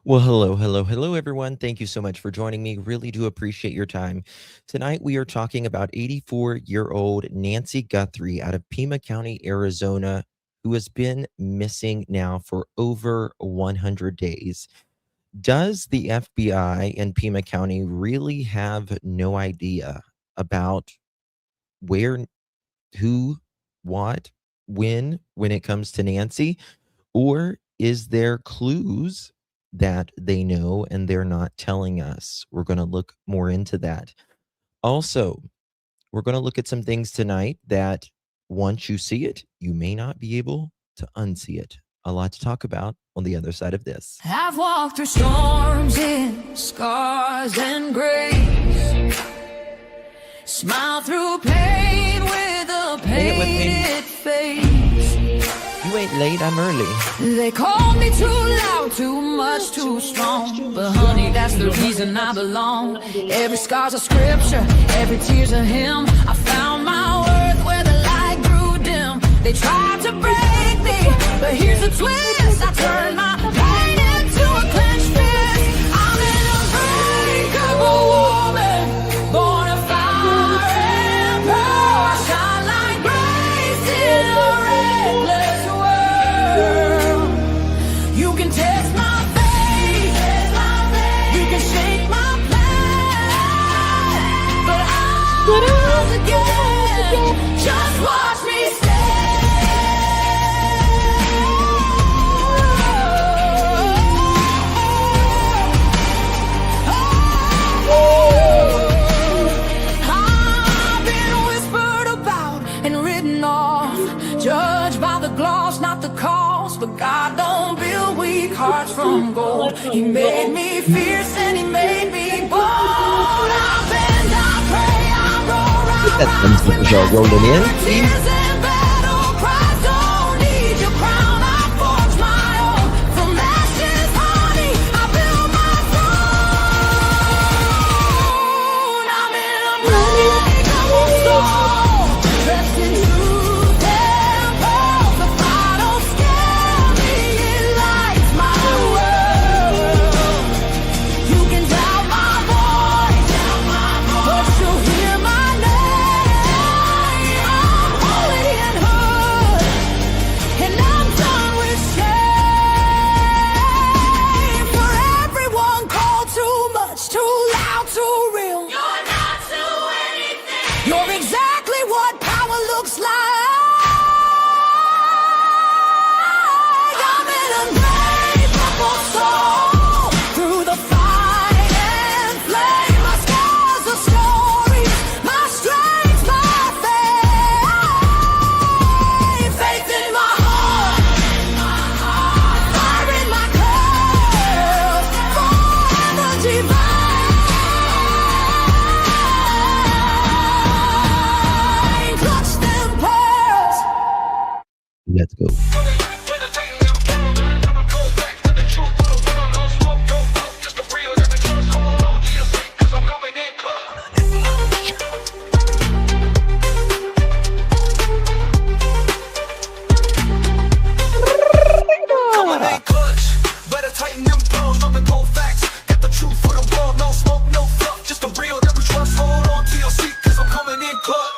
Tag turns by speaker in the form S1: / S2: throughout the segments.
S1: Well, hello, everyone. Thank you so much for joining me. Really do appreciate your time. Tonight, we are talking about 84-year-old Nancy Guthrie out of Pima County, Arizona, who has been missing now for over 100 days. Does the FBI in Pima County really have no idea about where, who, what, when it comes to Nancy? Or is there clues that they know and they're not telling us? We're going to look more into that. Also, we're going to look at some things tonight that once you see it, you may not be able to unsee it. A lot to talk about on the other side of this.
S2: I've walked through storms in scars and grace. Smile through pain with a painted face.
S1: You ain't late, I'm early.
S2: They called me too loud, too much, too strong. But honey, that's the reason I belong. Every scar's a scripture, every tear's a hymn. I found my worth where the light grew dim. They tried to break me, but here's the twist. I turned my pain into a clenched fist. I'm an unbreakable woman, born of fire and pearl. I shine like grace in a reckless world. You can test my faith, you can shake my plan, but I'll rise again. Just watch me stand. I've been whispered about and written off, judged by the gloss, not the cost. But God don't build weak hearts from gold. He made me fierce and he made me bold. I bend, I pray, I roar, I
S1: That thumbs up are rolling in.
S2: tears and battle cries. Don't need your crown, I forge my own. From ashes, honey, I build my throne. I'm in a unbreakable storm, dressed in truth and pearls. The fire don't scare me, it lights my world. You can doubt my voice, but you'll hear my name. I'm holy and hood, and I'm done with shame. For everyone called too much, too loud, too real. You're not to anything. You're exactly what power looks like. I'm an unbreakable soul, through the fight and flame. My scars are stories, my strength, my faith. Faith in my heart, fire in my curls, forever divine. Clutch them pearls.
S1: Let's go.
S3: Coming in clutch, better tighten them clothes, dropping cold facts. Got the truth for the world, no smoke, no fluff. Just the real that we trust, hold on to your seat, cause I'm coming in clutch.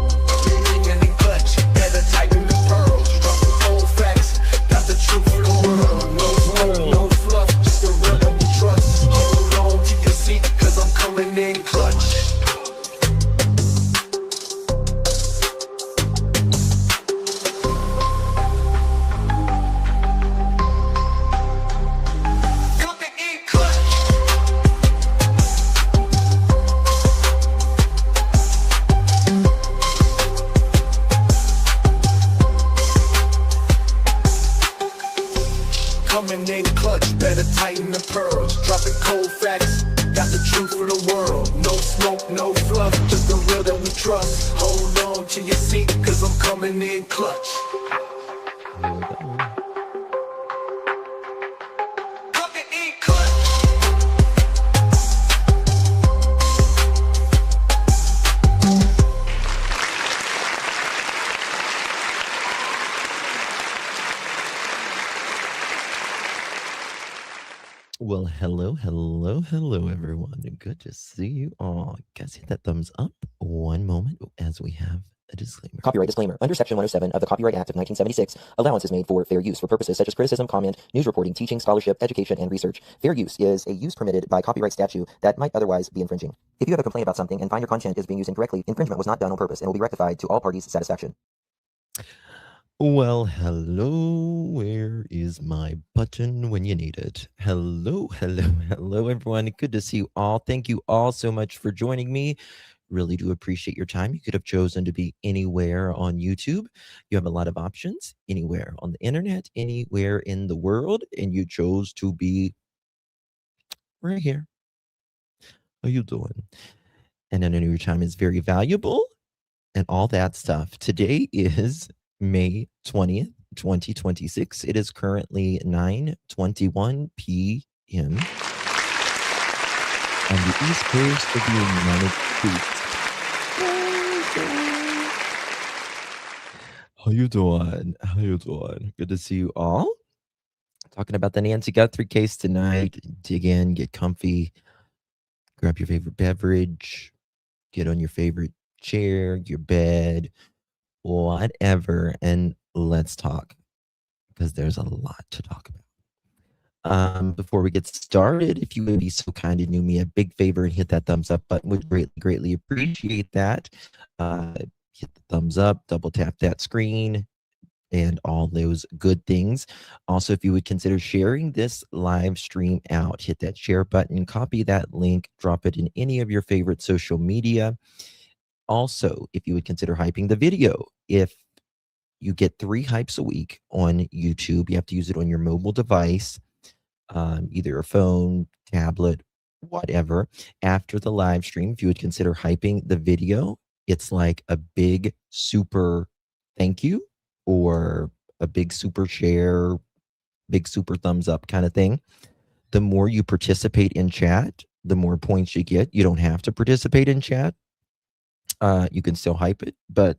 S3: Coming in clutch, better tighten the pearls, dropping cold facts. Got the truth for the world, no smoke, no fluff. Just the real that we trust, hold on to your seat, cause I'm coming in clutch. Coming in clutch. Coming in clutch, better tighten the pearls, dropping cold facts. Got the truth for the world, no smoke, no fluff. Just the real that we trust, hold on to your seat, cause I'm coming coming in clutch.
S1: Here we go.
S3: Coming in clutch.
S1: Well, hello, everyone. Good to see you all. Guys, hit that thumbs up. One moment as we have a disclaimer. Copyright disclaimer. Under Section 107 of the Copyright Act of 1976, allowance is made for fair use for purposes such as criticism, comment, news reporting, teaching, scholarship, education, and research. Fair use is a use permitted by copyright statute that might otherwise be infringing. If you have a complaint about something and find your content is being used incorrectly, infringement was not done on purpose and will be rectified to all parties' satisfaction. Well, hello. Where is my button when you need it? Hello, everyone. Good to see you all. Thank you all so much for joining me. Really do appreciate your time. You could have chosen to be anywhere on YouTube. You have a lot of options, anywhere on the internet, anywhere in the world, and you chose to be right here. How you doing? And I know your time is very valuable and all that stuff. Today is May 20th, 2026. It is currently 9:21 p.m. on the East Coast of the United States. How you doing? How you doing? Good to see you all. Talking about the Nancy Guthrie case tonight. Dig in, get comfy, grab your favorite beverage, get on your favorite chair, your bed, whatever, and let's talk, because there's a lot to talk about. Before we get started, if you would be so kind and do me a big favor and hit that thumbs up button, would greatly appreciate that. Hit the thumbs up, double tap that screen, and all those good things. Also, if you would consider sharing this live stream out, hit that share button, copy that link, drop it in any of your favorite social media. Also, if you would consider hyping the video, if you get 3 hypes a week on YouTube, you have to use it on your mobile device, either a phone, tablet, whatever. After the live stream, if you would consider hyping the video, it's like a big super thank you or a big super share, big super thumbs up kind of thing. The more you participate in chat, the more points you get. You don't have to participate in chat. You can still hype it, but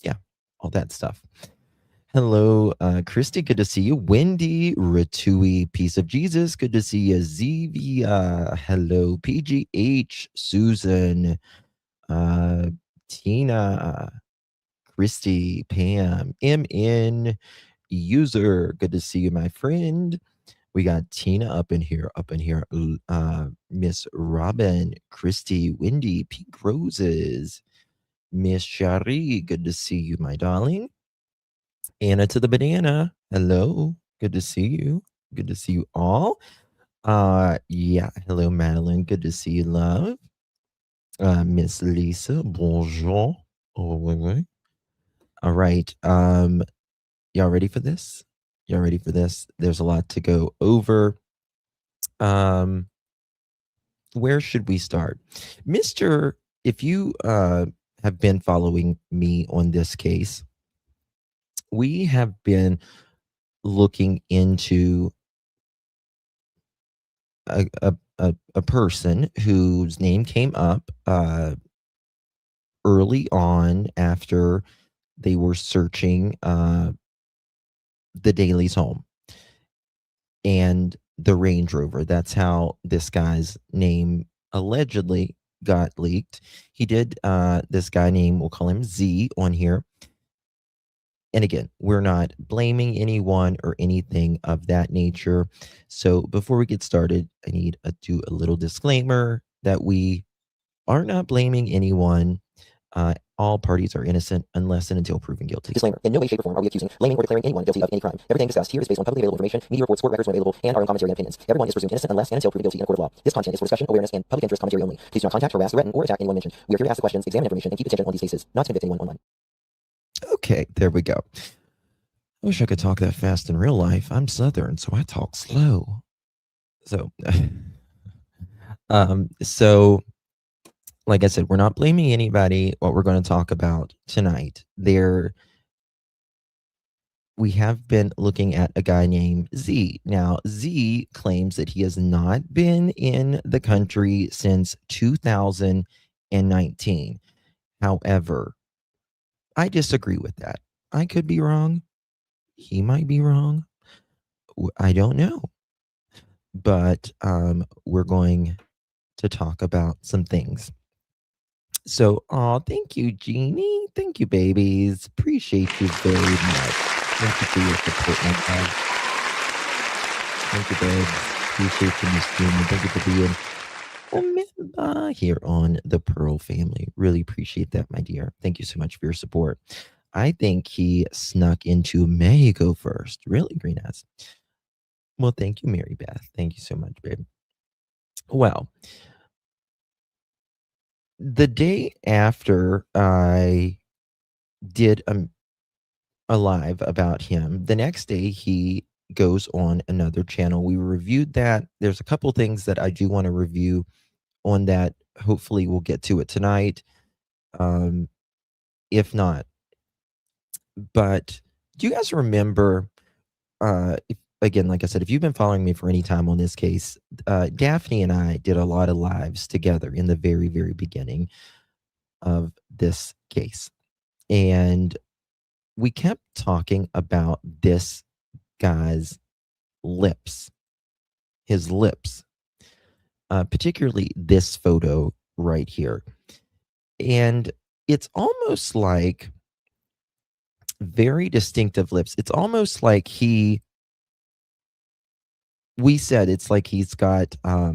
S1: yeah, all that stuff. Hello, Christy, good to see you. Wendy, Ratui, Piece of Jesus, good to see you. Zevia, hello. PGH, Susan, Tina, Christy, Pam, MN, User, good to see you, my friend. We got Tina up in here. Miss Robin, Christy, Wendy, Pink Roses, Miss Shari, good to see you, my darling. Anna to the banana, hello, good to see you. Good to see you all. Yeah, hello, Madeline, good to see you, love. Miss Lisa, bonjour. Oh, wait. All right. Y'all ready for this? Y'all ready for this? There's a lot to go over. Where should we start? If you have been following me on this case, we have been looking into a person whose name came up early on after they were searching the Daly's home and the Range Rover. That's how this guy's name allegedly got leaked. He did this guy named, we'll call him Z on here. And again, we're not blaming anyone or anything of that nature. So before we get started, I need to do a little disclaimer that we are not blaming anyone. All parties are innocent unless and until proven guilty. Disclaimer: in no way, shape, or form are we accusing, blaming, or declaring anyone guilty of any crime. Everything discussed here is based on publicly available information, media reports, court records when available, and our own commentary and opinions. Everyone is presumed innocent unless and until proven guilty in a court of law. This content is for discussion, awareness, and public interest commentary only. Please do not contact, harass, threaten, or attack anyone mentioned. We are here to ask the questions, examine information, and keep attention on these cases, not to convict anyone online. Okay, there we go. I wish I could talk that fast in real life. I'm Southern, so I talk slow. So, like I said, we're not blaming anybody. What we're going to talk about tonight, we have been looking at a guy named Z. Now, Z claims that he has not been in the country since 2019. However, I disagree with that. I could be wrong. He might be wrong. I don't know. But we're going to talk about some things. So, thank you, Jeannie. Thank you, babies. Appreciate you very much. Thank you for your support, my God. Thank you, babes. Appreciate you, Miss Jeannie. Thank you for being a member here on the Pearl family. Really appreciate that, my dear. Thank you so much for your support. I think he snuck into Mexico first. Really, Green Ass. Well, thank you, Mary Beth. Thank you so much, babe. Well, the day after I did a live about him, the next day he goes on another channel. We reviewed that. There's a couple things that I do want to review on that. Hopefully, we'll get to it tonight. If not, but do you guys remember? Again, like I said, if you've been following me for any time on this case, Daphne and I did a lot of lives together in the very, very beginning of this case. And we kept talking about this guy's lips, his lips, particularly this photo right here. And it's almost like very distinctive lips. It's almost like we said it's like he's got, I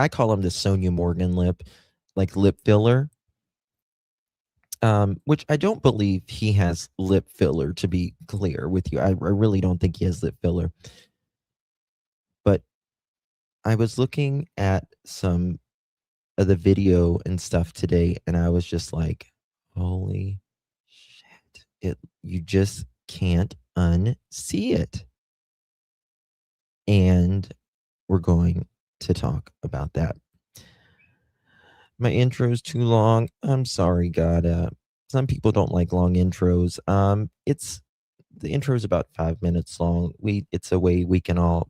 S1: call him the Sonia Morgan lip, like lip filler. Which I don't believe he has lip filler, to be clear with you. I really don't think he has lip filler. But I was looking at some of the video and stuff today, and I was just like, holy shit. You just can't unsee it. And we're going to talk about that. My intro is too long. I'm sorry, God. Some people don't like long intros. The intro is about 5 minutes long. It's a way we can all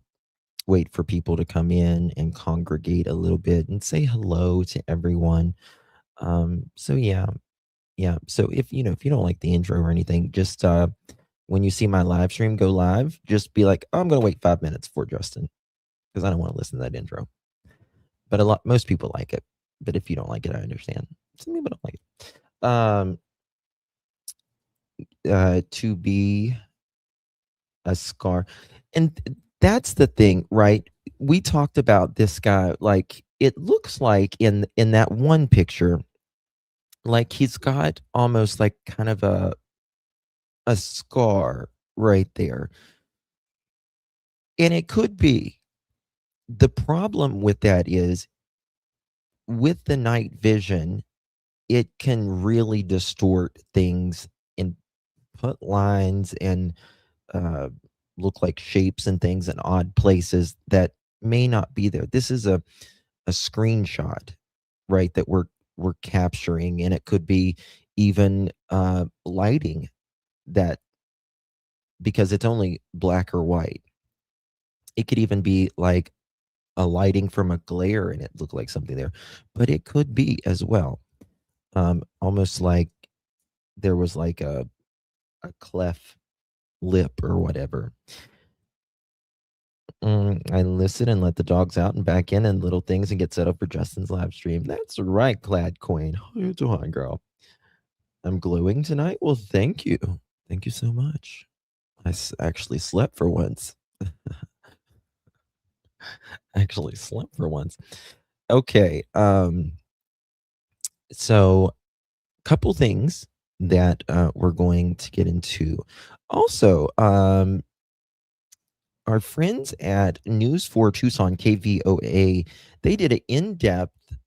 S1: wait for people to come in and congregate a little bit and say hello to everyone. So yeah. So if you don't like the intro or anything, just when you see my live stream go live, just be like, oh, I'm gonna wait 5 minutes for Justin because I don't want to listen to that intro. But most people like it. But if you don't like it, I understand. Some people don't like it. To be a scar. And that's the thing, right? We talked about this guy, like it looks like in that one picture, like he's got almost like kind of a scar right there. And it could be. The problem with that is with the night vision, it can really distort things and put lines and look like shapes and things in odd places that may not be there. This is a screenshot, right? That we're capturing, and it could be even lighting that, because it's only black or white. It could even be like a lighting from a glare and it looked like something there, but it could be as well. Almost like there was like a cleft lip or whatever. I listen and let the dogs out and back in and little things and get set up for Justin's live stream. That's right, Clad Queen. How you doing, girl? I'm glowing tonight? Well, thank you. Thank you so much. I actually slept for once. Actually slept for once. Okay. So couple things that we're going to get into. Also, our friends at News for Tucson KVOA, they did an in-depth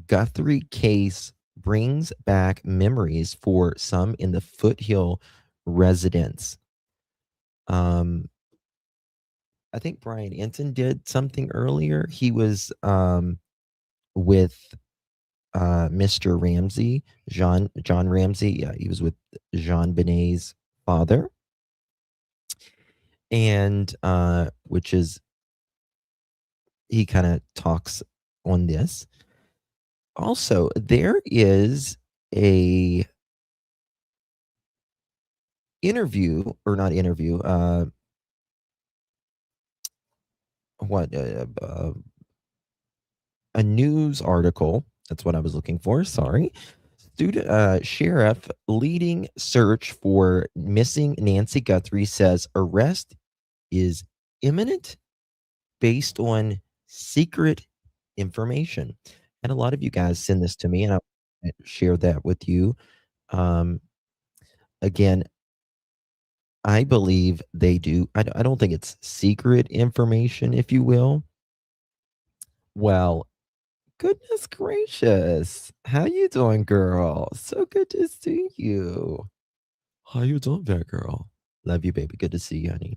S1: Guthrie case brings back memories for some in the Foothill residents. I think Brian Enton did something earlier. He was with Mr. Ramsey, John Ramsey. Yeah, he was with Jean Benet's father, and which is he kind of talks on this. Also, there is a interview or not interview. What a news article. That's what I was looking for. Sorry. Sheriff leading search for missing Nancy Guthrie says arrest is imminent based on secret information. And a lot of you guys send this to me, and I share that with you. Um, again, I believe they do. I don't think it's secret information, if you will. Well, goodness gracious. How you doing, girl? So good to see you. How you doing there, girl? Love you, baby. Good to see you, honey.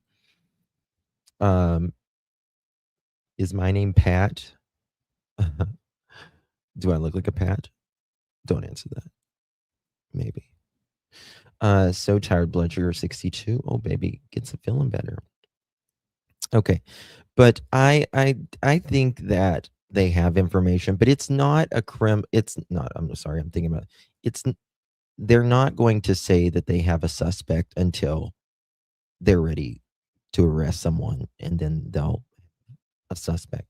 S1: Um, is my name Pat? Do I look like a Pat? Don't answer that. Maybe. So tired, blood sugar 62. Oh, baby, gets it feeling better. Okay. But I think that they have information, but it's not a it's not, I'm sorry, I'm thinking about it's they're not going to say that they have a suspect until they're ready to arrest someone, and then they'll a suspect.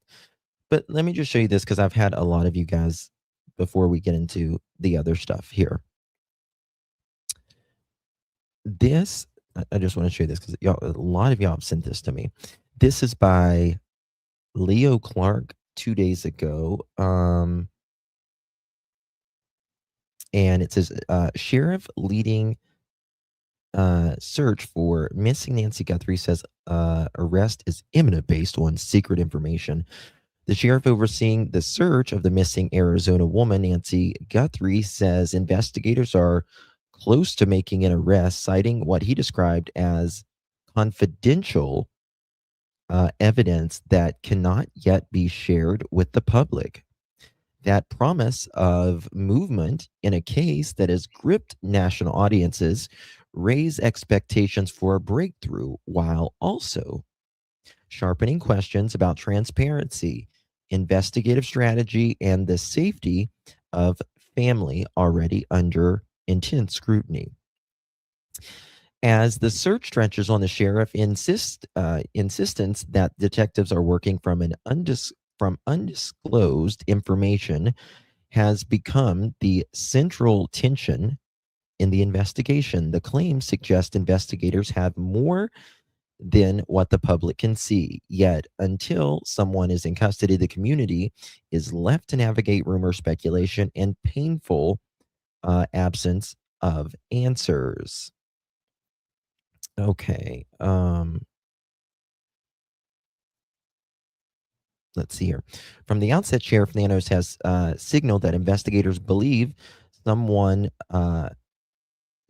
S1: But let me just show you this because I've had a lot of you guys before we get into the other stuff here. This I just want to show you this because y'all, a lot of y'all have sent this to me. This is by Leo Clark 2 days ago. And it says sheriff leading search for missing Nancy Guthrie says arrest is imminent based on secret information. The sheriff overseeing the search of the missing Arizona woman, Nancy Guthrie, says investigators are close to making an arrest, citing what he described as confidential evidence that cannot yet be shared with the public. That promise of movement in a case that has gripped national audiences raise expectations for a breakthrough while also sharpening questions about transparency, investigative strategy, and the safety of family already under intense scrutiny. As the search stretches on, the sheriff insistence that detectives are working from from undisclosed information has become the central tension in the investigation. The claims suggest investigators have more than what the public can see. Yet, until someone is in custody, the community is left to navigate rumor, speculation, and painful absence of answers. Okay. Let's see here. From the outset, Sheriff Nanos has signaled that investigators believe someone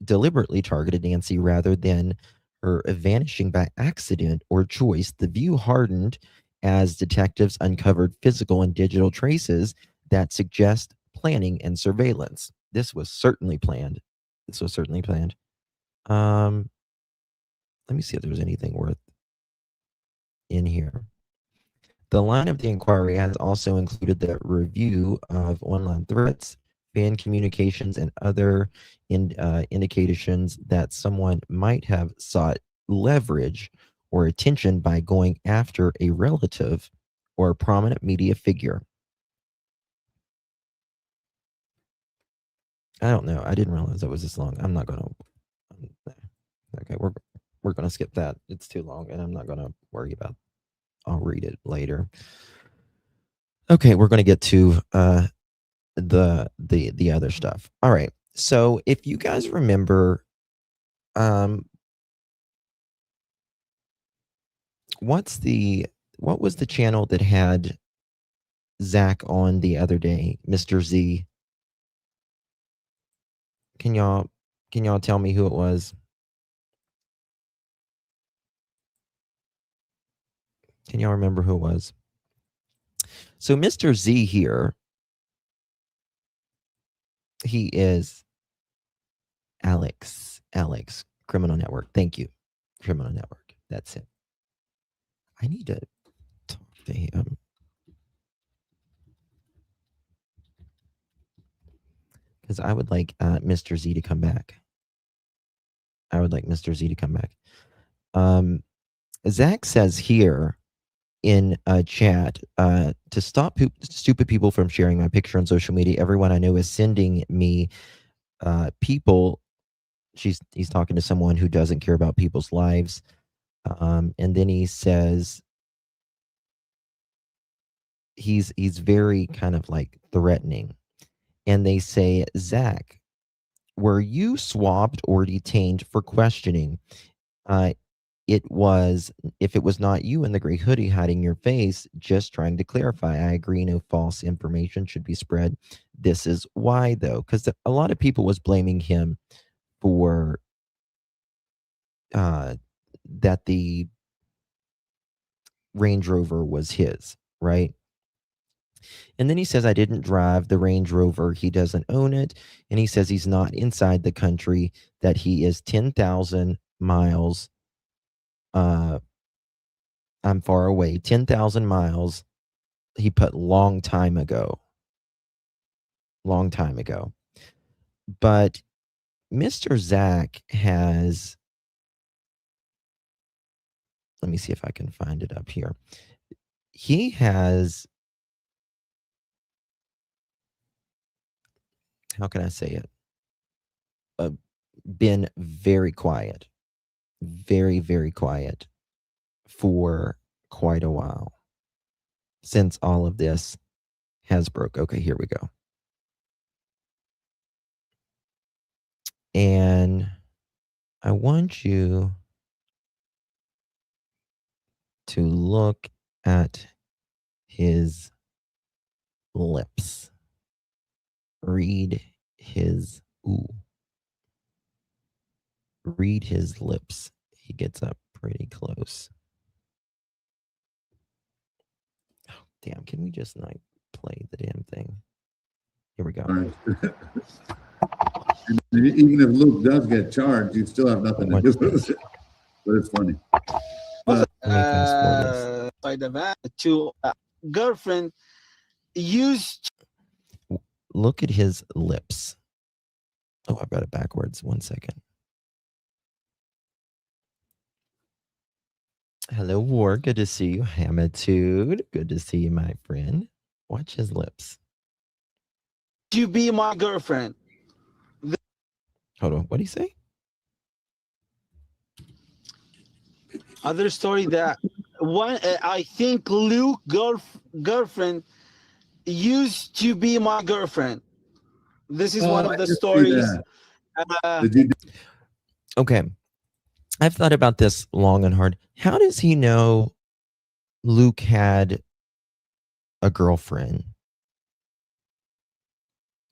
S1: deliberately targeted Nancy rather than her vanishing by accident or choice. The view hardened as detectives uncovered physical and digital traces that suggest planning and surveillance. This was certainly planned. This was certainly planned. Let me see if there's anything worth in here. The line of the inquiry has also included the review of online threats, fan communications, and other indications that someone might have sought leverage or attention by going after a relative or a prominent media figure. I don't know. I didn't realize it was this long. I'm not going to. Okay, we're going to skip that. It's too long, and I'm not going to worry about. I'll read it later. Okay, we're going to get to the other stuff. All right. So if you guys remember, what was the channel that had Zack on the other day, Mr. Z? Can y'all tell me who it was? Can y'all remember who it was? So Mr. Z here, he is Alex, Criminal Network. Thank you, Criminal Network. That's it. I need to talk to him. Because I would like Mr. Z to come back. I would like Mr. Z to come back. Zach says here in a chat, to stop stupid people from sharing my picture on social media, everyone I know is sending me people. He's talking to someone who doesn't care about people's lives. And then he says he's very kind of like threatening. And they say, Zach, were you swabbed or detained for questioning? If it was not you in the gray hoodie hiding your face, just trying to clarify. I agree, no false information should be spread. This is why, though, because a lot of people was blaming him for that the Range Rover was his, right? And then he says, I didn't drive the Range Rover. He doesn't own it. And he says he's not inside the country, that he is 10,000 miles. I'm far away. 10,000 miles. He put long time ago. Long time ago. But Mr. Zach has, let me see if I can find it up here. He has, how can I say it? Been very quiet, very, very quiet for quite a while since all of this has broke. Okay, here we go. And I want you to look at his lips. Read his read his lips. He gets up pretty close. Oh, damn, can we just not play the damn thing? Here we go.
S4: All right. Even if Luke does get charged, you still have nothing to do with it. But it's funny.
S1: Let me fast forward this.
S5: By the van to girlfriend used.
S1: Look at his lips. Oh, I've got it backwards. 1 second. Hello, War. Good to see you. Hamitude. Good to see you, my friend. Watch his lips.
S5: To be my girlfriend.
S1: Hold on. What did he say?
S5: Other story that one, I think Luke girlfriend used to be my girlfriend. This is one of the stories.
S1: Okay. I've thought about this long and hard. How does he know Luke had a girlfriend?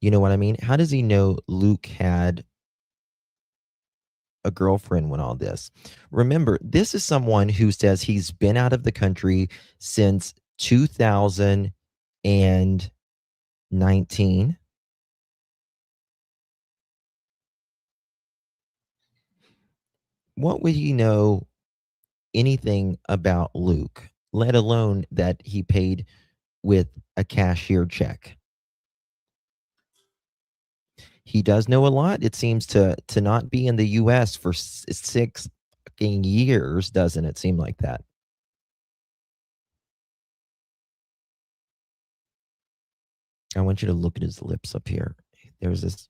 S1: You know what I mean? How does he know Luke had a girlfriend when all this? Remember, this is someone who says he's been out of the country since 2019. What would he know anything about Luke, let alone that he paid with a cashier check? He does know a lot. It seems to not be in the U.S. for 6 fucking years, doesn't it seem like that? I want you to look at his lips up here. There's this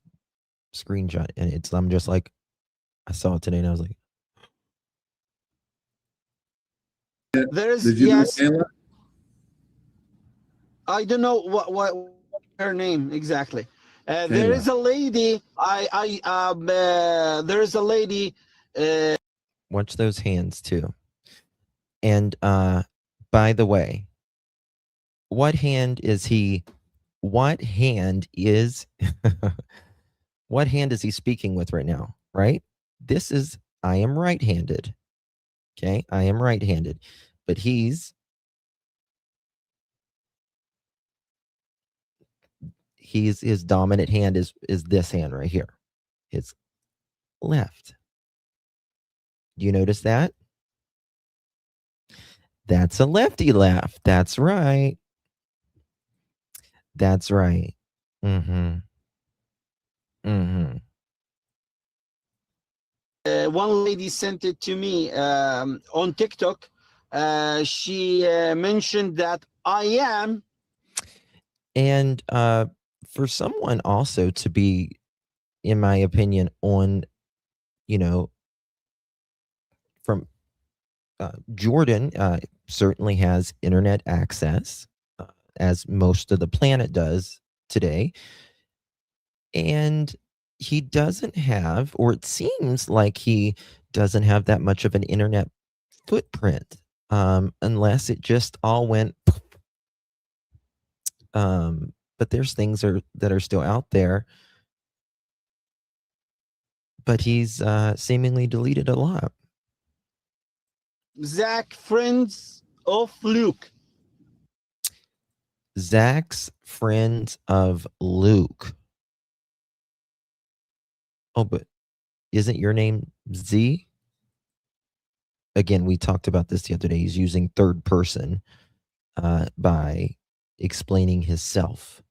S1: screenshot, and I'm just like, I saw it today, and I was like,
S5: There's
S4: Did you
S5: yes.
S4: know Kayla?
S5: I don't know what her name exactly. There is a lady. There is a lady.
S1: watch those hands too. And by the way, what hand is he? What hand is? What hand is he speaking with right now? Right. This is, I am right-handed. Okay, I am right-handed, but he's his dominant hand is this hand right here. His left. Do you notice that? That's a lefty left. That's right. That's right. Mm-hmm. Mm-hmm.
S5: One lady sent it to me on TikTok. She mentioned that I am.
S1: And for someone also to be, in my opinion, on, from Jordan certainly has internet access, as most of the planet does today. And he doesn't have, or it seems like he doesn't have that much of an internet footprint, unless it just all went. But there's things that are still out there. But he's seemingly deleted a lot.
S5: Zack, friends of Luke.
S1: Zack's friends of Luke. Oh, but isn't your name Z? Again, we talked about this the other day. He's using third person by explaining himself.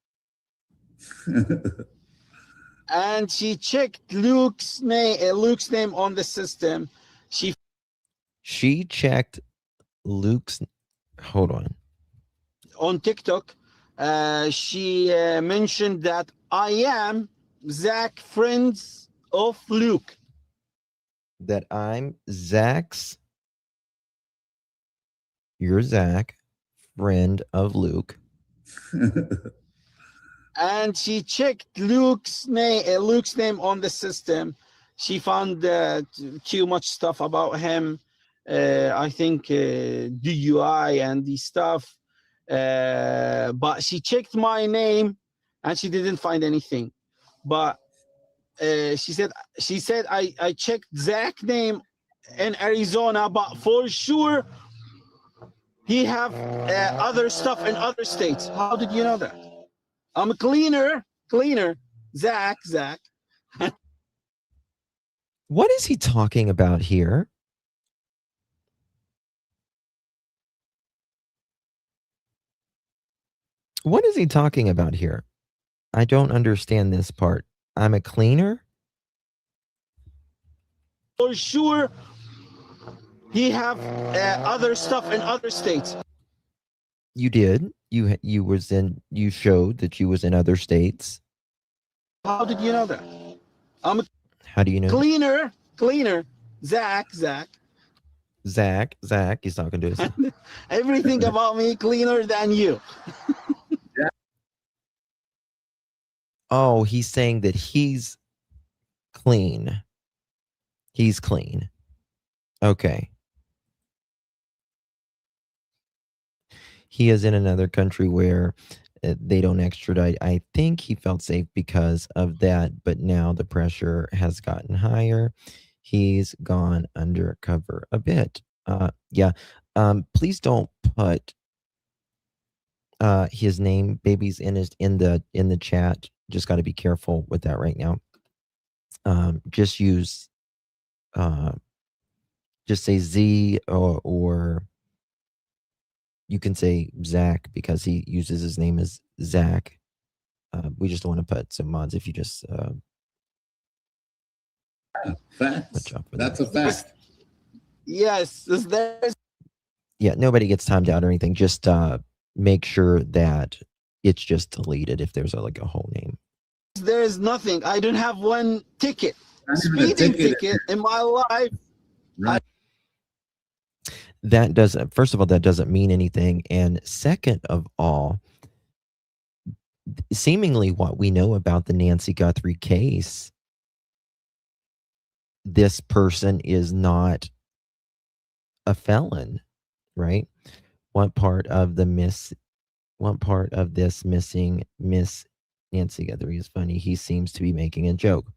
S5: And she checked Luke's name on the system.
S1: She checked Luke's. Hold on.
S5: On TikTok, she mentioned that I am Zack, friends of Luke.
S1: That I'm Zack's. You're Zack, friend of Luke.
S5: And she checked Luke's name on the system. She found too much stuff about him. I think DUI and the stuff. But she checked my name and she didn't find anything. But she said I checked Zack name in Arizona, but for sure he have other stuff in other states. How did you know that? I'm a cleaner, Zack.
S1: What is he talking about here? What is he talking about here? I don't understand this part. I'm a cleaner?
S5: For sure, he have other stuff in other states.
S1: You did. You showed that you was in other states.
S5: How did you know that? I'm a
S1: How do you know?
S5: Cleaner, Zack.
S1: Zack, he's talking to us.
S5: Everything about me cleaner than you.
S1: Oh, he's saying that he's clean. He's clean. Okay. He is in another country where they don't extradite. I think he felt safe because of that, but now the pressure has gotten higher. He's gone undercover a bit. Yeah. Please don't put his name, babies, in the chat. Just got to be careful with that right now. Just use just say Z, or you can say Zack because he uses his name as Zack. We just don't want to put some mods if you just
S4: Facts. That's a fact.
S5: Yes, there's
S1: yeah, nobody gets timed out or anything. Just make sure that it's just deleted if there's like a whole name.
S5: There's nothing. I don't have one ticket, speeding ticket in my life.
S4: Right.
S1: That doesn't. First of all, that doesn't mean anything, and second of all, seemingly what we know about the Nancy Guthrie case, this person is not a felon, right? What part of this missing Miss Nancy Guthrie is funny? He seems to be making a joke.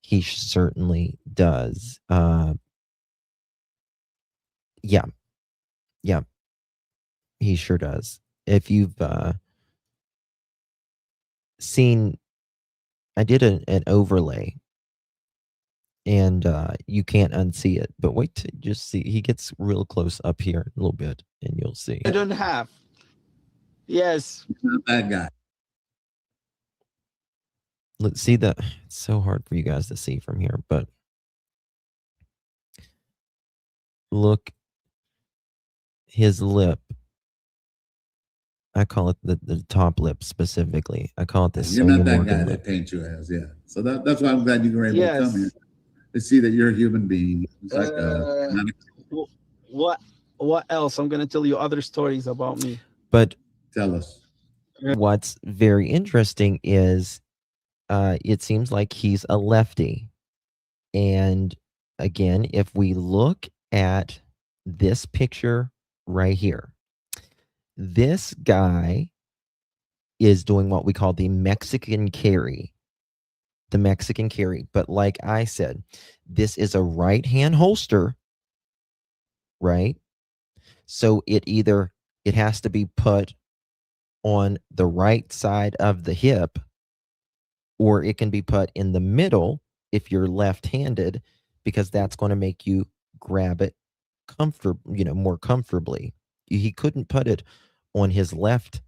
S1: He certainly does. Yeah, he sure does. If you've seen, I did an overlay, and you can't unsee it. But wait to just see. He gets real close up here a little bit, and you'll see.
S5: I don't have. Yes.
S4: He's not that guy.
S1: Let's see the. It's so hard for you guys to see from here, but look, his lip. I call it the top lip specifically. I call it the
S4: You're
S1: Sonia
S4: not that
S1: Morgan
S4: guy
S1: lip.
S4: they paint you as, yeah. So that's why I'm glad you were able to
S5: Yes.
S4: come here. To see that you're a human being. It's like
S5: What else? I'm gonna tell you other stories about me.
S1: But
S4: tell us.
S1: what's very interesting is it seems like he's a lefty. And again, if we look at this picture right here, this guy is doing what we call the Mexican carry. The Mexican carry. But like I said, this is a right-hand holster, right? So it has to be put on the right side of the hip, or it can be put in the middle if you're left-handed, because that's going to make you grab it more comfortably. He couldn't put it on his left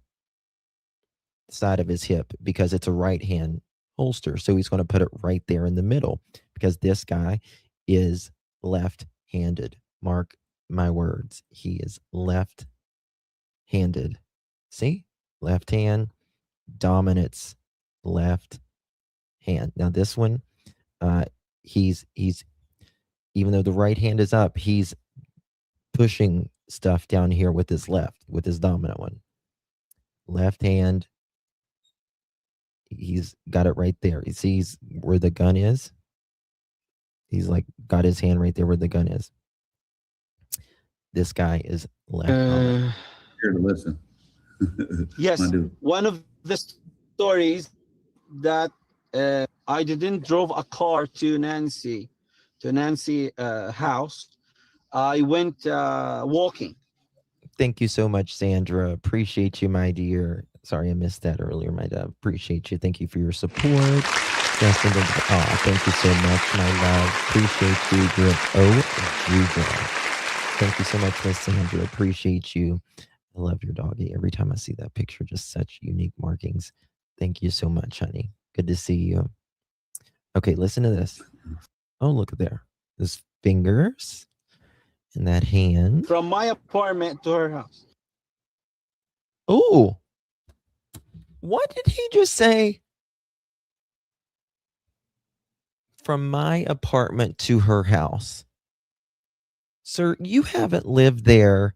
S1: side of his hip because it's a right-hand holster. So he's going to put it right there in the middle because this guy is left-handed. Mark my words. He is left-handed. See? Left hand, dominance, left hand. Now this one, he's even though the right hand is up, he's pushing stuff down here with his dominant one. Left hand, he's got it right there. You see where the gun is? He's like got his hand right there where the gun is. This guy is left.
S4: Here to listen.
S5: Yes, one of the stories that I didn't drove a car to Nancy house. I went walking.
S1: Thank you so much, Sandra. Appreciate you, my dear. Sorry, I missed that earlier, my dove. Appreciate you. Thank you for your support. Justin, thank you so much, my love. Appreciate you. You're an OG girl. Thank you so much, Miss Sandra. Appreciate you. I love your doggy. Every time I see that picture, just such unique markings. Thank you so much, honey. Good to see you. Okay, listen to this. Oh, look at there. His fingers and that hand.
S5: From my apartment to her house.
S1: Oh, what did he just say? From my apartment to her house. Sir, you haven't lived there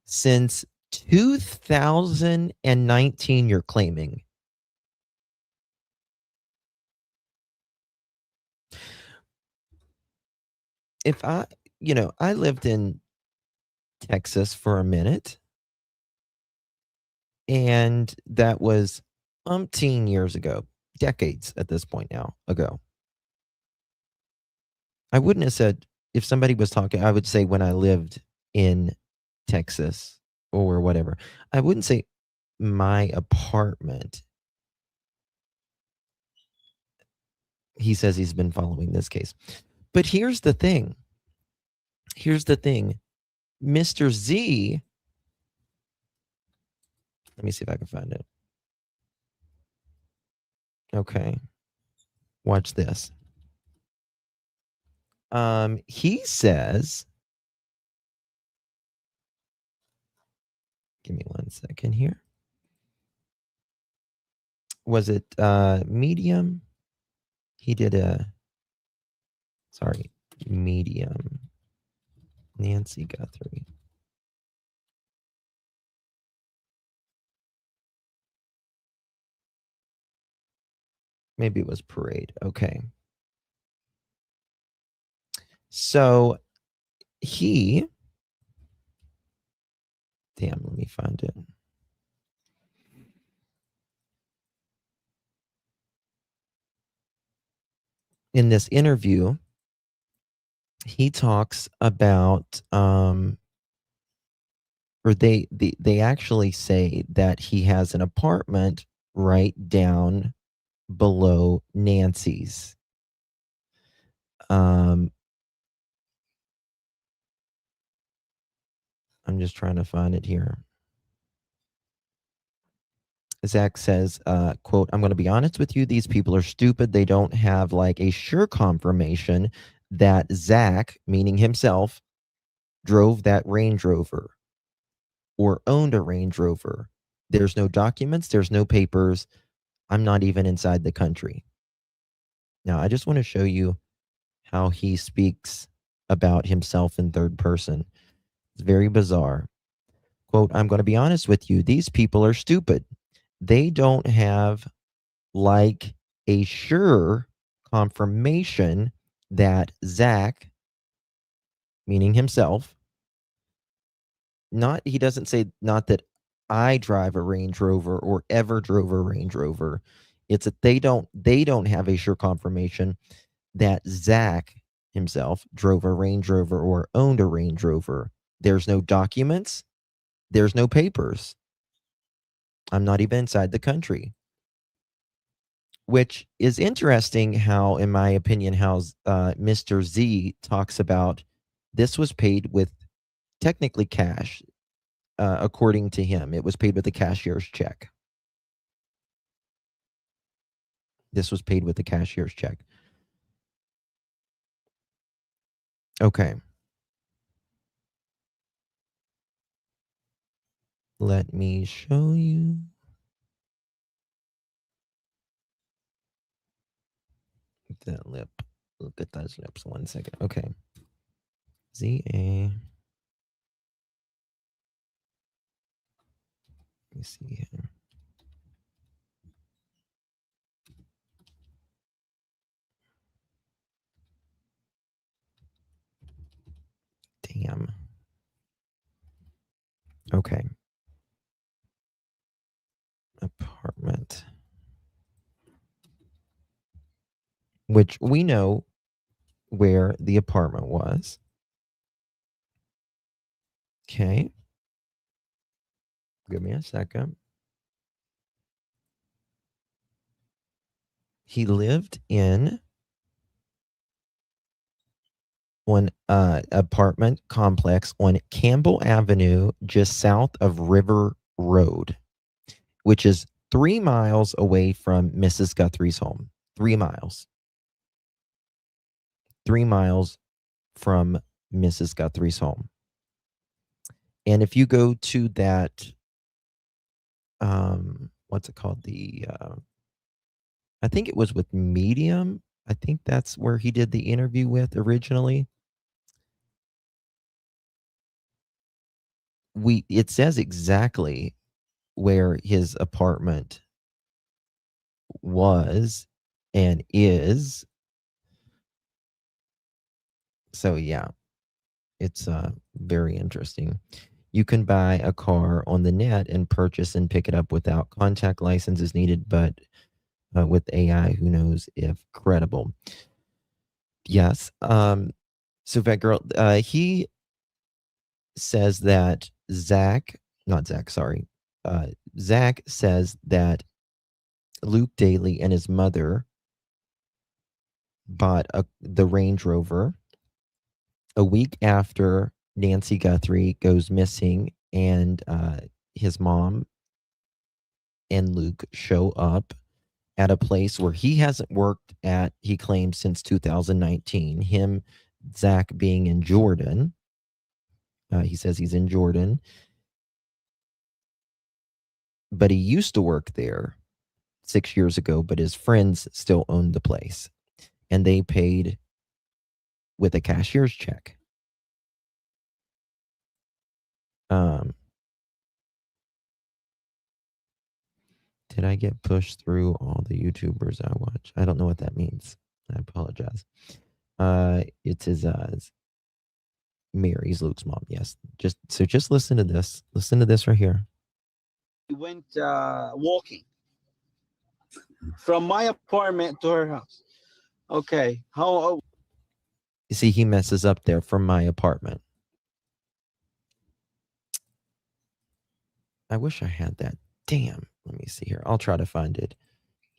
S1: since 2019, you're claiming. If I lived in Texas for a minute, and that was umpteen years ago, decades at this point now ago. I wouldn't have said, if somebody was talking, I would say when I lived in Texas or whatever. I wouldn't say my apartment. He says he's been following this case. But here's the thing. Mr. Z, let me see if I can find it. Okay. Watch this. He says, give me 1 second here. Was it Medium? He did Medium. Nancy Guthrie. Maybe it was Parade. Okay. So let me find it. In this interview, he talks about, or they actually say that he has an apartment right down below Nancy's. I'm just trying to find it here. Zack says, quote, I'm going to be honest with you. These people are stupid. They don't have like a sure confirmation that Zack, meaning himself, drove that Range Rover or owned a Range Rover. There's no documents. There's no papers. I'm not even inside the country. Now, I just want to show you how he speaks about himself in third person. It's very bizarre. Quote, I'm going to be honest with you. These people are stupid. They don't have like a sure confirmation that Zack, meaning himself, he doesn't say not that I drive a Range Rover or ever drove a Range Rover. It's that they don't have a sure confirmation that Zack himself drove a Range Rover or owned a Range Rover. There's no documents. There's no papers. I'm not even inside the country. Which is interesting how, in my opinion, how Mr. Z talks about this was paid with technically cash. According to him, it was paid with a cashier's check. This was paid with a cashier's check. Okay. Let me show you. That lip. Look at those lips. 1 second. Okay. ZA. Let me see here. Damn. Okay. Apartment. Which we know where the apartment was. Okay. Give me a second. He lived in one apartment complex on Campbell Avenue, just south of River Road, which is 3 miles away from Mrs. Guthrie's home. 3 miles. 3 miles from Mrs. Guthrie's home. And if you go to that, what's it called? I think it was with Medium. I think that's where he did the interview with originally. It says exactly where his apartment was and is. So yeah, it's very interesting. You can buy a car on the net and purchase and pick it up without contact licenses needed, but with AI, who knows if credible. Yes. So Vet Girl, he says that Zack says that Luke Daly and his mother bought the Range Rover a week after Nancy Guthrie goes missing, and his mom and Luke show up at a place where he hasn't worked at, he claims, since 2019. Him, Zack, being in Jordan. He says he's in Jordan. But he used to work there 6 years ago, but his friends still owned the place. And they paid with a cashier's check. Did I get pushed through all the YouTubers I watch? I don't know what that means. I apologize. It is Mary's Luke's mom. Yes. Just listen to this. Listen to this right here.
S5: We went walking from my apartment to her house. Okay. How?
S1: You see, he messes up there, from my apartment. I wish I had that. Damn. Let me see here. I'll try to find it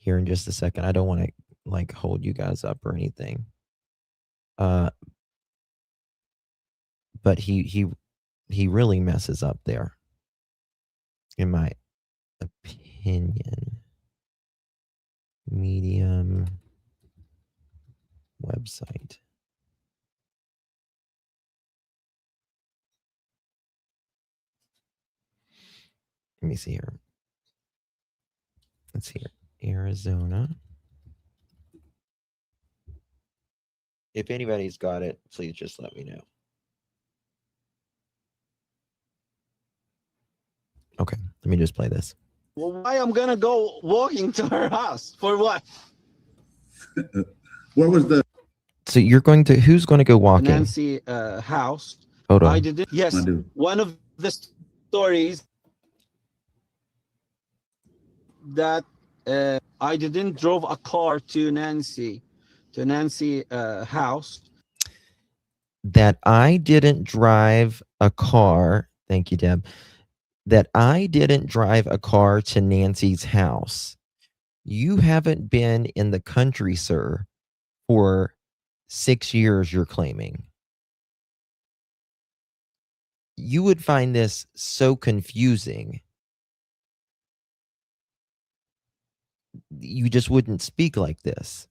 S1: here in just a second. I don't want to like hold you guys up or anything. But he really messes up there, in my opinion. Medium website. Let me see here. Let's see here. Arizona. If anybody's got it, please just let me know. Okay, let me just play this.
S5: Well, why I'm gonna go walking to her house for what?
S4: What was the?
S1: So you're going to, who's going to go walking?
S5: Nancy house.
S1: Hold on.
S5: I didn't. Yes, one of the stories that I didn't drove a car to Nancy house.
S1: That I didn't drive a car. Thank you, Deb. That I didn't drive a car to Nancy's house. You haven't been in the country, sir, for 6 years, you're claiming. You would find this so confusing. You just wouldn't speak like this.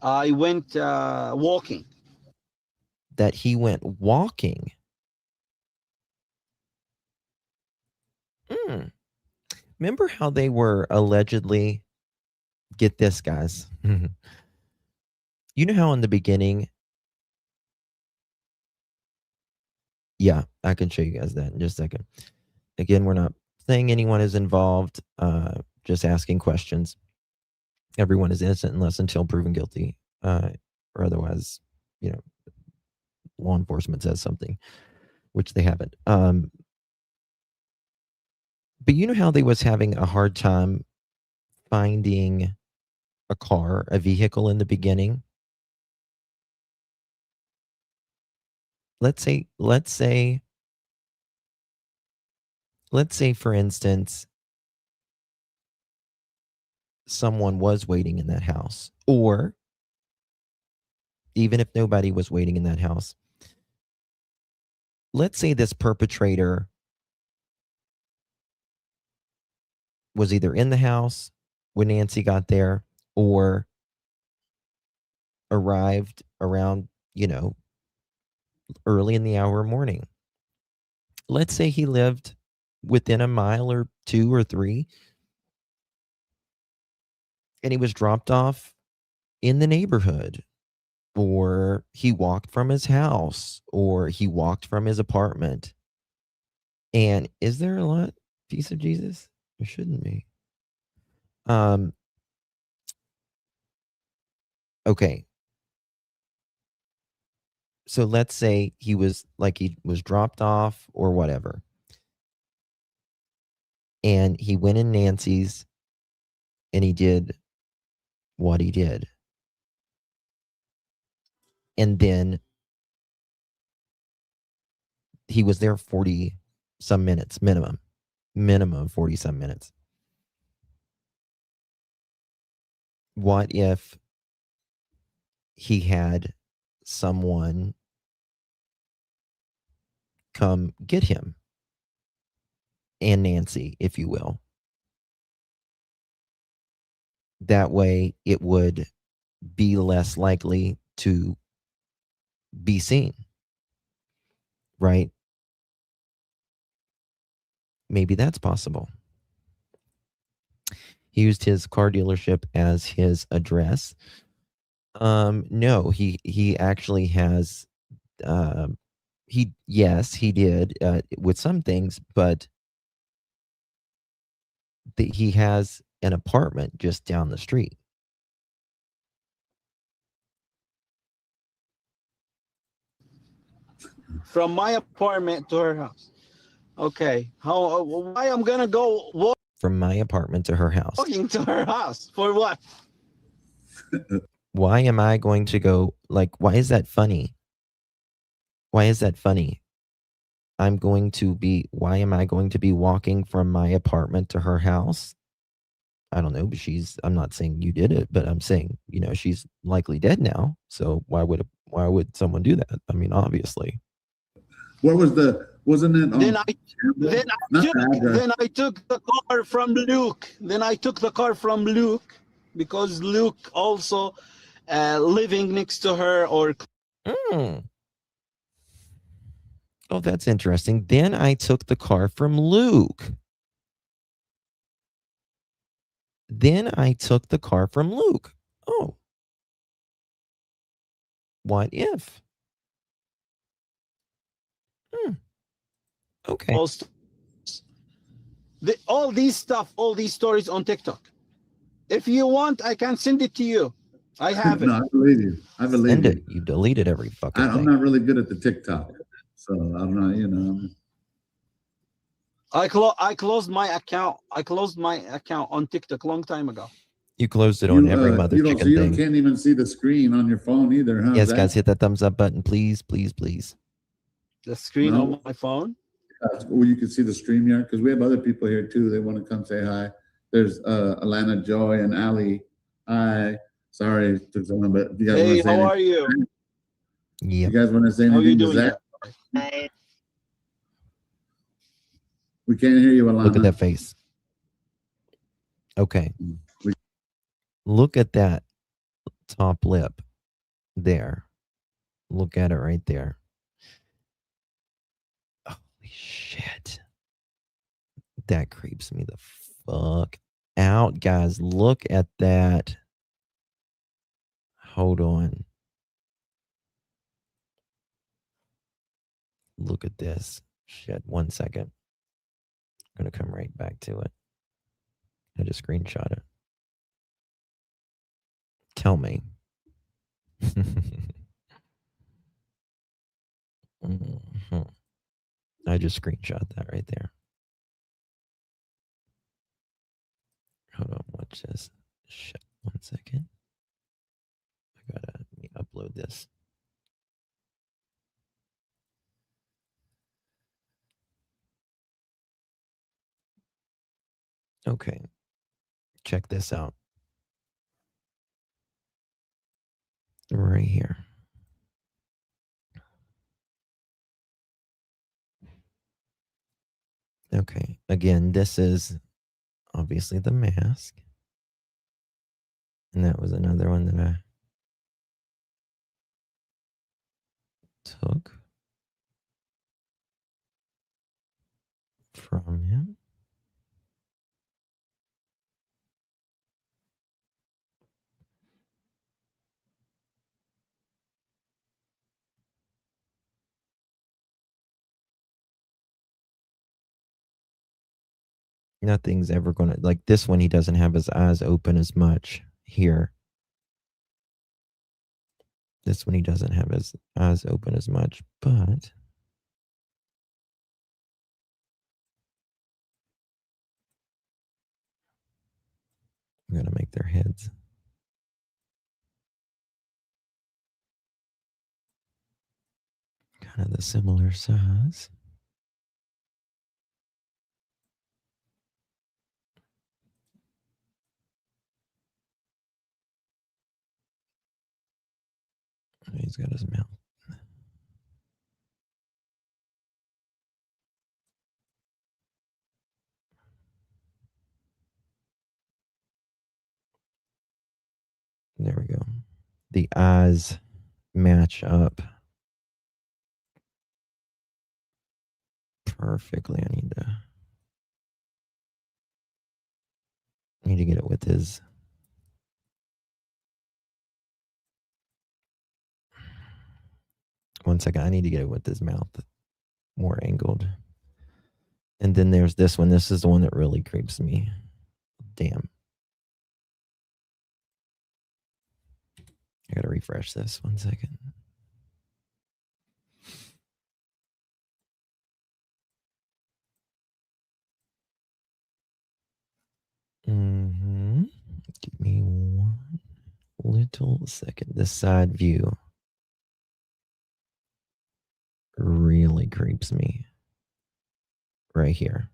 S5: I went walking.
S1: That he went walking. Remember how they were allegedly, get this, guys. You know how in the beginning, yeah, I can show you guys that in just a second. Again, we're not saying anyone is involved, just asking questions. Everyone is innocent unless until proven guilty, or otherwise, law enforcement says something, which they haven't. But you know how they was having a hard time finding a car, a vehicle in the beginning? Let's say, for instance, someone was waiting in that house, or even if nobody was waiting in that house, let's say this perpetrator was either in the house when Nancy got there or arrived around, early in the hour morning. Let's say he lived within a mile or 2 or 3, and he was dropped off in the neighborhood, or he walked from his house, or he walked from his apartment. And is there a lot, piece of Jesus? There shouldn't be. Okay. So let's say he was dropped off or whatever. And he went in Nancy's and he did what he did. And then he was there 40 some minutes minimum 40 some minutes. What if he had someone come get him and Nancy, if you will? That way it would be less likely to be seen, right? Maybe that's possible. He used his car dealership as his address. No, he actually has, he did with some things, but he has an apartment just down the street.
S5: From my apartment to her house. Okay. Why I'm gonna go walk
S1: From my apartment to her house.
S5: walking to her house for what?
S1: Why am I going to go, why is that funny? Why is that funny? Why am I going to be walking from my apartment to her house? I don't know, but I'm not saying you did it, but I'm saying, she's likely dead now. So why would someone do that? I mean, obviously.
S4: What wasn't it
S5: Then
S4: on
S5: I
S4: Campbell?
S5: then I
S4: Not
S5: took
S4: the address.
S5: then I took the car from Luke. Then I took the car from Luke because Luke also living next to her or.
S1: Mm. Oh, that's interesting. Then I took the car from Luke. Oh, what if? Okay.
S5: All these stories on TikTok. If you want, I can send it to you. I have it.
S4: No, I believe you. I believe
S1: Send
S4: you.
S1: it. You deleted every fucking
S4: I'm
S1: thing.
S4: not really good at the TikTok, so I'm not.
S5: I closed my account. I closed my account on TikTok a long time ago.
S1: You closed it on every mother
S4: You
S1: chicken thing.
S4: can't even see the screen on your phone either, huh?
S1: Yes,
S4: Zach?
S1: guys, hit that thumbs up button, please, please, please.
S5: The screen on my phone.
S4: Well, you can see the StreamYard because we have other people here too. They want to come say hi. There's Alana, Joy, and Ali. Hi. Sorry, took so long, but you guys
S5: Hey,
S4: want to say
S5: how
S4: anything?
S5: are you?
S1: Yeah.
S4: You guys want to say
S5: How you
S4: anything to
S5: doing?
S4: Zach?
S5: Here?
S4: We can't hear you, Alana.
S1: Look at that face. Okay. Look at that top lip there. Look at it right there. Holy shit. That creeps me the fuck out, guys. Look at that. Hold on. Look at this. Shit, 1 second. I'm going to come right back to it. I just screenshot it. Tell me. Mhm. I just screenshot that right there. Hold on, watch this. Shit, 1 second. Let me upload this. Okay, check this out. Right here. Okay, again, this is obviously the mask. And that was another one that I took from him. Nothing's ever going to, like this one, he doesn't have his eyes open as much here. This one, he doesn't have his eyes open as much, but I'm going to make their heads kind of the similar size. He's got his mouth. There we go. The eyes match up perfectly. I need to get it with his. One second. I need to get it with his mouth more angled. And then there's this one. This is the one that really creeps me. Damn. I got to refresh this. 1 second. Give me 1 little second. The side view really creeps me right here.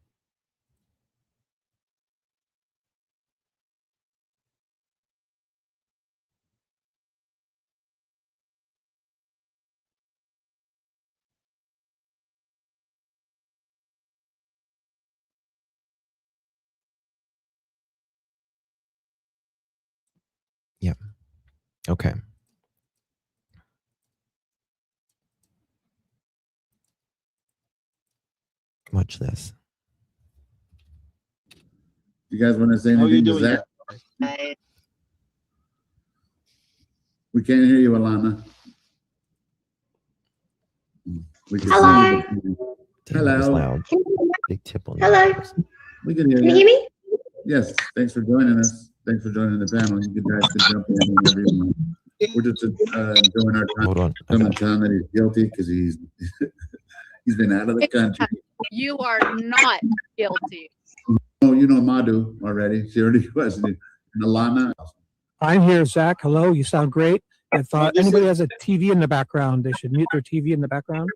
S1: Okay. Watch this.
S4: You guys want to say
S5: How are you
S4: anything to
S5: doing,
S4: Zach?
S5: guys?
S4: We can't hear you, Alana. We can
S6: Hello.
S4: see you.
S1: Damn, that was
S4: Hello.
S1: loud.
S6: Can you hear me?
S1: Big tip on
S6: Hello.
S1: that.
S4: We can hear
S6: Can you
S4: you.
S6: hear me?
S4: Yes, thanks for joining us. Thanks for joining the panel. You guys can jump in whenever you want. We're just enjoying our time.
S1: Hold on. I
S4: Telling
S1: got you.
S4: John that he's guilty because he's he's been out of the country.
S7: You are not guilty.
S4: Oh, you know Madhu already. She already was. And Alana.
S8: I'm here, Zach. Hello. You sound great. If
S5: This
S8: anybody
S5: is-
S8: has a TV in the background, they should mute their TV in the background.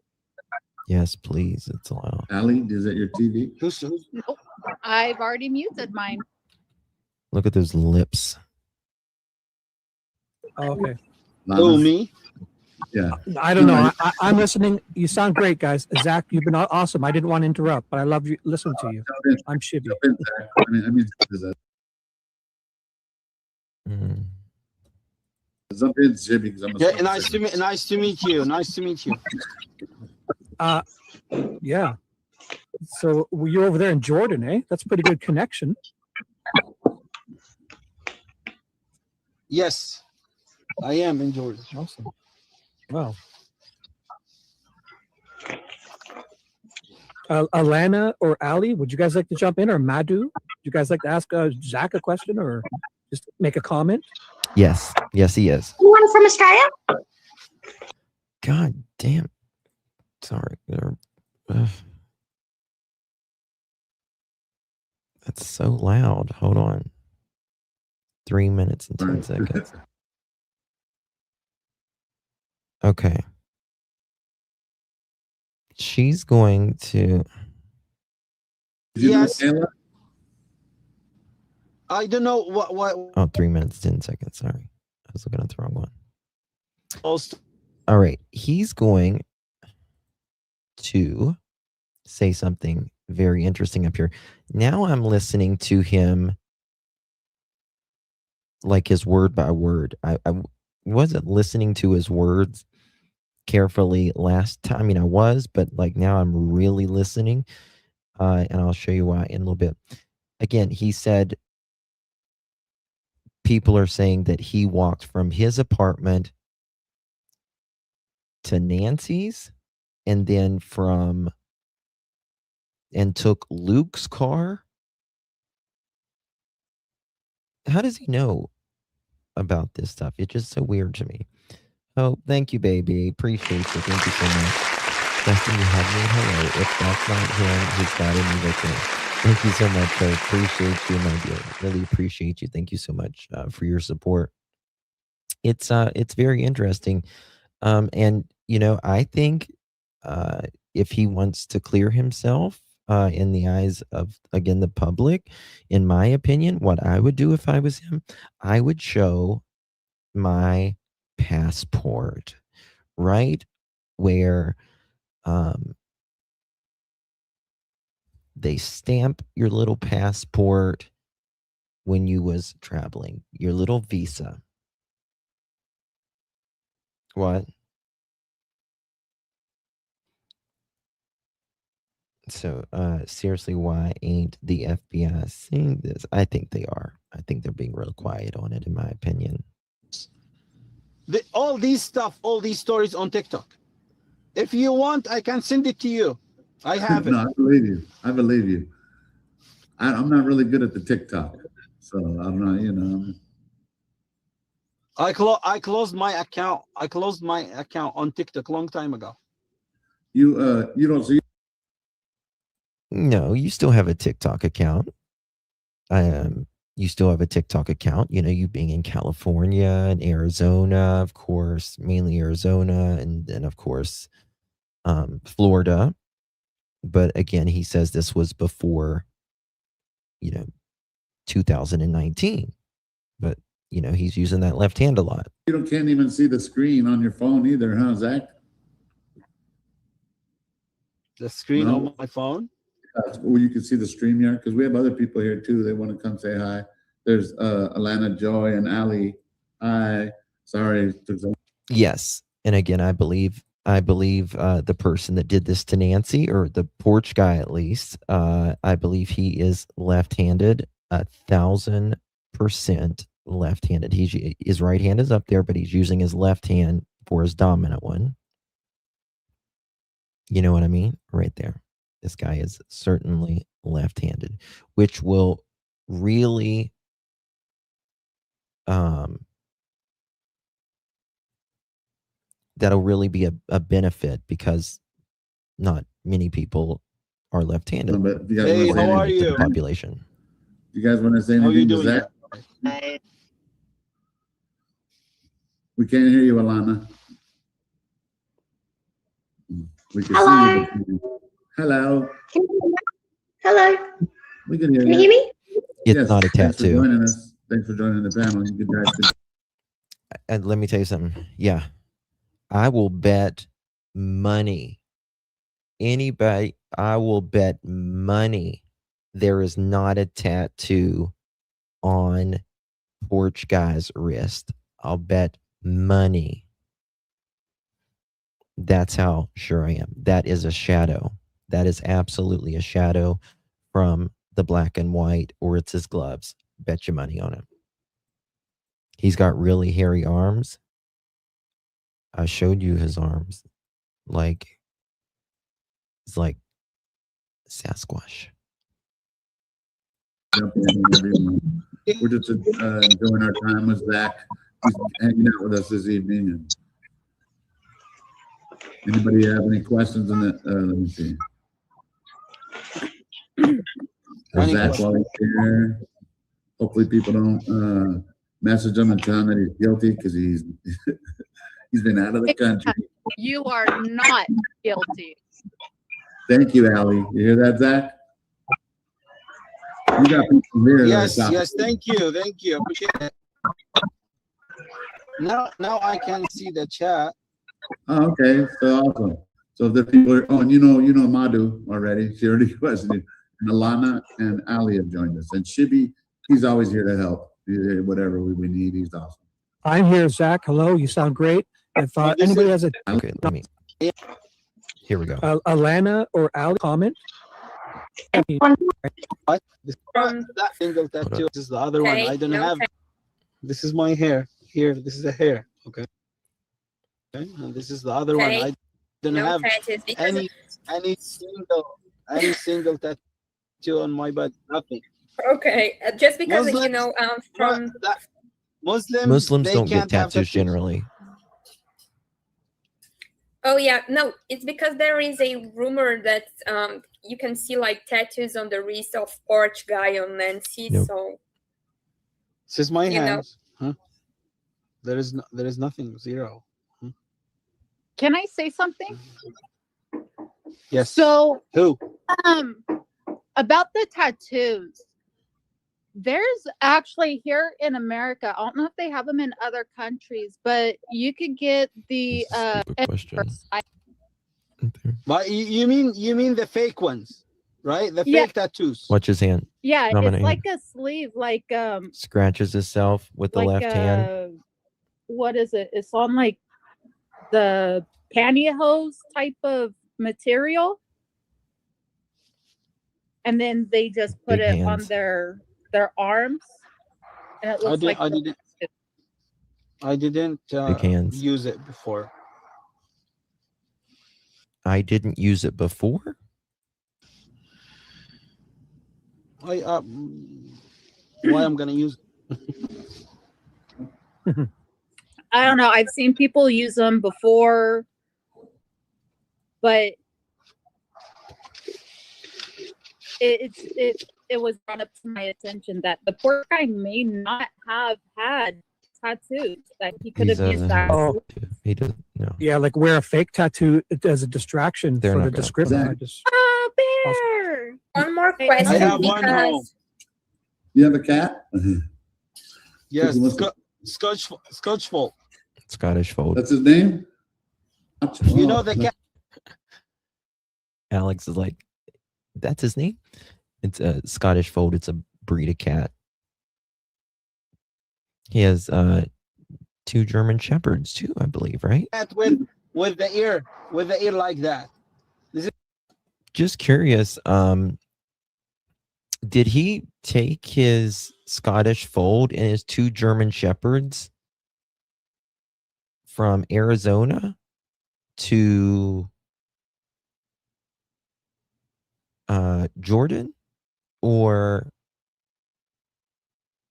S1: Yes, please. It's loud.
S4: Ali, is that your TV?
S5: Who's
S7: Nope. I've already muted mine.
S1: Look at those lips.
S8: Oh, okay.
S5: who,
S4: Lana?
S5: me?
S4: Yeah.
S8: I don't know. I'm listening. You sound great, guys. Zach, you've been awesome. I didn't want to interrupt, but I love you. Listen to you.
S4: Jump in,
S8: I'm Shibby.
S4: jump in, Zach.
S1: Mm.
S4: Jump in, Jimmy, because I'm
S5: Yeah, nice to meet you. Nice to meet you.
S8: Yeah. So you're over there in Jordan, eh? That's a pretty good connection.
S5: Yes, I am in Jordan.
S8: Awesome. Wow. Alana or Ali, would you guys like to jump in, or Madhu? Would you guys like to ask Zach a question or just make a comment?
S1: Yes. Yes, he is.
S6: Anyone from Australia?
S1: God damn. Sorry. Ugh. That's so loud. Hold on. 3 minutes and 10 seconds. Okay. She's going to.
S5: Yes.
S4: Kayla?
S5: I don't know what
S1: Oh, 3 minutes, 10 seconds. Sorry. I was looking at the wrong one.
S5: else.
S1: All right. He's going to say something very interesting up here. Now I'm listening to him like his word by word. I wasn't listening to his words carefully last time. I mean, I was, but like now I'm really listening. And I'll show you why in a little bit. Again, he said people are saying that he walked from his apartment to Nancy's and then and took Luke's car. How does he know about this stuff? It's just so weird to me. Oh, thank you, baby. Appreciate you. Thank you so much. Justin, you have me. Hello. If that's not him, he's got me with him. Thank you so much. I appreciate you, my dear. Really appreciate you. Thank you so much for your support. It's very interesting. And you know, I think if he wants to clear himself in the eyes of, again, the public, in my opinion, what I would do if I was him, I would show my passport right where they stamp your little passport when you was traveling, your little visa. What? So, seriously, why ain't the FBI seeing this? I think they are. I think they're being real quiet on it, in my opinion.
S5: All these stories on TikTok. If you want, I can send it to you. I have it.
S4: No, I believe you. I believe you. I'm not really good at the TikTok, so I'm not. You know.
S5: I closed my account. I closed my account on TikTok a long time ago.
S4: You don't see.
S1: No, you still have a TikTok account. You still have a TikTok account. You know, you being in California and Arizona, of course, mainly Arizona, and then of course, Florida. But again, he says this was before, 2019. But he's using that left hand a lot.
S4: You can't even see the screen on your phone either, huh, Zach?
S5: The screen
S4: No.
S5: on my phone.
S4: Well, you can see the StreamYard because we have other people here too. They want to come say hi. There's Alana, Joy, and Ali. Hi. Sorry, Tucson.
S1: Yes, and again, I believe the person that did this to Nancy, or the porch guy at least, I believe he is left-handed, 1,000% left-handed. His right hand is up there, but he's using his left hand for his dominant one. You know what I mean? Right there. This guy is certainly left-handed, which will really that'll really be a benefit, because not many people are left-handed.
S4: No, but you guys
S5: Hey,
S4: wanna say
S5: how are
S4: anything?
S1: to the
S5: you?
S1: population.
S4: You guys want to say
S5: How are you
S4: anything to
S5: doing?
S4: Zach? We can't hear you, Alana. We can
S6: Hello.
S4: see you. Hello.
S6: Can you hear me? Hello.
S4: We can hear
S6: Can you
S4: you.
S6: hear me?
S1: It's
S4: Yes,
S1: not a
S4: thanks for
S1: tattoo.
S4: joining us. Thanks for joining the panel. You guys should
S1: And let me tell you something. Yeah, I will bet money. I will bet money there is not a tattoo on porch guy's wrist. I'll bet money. That's how sure I am. That is a shadow. That is absolutely a shadow from the black and white, or it's his gloves. Bet your money on it. He's got really hairy arms. I showed you his arms. It's like Sasquatch.
S4: jump in, everyone. We're just enjoying our time with Zach. He's hanging out with us this evening. And anybody have any questions on that? Let me see.
S5: Any
S4: Zach,
S5: questions?
S4: while he's here, hopefully people don't message him and tell him that he's guilty, because he's he's been out of the country.
S7: You are not guilty.
S4: Thank you, Allie. You hear that, Zach? You got people here.
S5: Yes,
S4: that are
S5: yes. Thank you. Appreciate it. Now I can see the chat.
S4: Oh, okay, so awesome. So if the people are, oh, and you know Madhu already. She already questioned you. And Alana and Ali have joined us. And Shibi, he's always here to help. Whatever we need, he's awesome.
S8: I'm here, Zach. Hello. You sound great. If
S5: Oh, this
S8: anybody
S5: is-
S8: has a
S1: Okay, let me. Here we go.
S8: Alana or Ali comment.
S5: What? That single tattoo. This is the other one. I don't have. This is my hair. Here, this is the hair. Okay. Okay. And this is the other one. I don't have any single tattoo on my body. Nothing.
S6: Okay, just because
S5: Muslims-
S6: from
S1: Muslims
S5: they
S1: don't get
S5: can't have
S1: tattoos generally.
S6: oh yeah, no, it's because there is a rumor that you can see like tattoos on the wrist of porch guy on Nancy.
S1: Nope.
S6: So
S5: This is my
S6: You know.
S5: hands. Huh? There is nothing. Zero.
S7: Can I say something?
S5: Yes.
S7: So,
S5: Who?
S7: about the tattoos, there's actually here in America, I don't know if they have them in other countries, but you could get the
S1: Stupid question.
S5: But you mean the fake ones, right? The
S7: Yeah.
S5: fake tattoos.
S1: Watch his hand.
S7: yeah,
S1: Nominate
S7: it's like a sleeve, like
S1: Scratches himself with the
S7: like
S1: left hand.
S7: what is it? It's on like the pantyhose type of material. And then they just put
S1: Big
S7: it on
S1: hands.
S7: their arms. And it looks like
S5: I didn't
S1: Big hands.
S5: use it before.
S1: I didn't use it before.
S5: Why I'm gonna use it?
S7: I don't know. I've seen people use them before, but it was brought up to my attention that the poor guy may not have had tattoos, that he could have used that.
S8: Oh.
S1: He doesn't. No.
S8: Yeah, like wear a fake tattoo as a distraction
S1: They're
S8: for
S1: not
S8: the
S1: gonna-
S8: description.
S4: Zach.
S8: I just
S7: Oh, bear!
S6: one more
S7: I
S6: question
S5: have one home.
S6: because
S4: You have a cat?
S5: Yes,
S4: What's it?
S5: Scotch Fold.
S1: Scottish fold.
S4: That's his name?
S5: You know the cat.
S1: Alex is like, that's his name. It's a Scottish fold. It's a breed of cat. He has 2 German shepherds too, I believe, right?
S5: That with the ear like that.
S1: Just curious, did he take his Scottish fold and his 2 German shepherds from Arizona to Jordan, or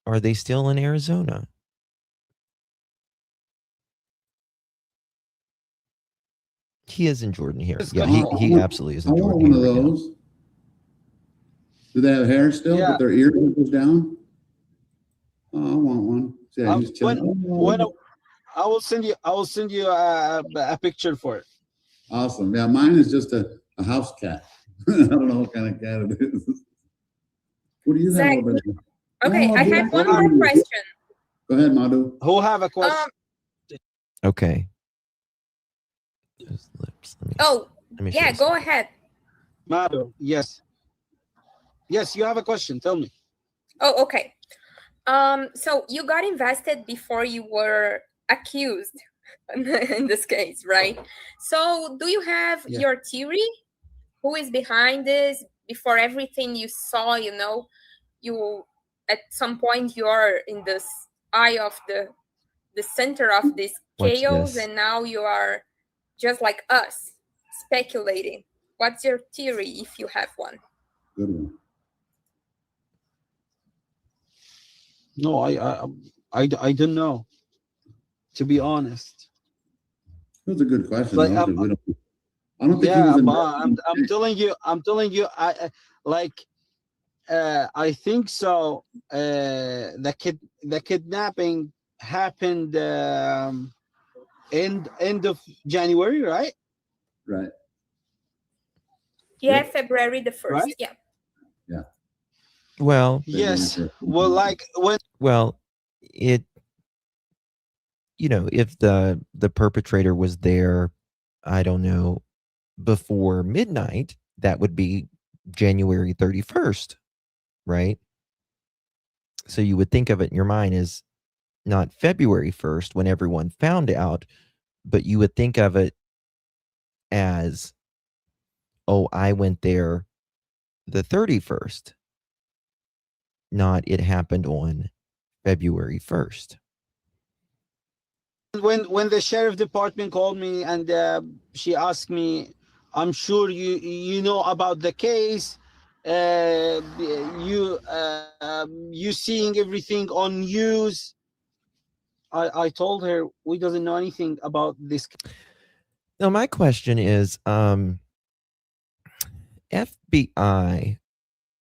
S1: are they still in Arizona? He is in Jordan here.
S5: It's
S1: Yeah,
S5: got-
S1: he absolutely is
S4: I
S1: in
S4: want
S1: Jordan
S4: one of
S1: here right now.
S4: those. Do they have hair still,
S5: Yeah.
S4: but their ear goes down? Oh, I want one. See, he's chilling.
S5: When I will send you a picture for it.
S4: Awesome. Yeah, mine is just a house cat. I don't know what kind of cat it is. What do you
S6: Zack,
S4: have over there?
S6: Okay,
S4: Oh,
S6: I
S4: good.
S6: have one more question.
S4: Go ahead, Madhu.
S5: Who have a question?
S1: Okay. His lips. Let me,
S6: Oh,
S1: let me
S6: yeah,
S1: show
S6: go ahead.
S5: Mado, yes. Yes, you have a question. Tell me.
S6: Oh, okay. So you got invested before you were accused in this case, right? So do you have
S5: Yeah.
S6: your theory? Who is behind this? Before everything you saw, you at some point you're in this eye of the center of this
S1: Watch
S6: chaos,
S1: this.
S6: and now you are just like us, speculating. What's your theory if you have one?
S4: Good one.
S5: No, I don't know. To be honest.
S4: That was a good question,
S5: Like,
S4: though, 'cause we don't, I don't think he
S5: yeah,
S4: was
S5: but
S4: involved.
S5: I'm telling you, I think so. The kidnapping happened end of January, right?
S4: Right.
S6: Yeah, February the 1st.
S5: Right?
S6: Yeah.
S1: Well,
S5: Yes.
S4: February
S5: Well, like when
S1: it, if the perpetrator was there, I don't know, before midnight, that would be January 31st, right? So you would think of it in your mind as not February 1st when everyone found out, but you would think of it as, oh, I went there the 31st, not it happened on February 1st.
S5: when the sheriff department called me and she asked me, I'm sure you know about the case, you seeing everything on news. I told her we doesn't know anything about this.
S1: Now, my question is, FBI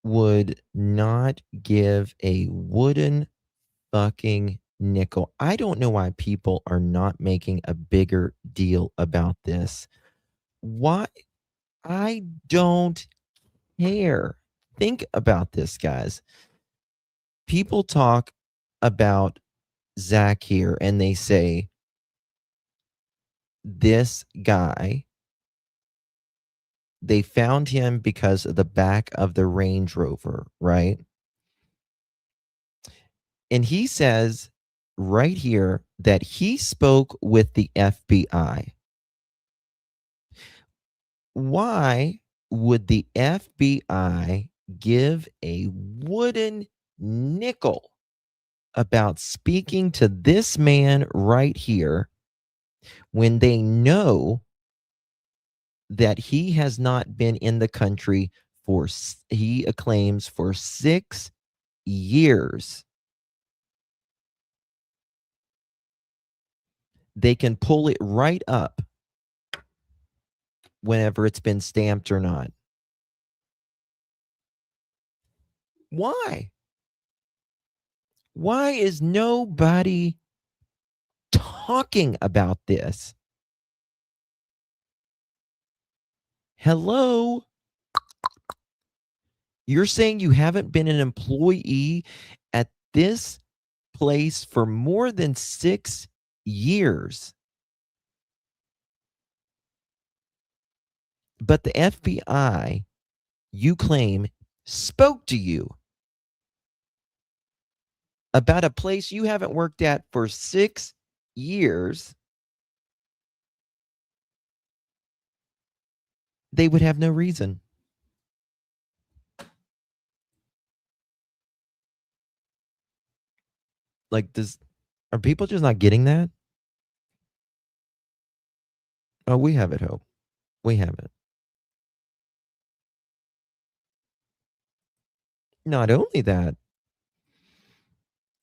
S1: would not give a wooden fucking nickel. I don't know why people are not making a bigger deal about this. Why? I don't care. Think about this, guys. People talk about Zack here and they say, this guy, they found him because of the back of the Range Rover, right? And he says right here that he spoke with the FBI. Why would the FBI give a wooden nickel about speaking to this man right here when they know that he has not been in the country for, he claims, for 6 years? They can pull it right up whenever it's been stamped or not. Why? Why is nobody talking about this? Hello? You're saying you haven't been an employee at this place for more than 6 years. But the FBI, you claim, spoke to you about a place you haven't worked at for 6 years, they would have no reason. Like, are people just not getting that? Oh, we have it, Hope. We have it. Not only that,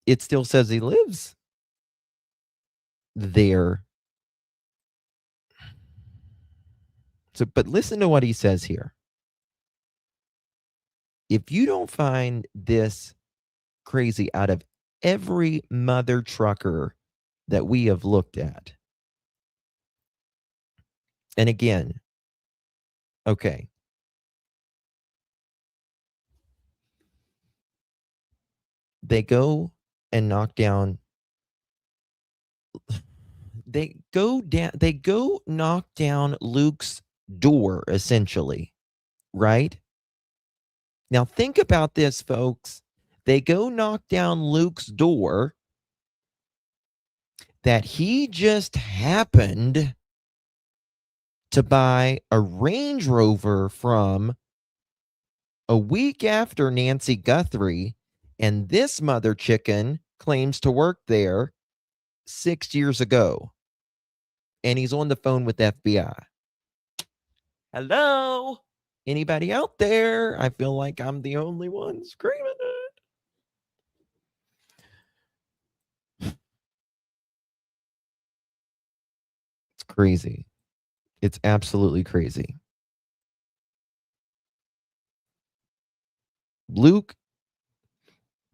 S1: it still says he lives there. So, but listen to what he says here. If you don't find this crazy out of every mother trucker that we have looked at, and again, okay, they go and knock down. They go knock down Luke's door, essentially, right? Now think about this, folks. They go knock down Luke's door that he just happened to buy a Range Rover from a week after Nancy Guthrie, and this mother chicken claims to work there 6 years ago. And he's on the phone with FBI. Hello? Anybody out there? I feel like I'm the only one screaming it. It's crazy. It's absolutely crazy. Luke,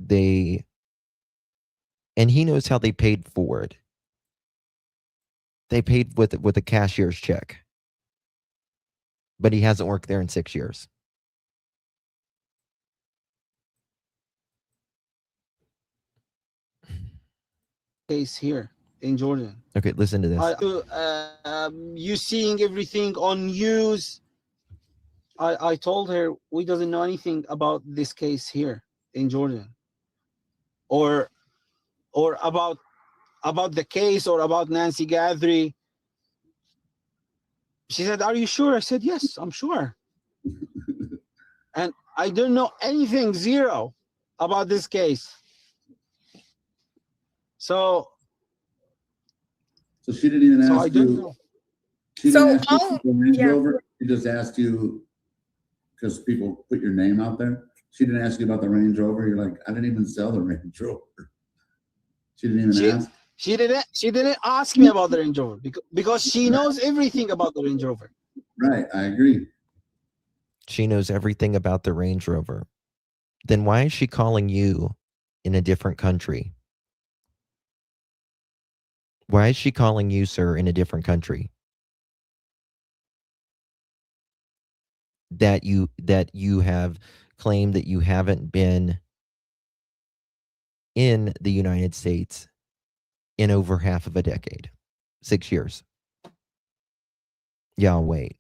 S1: and he knows how they paid for it. They paid with a cashier's check. But he hasn't worked there in 6 years.
S5: Case here in Jordan.
S1: Okay, listen to this.
S5: You seeing everything on news. I told her we doesn't know anything about this case here in Jordan, or about the case, or about Nancy Guthrie. She said, "Are you sure?" I said, "Yes, I'm sure." And I don't know anything, zero, about this case. So
S4: she didn't even ask
S5: I don't
S4: you.
S5: know.
S4: She
S6: So,
S4: didn't ask you for the Range Rover. She just asked you because people put your name out there. She didn't ask you about the Range Rover. You're like, I didn't even sell the Range Rover. She didn't even ask.
S5: She didn't ask me about the Range Rover because she knows everything about the Range Rover.
S4: Right, I agree.
S1: She knows everything about the Range Rover. Then why is she calling you in a different country? Why is she calling you, sir, in a different country? That you have claimed that you haven't been in the United States in over half of a decade. 6 years. Yeah, I'll wait.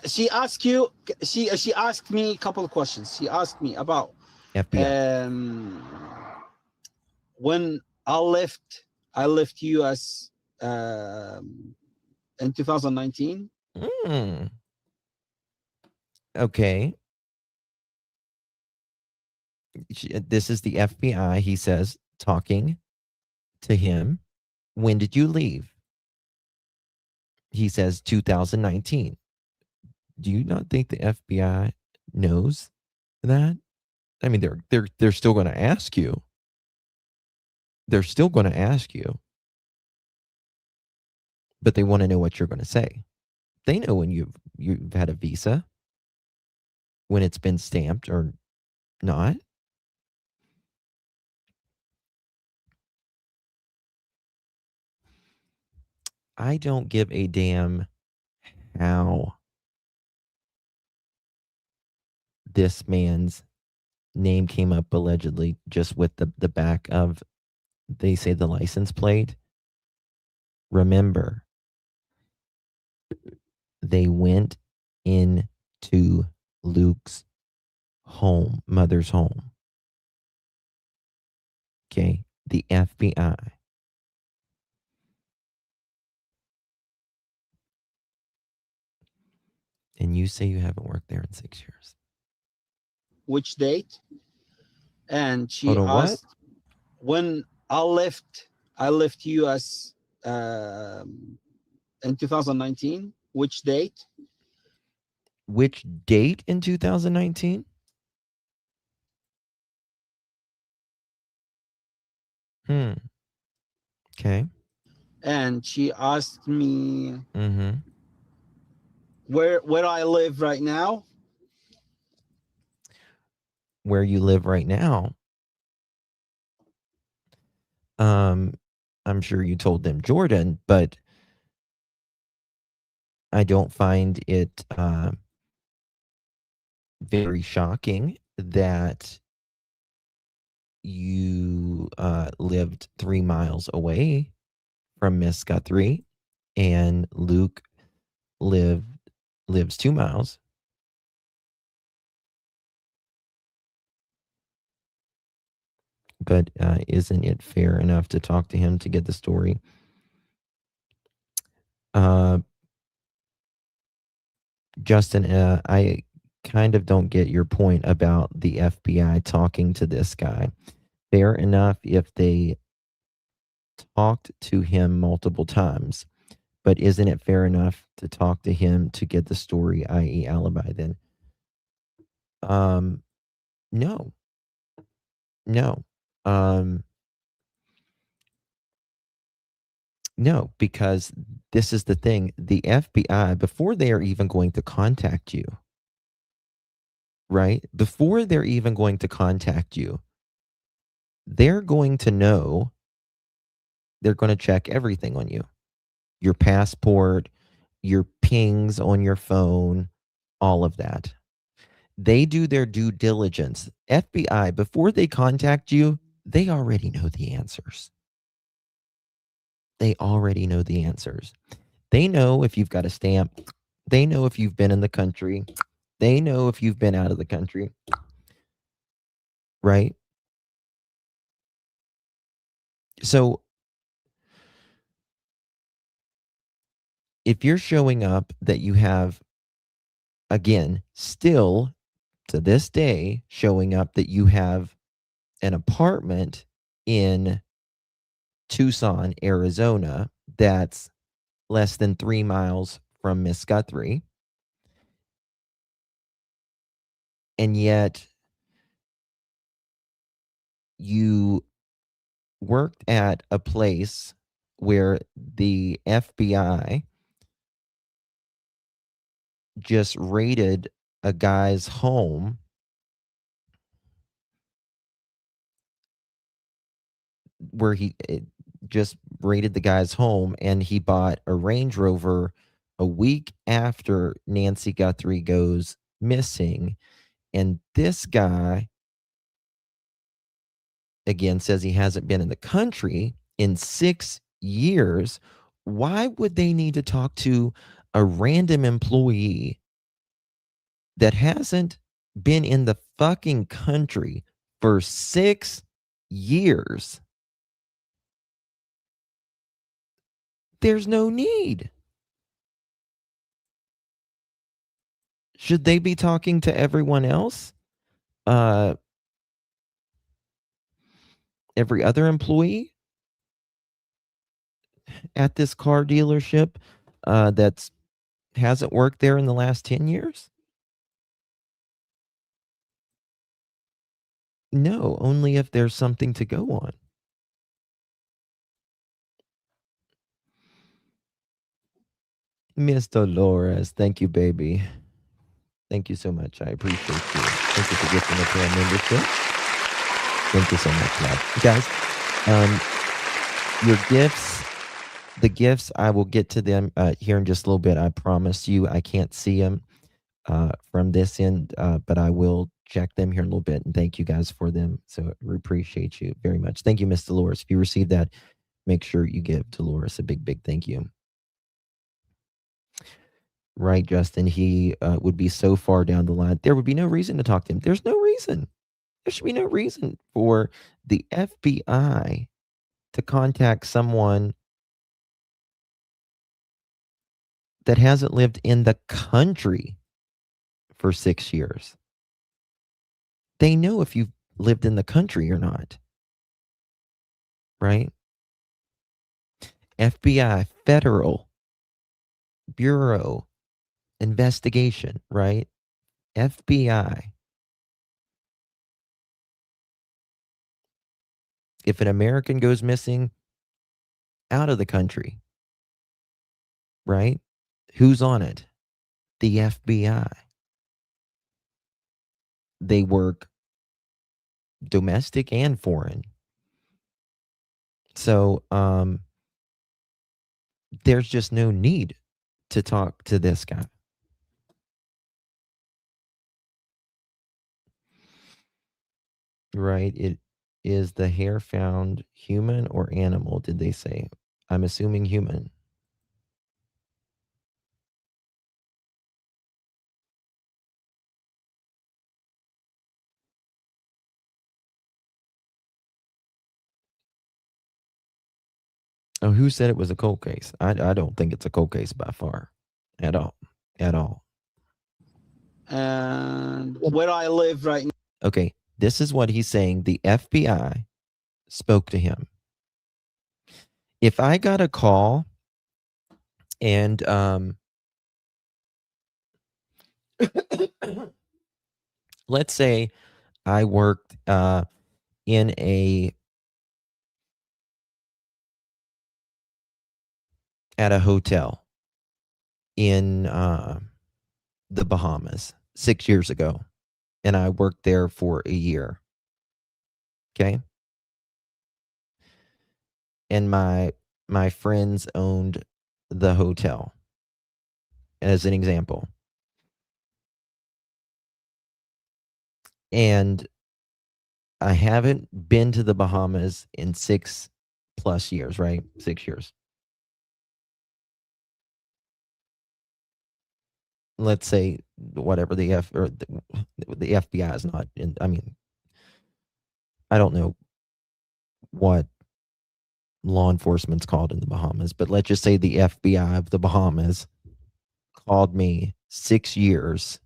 S5: She asked you. She asked me a couple of questions. She asked me about
S1: FBI.
S5: When I left US in 2019.
S1: Okay. This is the FBI, he says, talking to him. When did you leave? He says 2019. Do you not think the FBI knows that? I mean, they're still going to ask you. They're still going to ask you. But they want to know what you're going to say. They know when you've had a visa, when it's been stamped or not. I don't give a damn how this man's name came up allegedly just with the back of, they say, the license plate. Remember, they went into Luke's home, mother's home. Okay, the FBI And you say you haven't worked there in 6 years.
S5: Which date? And she
S1: Hold on, what?
S5: asked when I left US in 2019. Which date?
S1: Which date in 2019? Okay.
S5: And she asked me
S1: Mm-hmm.
S5: where I live right now.
S1: Where you live right now. I'm sure you told them Jordan, but I don't find it very shocking that you lived 3 miles away from Miss Guthrie, and Luke lives 2 miles. But isn't it fair enough to talk to him to get the story? Justin, I kind of don't get your point about the FBI talking to this guy. Fair enough if they talked to him multiple times, but isn't it fair enough to talk to him to get the story, i.e., alibi? Then, no, no, no, because this is the thing: the FBI, before they are even going to contact you, right? Before they're even going to contact you, they're going to know. They're going to check everything on you: your passport, your pings on your phone, all of that. They do their due diligence. FBI, before they contact you, they already know the answers. They already know the answers. They know if you've got a stamp. They know if you've been in the country. They know if you've been out of the country. Right? So if you're showing up that you have, again, still to this day, showing up that you have an apartment in Tucson, Arizona, that's less than 3 miles from Miss Guthrie, and yet you worked at a place where the FBI just raided a guy's home where just raided the guy's home, and he bought a Range Rover a week after Nancy Guthrie goes missing. And this guy, again, says he hasn't been in the country in 6 years. Why would they need to talk to a random employee that hasn't been in the fucking country for 6 years? There's no need. Should they be talking to everyone else? Every other employee at this car dealership that's hasn't worked there in the last 10 years? No, only if there's something to go on. Miss Dolores, thank you, baby. Thank you so much. I appreciate you. Thank you for gifting us our membership. Thank you so much, love. Guys, your gifts, the gifts, I will get to them here in just a little bit. I promise you, I can't see them from this end, but I will check them here in a little bit. And thank you guys for them. So we appreciate you very much. Thank you, Miss Dolores. If you received that, make sure you give Dolores a big, big thank you. Right, Justin. He would be so far down the line. There would be no reason to talk to him. There's no reason. There should be no reason for the FBI to contact someone that hasn't lived in the country for 6 years. They know if you've lived in the country or not. Right? FBI, Federal Bureau Investigation, right? FBI. If an American goes missing out of the country, right? Who's on it? The FBI. They work domestic and foreign. So there's just no need to talk to this guy. Right? It is the hair found human or animal, did they say? I'm assuming human. Oh, who said it was a cold case? I don't think it's a cold case by far. At all. At all.
S5: And where I live right now.
S1: Okay, this is what he's saying. The FBI spoke to him. If I got a call and let's say I worked in at a hotel in the Bahamas 6 years ago, and I worked there for a year. Okay. And my friends owned the hotel, as an example. And I haven't been to the Bahamas in 6+ years, right? 6 years. Let's say whatever the FBI is not in. I mean, I don't know what law enforcement's called in the Bahamas, but let's just say the FBI of the Bahamas called me 6 years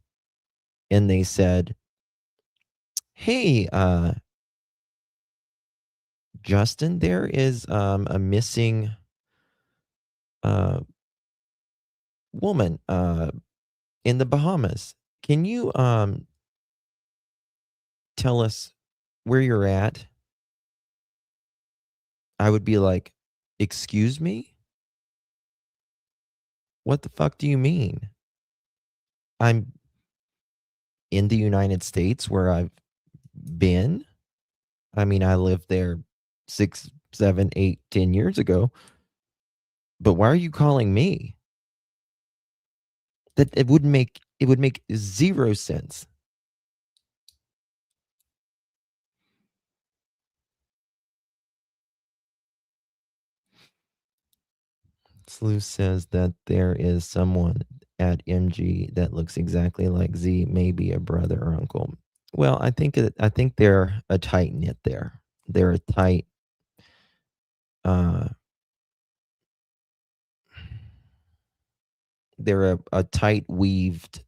S1: and they said, hey, Justin, there is a missing woman in the Bahamas. Can you tell us where you're at? I would be like, excuse me? What the fuck do you mean? I'm in the United States where I've been. I mean, I lived there 6, 7, 8, 10 years ago. But why are you calling me? That it would make zero sense. Sleuth says that there is someone at MG that looks exactly like Z, maybe a brother or uncle. Well, I think they're a tight knit there. They're a tight they're a tight weaved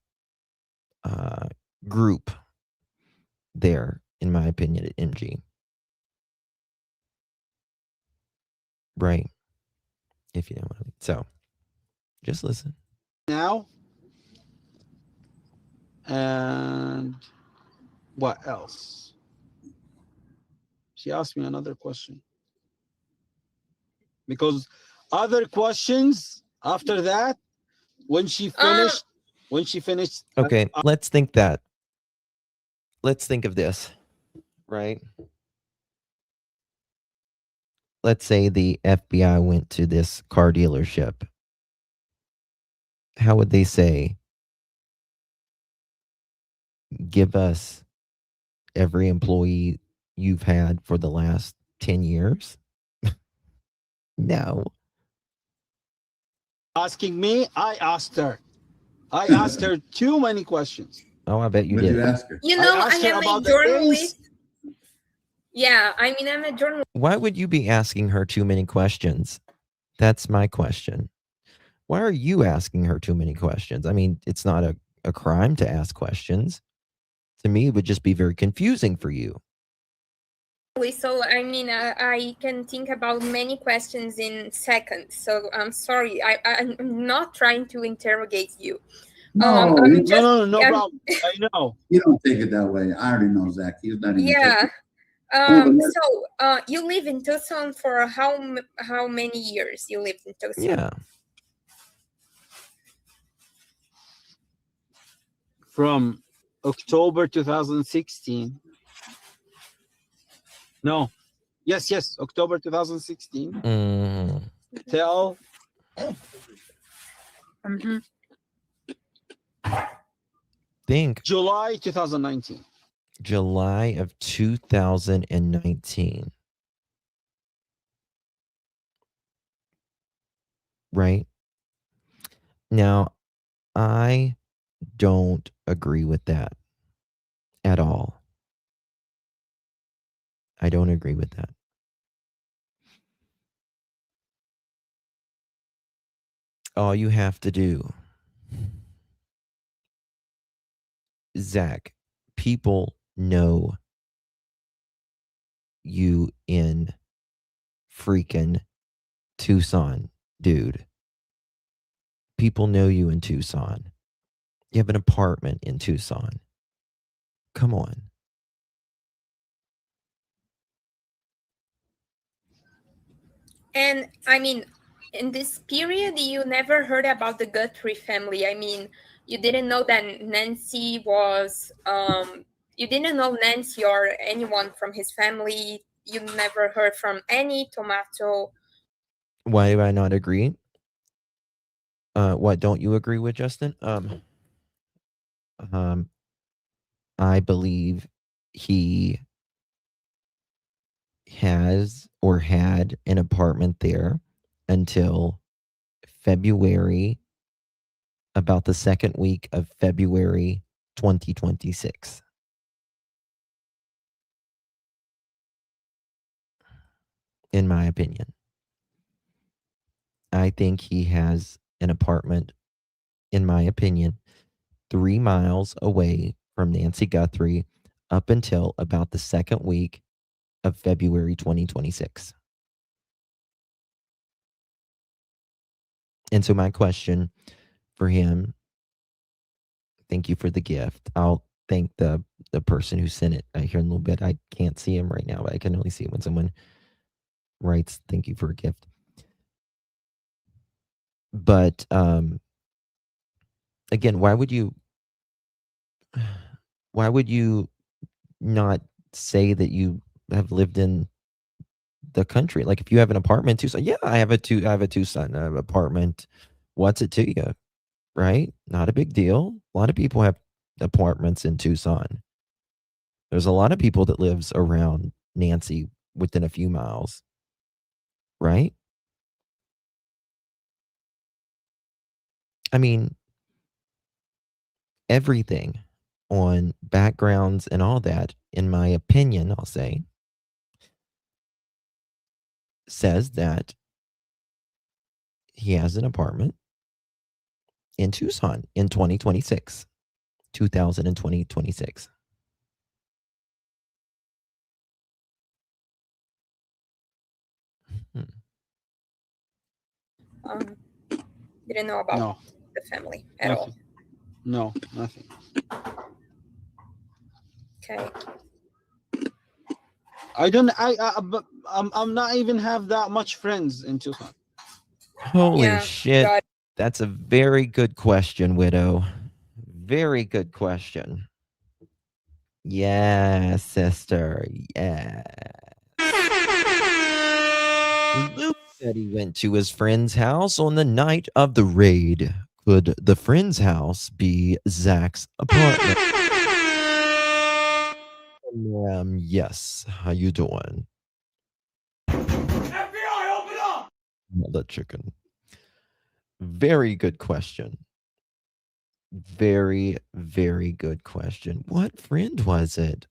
S1: group there, in my opinion, at MG. Right. If you know what I mean. So just listen.
S5: Now. And what else? She asked me another question. Because other questions after that, when she finished.
S1: Okay, let's think that. Let's think of this, right? Let's say the FBI went to this car dealership. How would they say, give us every employee you've had for the last 10 years? No.
S5: Asking me, I asked her. I asked her too many questions.
S1: Oh, I bet you
S4: What
S1: did.
S4: did you ask her?
S6: You know, I
S5: asked her
S6: am a
S5: about the
S6: journalist.
S5: things.
S6: Yeah, I mean, I'm a journalist.
S1: Why would you be asking her too many questions? That's my question. Why are you asking her too many questions? I mean, it's not a crime to ask questions. To me, it would just be very confusing for you.
S6: So, I mean, I can think about many questions in seconds. So, I'm sorry. I'm not trying to interrogate you.
S4: No,
S6: I'm
S4: you,
S6: just,
S5: No
S6: I'm-
S5: problem. I know.
S4: you don't take it that way. I already know Zach. He's not even
S6: yeah.
S4: taking it.
S6: So, you live in Tucson for how many years you lived in Tucson?
S1: Yeah.
S5: From October 2016. No. Yes, October 2016
S1: Mm,
S5: till
S7: Mhm.
S1: think
S5: July 2019.
S1: July of 2019. Right? Now, I don't agree with that at all. I don't agree with that. All you have to do, Zach, people know you in freaking Tucson, dude. People know you in Tucson. You have an apartment in Tucson. Come on.
S6: And I mean, in this period, you never heard about the Guthrie family. I mean, you didn't know that Nancy was, you didn't know Nancy or anyone from his family. You never heard from any tomato.
S1: Why do I not agree? What don't you agree with, Justin? I believe he has or had an apartment there until February, about the second week of February 2026. In my opinion, I think he has an apartment, in my opinion, 3 miles away from Nancy Guthrie up until about the second week of February 2026. And so my question for him, thank you for the gift. I'll thank the person who sent it here in a little bit. I can't see him right now, but I can only see it when someone writes thank you for a gift. But again, why would you not say that you have lived in the country? Like if you have an apartment in Tucson, yeah, I have a Tucson apartment. What's it to you? Right? Not a big deal. A lot of people have apartments in Tucson. There's a lot of people that lives around Nancy within a few miles. Right? I mean, everything on backgrounds and all that, in my opinion, I'll say, says that he has an apartment in Tucson in 2026, 2026. Hmm.
S6: Didn't know about
S5: No,
S6: the family at all.
S5: nothing. No, nothing.
S6: Okay.
S5: I don't. But I'm not even have that much friends in Tucson.
S1: Holy
S6: Yeah,
S1: shit.
S6: got it.
S1: That's a very good question, Widow. Very good question. Yeah, sister. Yeah. Luke said he went to his friend's house on the night of the raid. Could the friend's house be Zach's apartment? Yes. How you doing?
S3: FBI, open up!
S1: The chicken. Very good question. Very, very good question. What friend was it?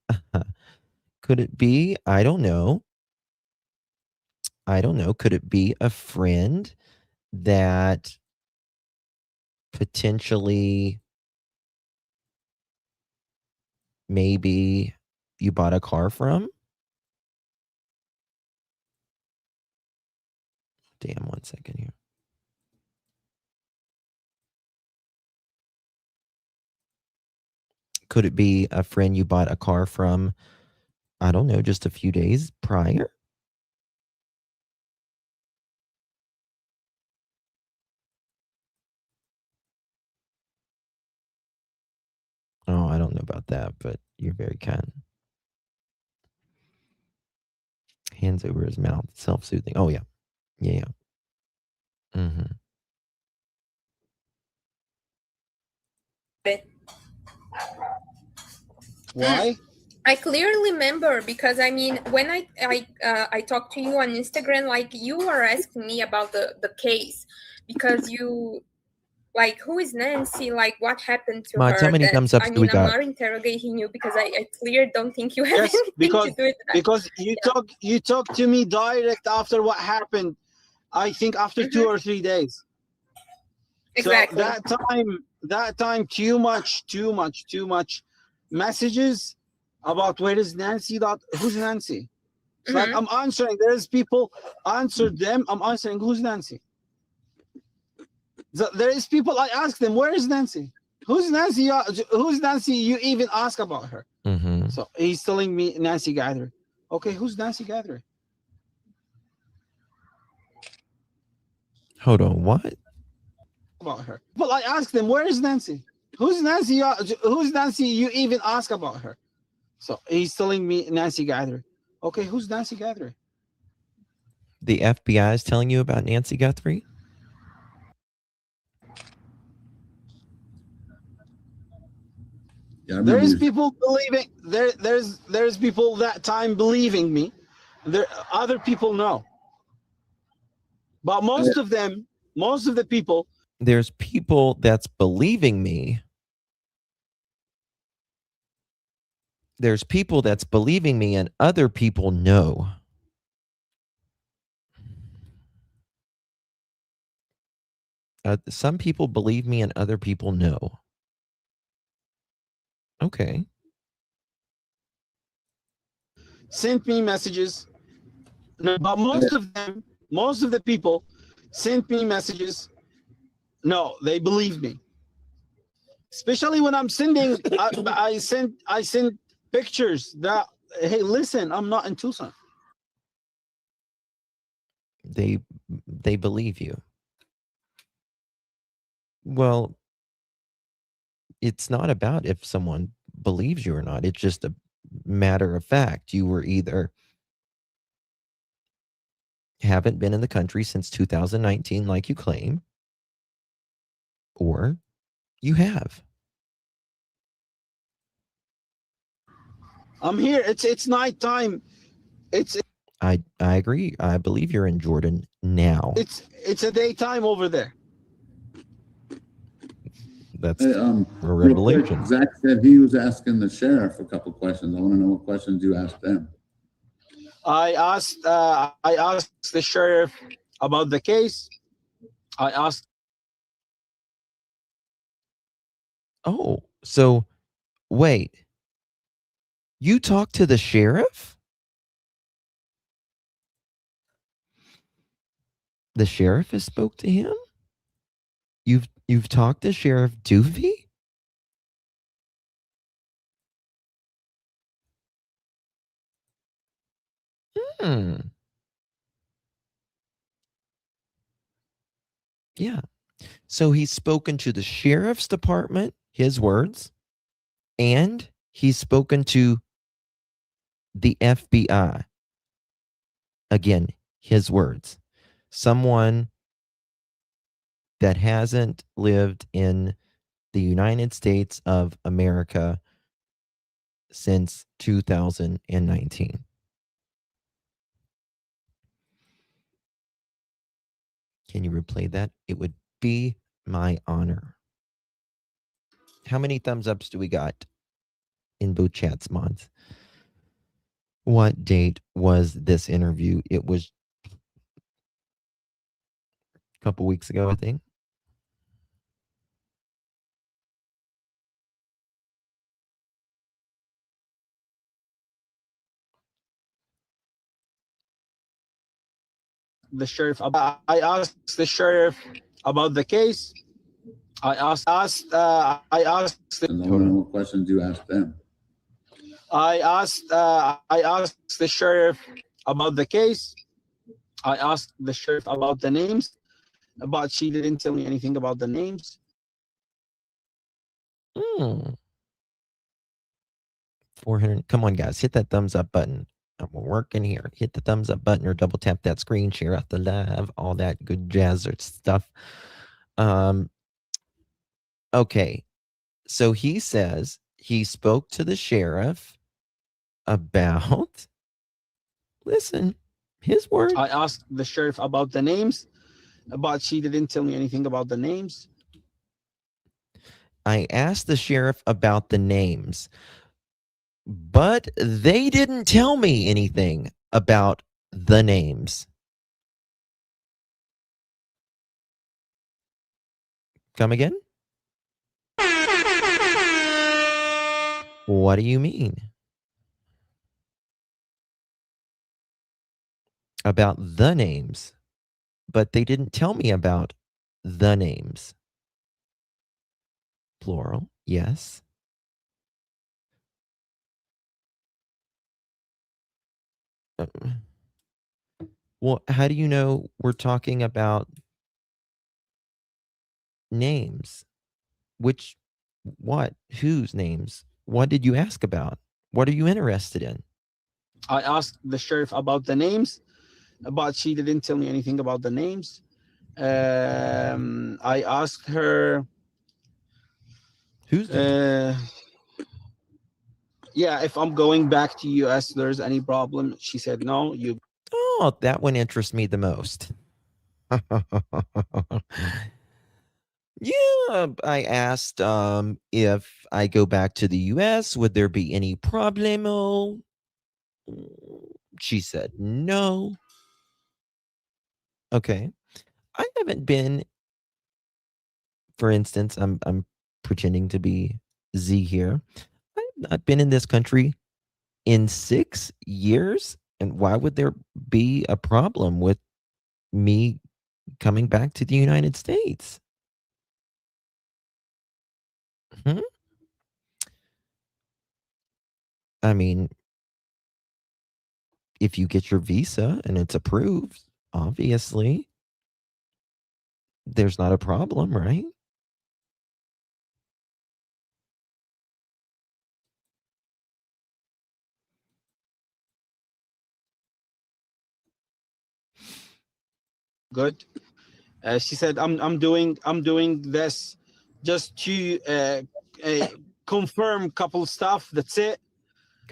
S1: Could it be? I don't know. Could it be a friend that potentially maybe you bought a car from? Damn, 1 second here. Could it be a friend you bought a car from, I don't know, just a few days prior? Oh, I don't know about that, but you're very kind. Hands over his mouth, self-soothing. Oh, yeah. Yeah. Mm-hmm.
S5: Why?
S6: I clearly remember because I mean when I talked to you on Instagram, like you were asking me about the case because you like who is Nancy, like what happened to
S1: Mods,
S6: her.
S1: how many
S6: That
S1: thumbs ups
S6: I
S1: do we
S6: mean I'm
S1: got?
S6: not interrogating you because I clearly don't think you have
S5: Yes,
S6: anything to do with that.
S5: because you talked to me direct after what happened. I think after 2 or 3 days.
S6: Exactly.
S5: So that time too much messages about where is Nancy, who's Nancy. It's like I'm answering, there's people answered them, I'm answering who's Nancy. So there is people, I ask them, where is Nancy? Who's Nancy? Who's Nancy? You even ask about her.
S1: Mm-hmm.
S5: So he's telling me Nancy Guthrie. Okay, who's Nancy Guthrie?
S1: Hold on, what?
S5: About her. But I ask them, where is Nancy? Who's Nancy? Who's Nancy? You even ask about her. So he's telling me Nancy Guthrie. Okay, who's Nancy Guthrie?
S1: The FBI is telling you about Nancy Guthrie?
S4: Yeah, I
S5: There
S4: remember
S5: is
S4: you.
S5: people believing there's people that time believing me. There other people know. But most of them, most of the people,
S1: There's people that's believing me. There's people that's believing me and other people know. Some people believe me and other people know. Okay.
S5: sent me messages. No, but most of them, most of the people sent me messages. No, they believe me. Especially when I'm sending, I sent pictures that, hey, listen, I'm not in Tucson.
S1: They believe you. Well, it's not about if someone believes you or not. It's just a matter of fact. You were either haven't been in the country since 2019 like you claim, or you have.
S5: I'm here. It's nighttime.
S1: I agree. I believe you're in Jordan now.
S5: It's a daytime over there.
S1: That's
S4: Hey,
S1: a
S4: real quick,
S1: revelation.
S4: Zach said he was asking the sheriff a couple questions. I want to know what questions you asked them.
S5: I asked the sheriff about the case. I asked.
S1: Oh, so wait. You talked to the sheriff? The sheriff has spoke to him? You've talked to Sheriff Doovie? Hmm. Yeah. So he's spoken to the sheriff's department, his words, and he's spoken to the FBI. Again, his words. Someone that hasn't lived in the United States of America since 2019. Can you replay that? It would be my honor. How many thumbs ups do we got in both chats, mods? What date was this interview? It was a couple weeks ago, I think.
S5: the sheriff about the case. I asked
S4: And then what questions you asked them?
S5: I asked the sheriff about the case. I asked the sheriff about the names, but she didn't tell me anything about the names.
S1: 400. Come on, guys. Hit that thumbs up button. We're working here. Hit the thumbs up button or double tap that screen share out the live. All that good jazz stuff. Okay. So he says he spoke to the sheriff about, listen, his word.
S5: I asked the sheriff about the names, but she didn't tell me anything about the names.
S1: I asked the sheriff about the names, but they didn't tell me anything about the names. Come again? What do you mean? About the names, but they didn't tell me about the names. Plural, yes. Well, how do you know we're talking about names? Which, what, whose names? What did you ask about? What are you interested in?
S5: I asked the sheriff about the names, but she didn't tell me anything about the names. I asked her.
S1: Who's
S5: yeah, if I'm going back to US, there's any problem? She said no.
S1: Oh, that one interests me the most. Yeah, I asked if I go back to the US, would there be any problemo? She said no. Okay. I haven't been, for instance, I'm pretending to be Z here. I've not been in this country in 6 years. And why would there be a problem with me coming back to the United States? I mean, if you get your visa and it's approved, obviously, there's not a problem, right?
S5: Good. She said, I'm doing this just to confirm couple stuff. That's it.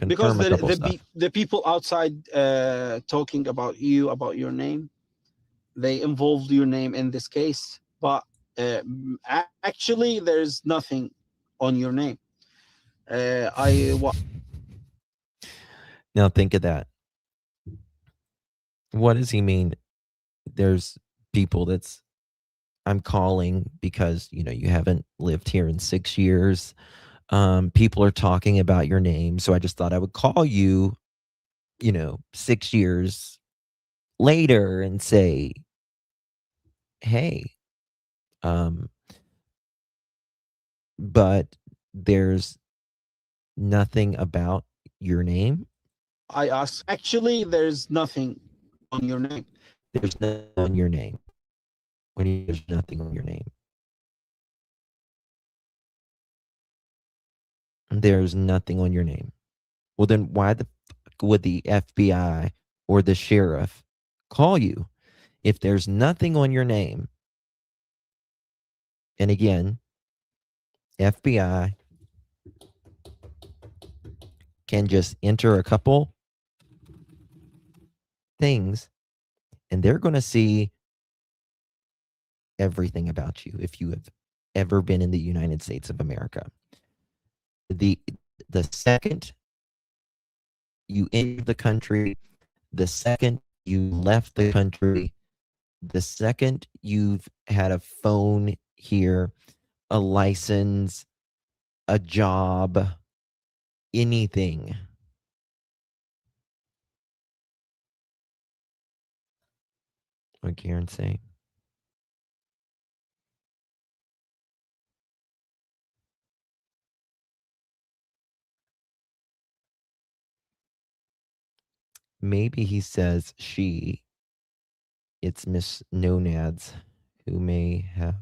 S5: Because the people outside talking about you, about your name, they involved your name in this case, but actually there's nothing on your name.
S1: Now think of that. What does he mean? There's people that's I'm calling because you haven't lived here in 6 years. People are talking about your name, so I just thought I would call you 6 years later and say, hey, but there's nothing about your name.
S5: I asked, actually there's nothing on your name.
S1: There's nothing on your name. There's nothing on your name. There's nothing on your name. Well, then why the fuck would the FBI or the sheriff call you if there's nothing on your name? And again, FBI can just enter a couple things and they're going to see everything about you if you have ever been in the United States of America. The second you entered the country, the second you left the country, the second you've had a phone here, a license, a job, anything, What Karen say? Maybe he says she. It's Miss Nonads who may have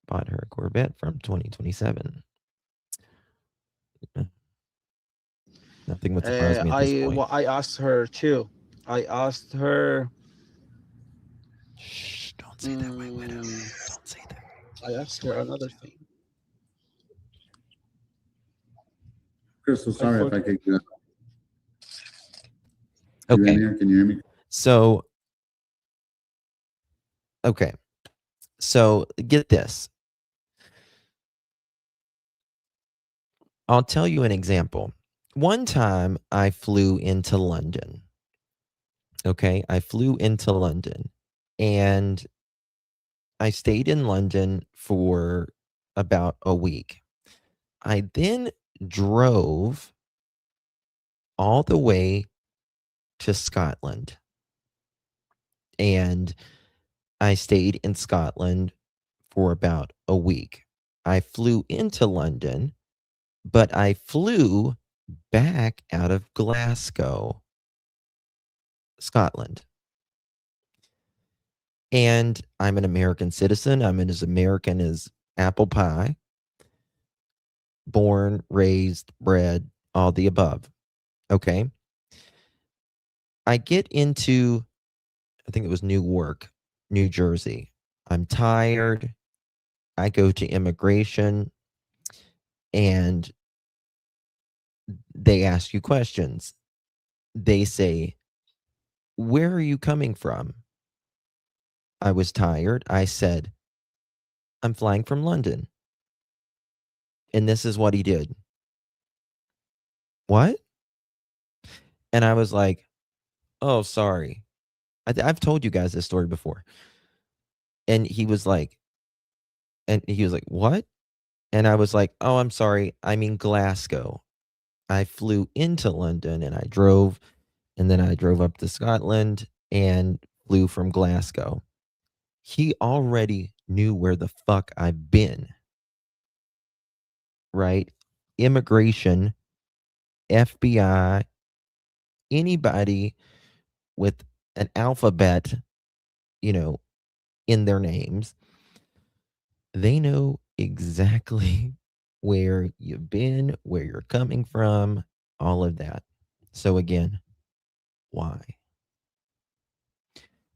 S1: bought her a Corvette from 2027. Nothing would surprise me at this point.
S5: I asked her too. I asked her.
S1: Shh, don't say that, my widow. Don't say that.
S5: I asked her another thing.
S4: Crystal, sorry if I kicked you out.
S1: Okay.
S4: You in here? Can you hear me?
S1: So, okay. So get this. I'll tell you an example. One time I flew into London. Okay. I flew into London and I stayed in London for about a week. I then drove all the way to Scotland. And I stayed in Scotland for about a week. I flew into London, but I flew back out of Glasgow, Scotland. And I'm an American citizen. I'm as American as apple pie. Born, raised, bred, all the above. Okay. I get into, I think it was Newark, New Jersey. I'm tired. I go to immigration and they ask you questions. They say, "Where are you coming from?" I was tired. I said, "I'm flying from London." And this is what he did. What? And I was like, "Oh, sorry. I've told you guys this story before." And he was like, "What?" And I was like, "Oh, I'm sorry. I mean Glasgow. I flew into London and I drove, and then I drove up to Scotland and flew from Glasgow." He already knew where the fuck I've been. Right? Immigration, FBI, anybody with an alphabet, in their names, they know exactly where you've been, where you're coming from, all of that. So again, why?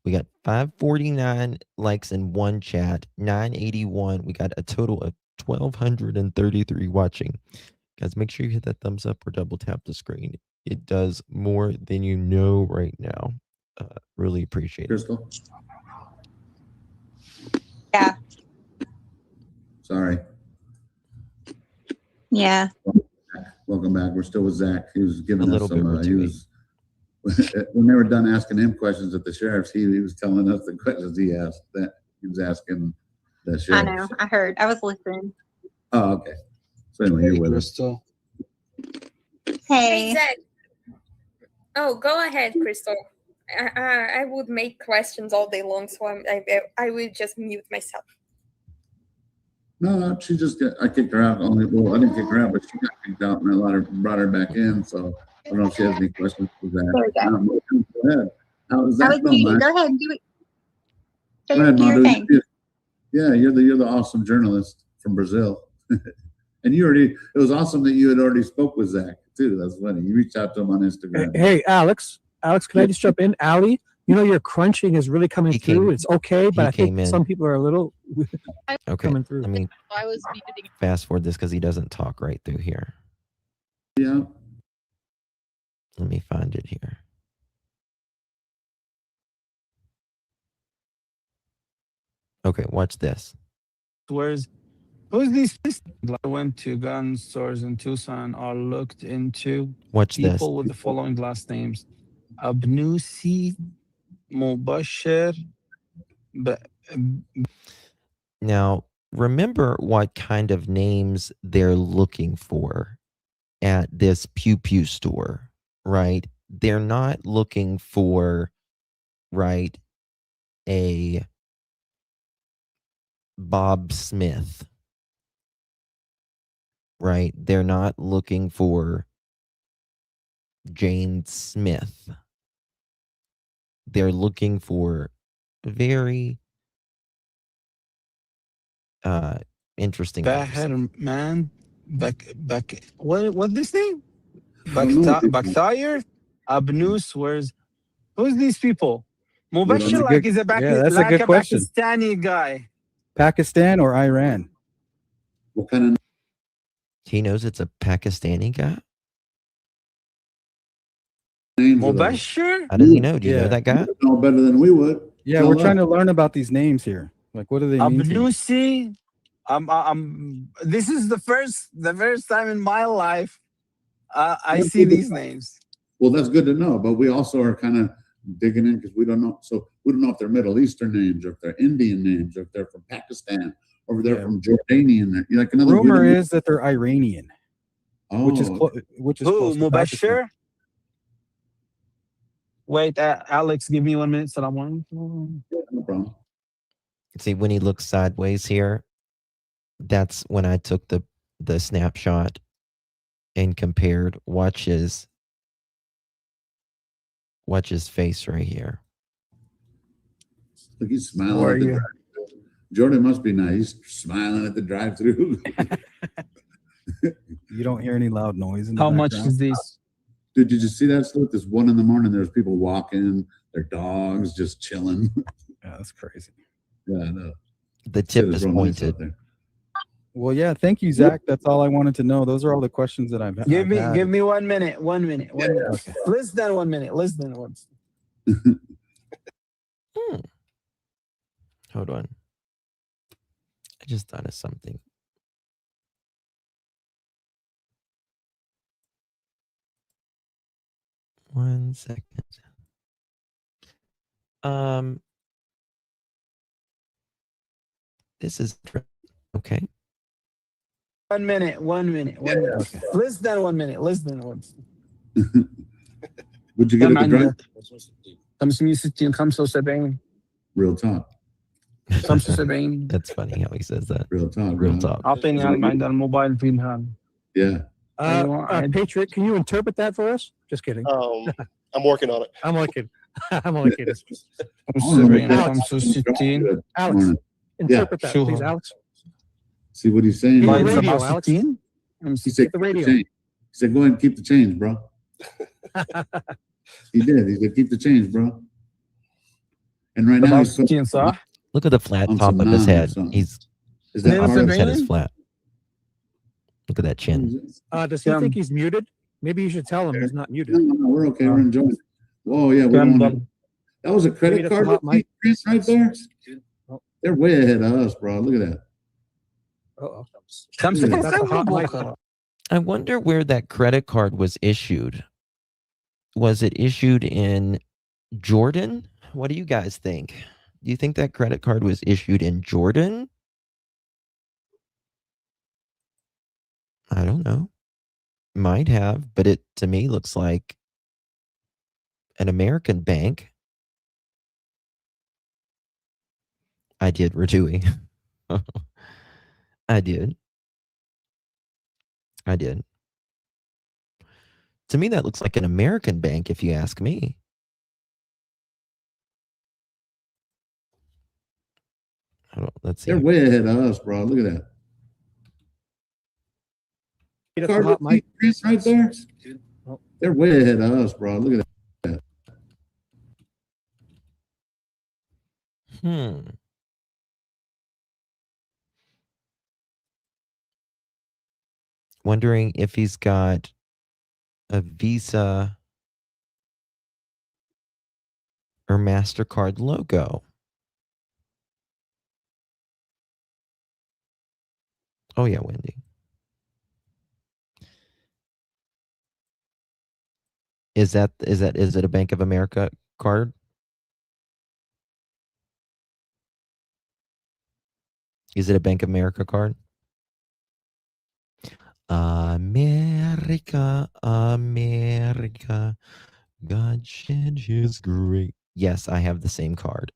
S1: We got 549 likes in one chat, 981. We got a total of 1,233 watching. Guys, make sure you hit that thumbs up or double tap the screen. It does more than you know right now. Really appreciate it.
S4: Crystal?
S9: Yeah.
S4: Sorry.
S9: Yeah.
S4: Welcome back. We're still with Zach. He was giving
S1: A little
S4: us some.
S1: bit
S4: He was when they were done asking him questions at the sheriff's. He was telling us the questions he asked. That he was asking the sheriff.
S9: I know. I heard. I was listening.
S4: Oh, okay. So anyway, you're with us.
S5: Crystal.
S6: Hey,
S9: Hey.
S6: Zach. Oh, go ahead, Crystal. I would make questions all day long, so I would just mute myself.
S4: No, she just I kicked her out. Well, I didn't kick her out, but she got kicked out, and I brought her back in. So I don't know if she has any questions for that.
S9: There we go.
S4: Go ahead. How is
S9: I
S4: that
S9: was muted.
S4: going?
S9: Go ahead. Do it. Say
S4: Go ahead,
S9: do your
S4: Madu.
S9: thing.
S4: Yeah, you're the awesome journalist from Brazil. And it was awesome that you had already spoke with Zach too. That's funny. You reached out to him on Instagram.
S8: Hey, Alex, can I just jump in? Allie, your crunching is really coming through. It's okay, but I think some people are a little coming through.
S1: Let me
S7: I was muting.
S1: fast forward this because he doesn't talk right through here.
S4: Yeah.
S1: Let me find it here. Okay, watch this.
S5: Who's these people? I went to gun stores in Tucson or looked into
S1: Watch this.
S5: people with the following last names: Abnusi, Mubashir.
S1: Now, remember what kind of names they're looking for at this Pew Pew store, right? They're not looking for, right, a Bob Smith, right? They're not looking for Jane Smith. They're looking for very interesting names.
S5: Man, back. What this name?
S4: I don't know.
S5: Bakhtair, Abnus. Who's these people?
S4: That's
S5: Mubashir
S8: a
S5: like
S8: good-
S5: is a
S8: that's a good question.
S5: Pakistani guy.
S8: Pakistan or Iran?
S4: What kind of
S1: He knows it's a Pakistani guy.
S4: names are those?
S5: Mubashir?
S1: How does he know? Do you know
S8: Yeah.
S1: that guy?
S4: You know better than we would.
S8: Yeah,
S4: Tell
S8: we're
S4: us.
S8: trying to learn about these names here. Like, what do they mean? to you?
S5: Abnusi. This is the first time in my life I see these names.
S4: Well, that's good to know, but we also are kind of digging in because we don't know. So we don't know if they're Middle Eastern names or if they're Indian names or if they're from Pakistan or if they're
S8: Yeah.
S4: from Jordanian. Like another
S8: Rumor is that they're Iranian,
S4: oh,
S8: which is
S5: Who?
S8: close to Pakistan.
S5: Mubashir? Wait, Alex, give me 1 minute. Salam alaikum.
S4: no problem.
S1: See, when he looks sideways here, that's when I took the snapshot and compared. Watch his face right here.
S4: Look, he's smiling.
S5: How are
S4: at the
S5: you?
S4: drive-thru. Jordan must be nice, smiling at the drive-through.
S8: You don't hear any loud noise in the
S5: How much
S8: background.
S5: is this?
S4: Dude, did you see that sleuth? It's 1 a.m. There's people walking, their dogs just chilling.
S8: Yeah, that's crazy.
S4: Yeah, I know.
S1: The tip
S4: Shit
S1: is
S4: real nice
S1: pointed.
S4: out there.
S8: Well, yeah, thank you, Zach. That's all I wanted to know. Those are all the questions that I've
S5: Give
S8: had.
S5: me 1 minute. 1 minute. 1 minute.
S8: Okay.
S5: Less than 1 minute. Less than one.
S1: Hold on. I just thought of something. One second. This is okay.
S5: 1 minute. 1 minute. 1 minute.
S8: Okay.
S5: Less than 1 minute. Less than one.
S4: What'd you get
S5: كم
S4: at the drive?
S5: عندك؟ 560 75
S4: Real talk.
S5: 75
S1: That's funny how he says that.
S4: Real talk.
S1: Real
S4: man.
S1: talk.
S5: اعطيني عند الموبايل في الهام.
S4: Yeah.
S8: Patriot, can you interpret that for us? Just kidding.
S10: I'm working on it.
S8: I'm only kidding. I'm only kidding.
S5: 75 65
S8: Alex, interpret that,
S5: Sure.
S8: please, Alex.
S4: See what he's saying?
S8: Get the
S5: Line
S8: radio, Alex.
S5: 67
S4: He said,
S8: Get the
S4: "Keep
S8: radio."
S4: change." He said, go ahead and keep the change, bro. He did. He said, keep the change, bro. And right now, he's
S5: 67 صح؟
S1: Look at the flat
S4: On
S1: top
S4: some
S1: of his
S4: nine or
S1: head.
S4: something.
S1: He's
S4: is that
S5: Yeah,
S1: top
S4: part
S1: of
S4: of
S1: his
S5: that's
S1: head is
S5: really-
S1: flat. Look at that chin.
S8: Does he
S5: Yeah.
S8: think he's muted? Maybe you should tell him he's not muted.
S4: No, we're okay. We're enjoying it. Oh, yeah. We
S5: كم
S4: don't
S5: ضل؟
S4: that was a
S8: Maybe
S4: credit
S8: that's
S4: card
S8: a hot mic.
S4: increase right there.
S8: Oh.
S4: They're way ahead of us, bro. Look at that.
S8: Uh-oh.
S5: 5
S8: That's a hot mic.
S5: بكرة.
S1: I wonder where that credit card was issued. Was it issued in Jordan? What do you guys think? Do you think that credit card was issued in Jordan? I don't know. Might have, but it to me looks like an American bank. I did, Ratui. I did. To me, that looks like an American bank, if you ask me. Let's see.
S4: They're way ahead of us, bro. Look at that.
S8: That's a
S4: Card
S8: hot mic.
S4: increase right there.
S8: Oh.
S4: They're way ahead of us, bro. Look at that.
S1: Wondering if he's got a Visa or MasterCard logo. Oh yeah, Wendy. Is it a Bank of America card? Is it a Bank of America card? America, America, God shed his great. Yes, I have the same card.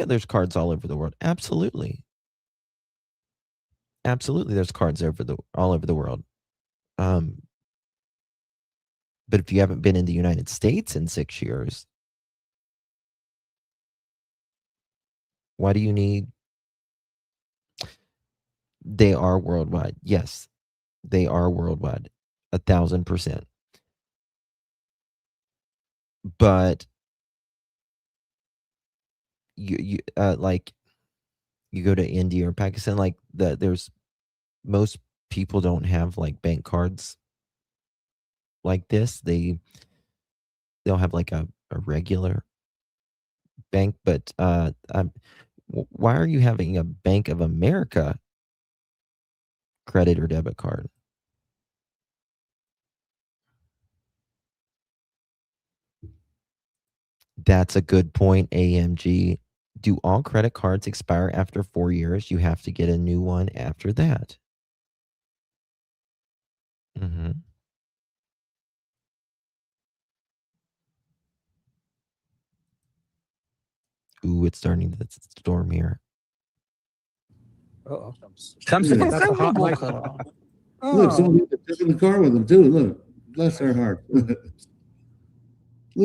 S1: Yeah, there's cards all over the world. Absolutely. Absolutely, there's cards all over the world. But if you haven't been in the United States in 6 years, why do you need? They are worldwide. Yes, they are worldwide, 1,000%. But you like you go to India or Pakistan, like there's most people don't have like bank cards like this. They'll have like a regular bank, but why are you having a Bank of America credit or debit card? That's a good point, AMG. Do all credit cards expire after 4 years? You have to get a new one after that. Mhm. Ooh, it's starting to storm here.
S8: Uh-oh.
S5: Something.
S4: Look,
S8: That's a hot mic.
S4: someone took in the car with them too. Look, bless their heart. Look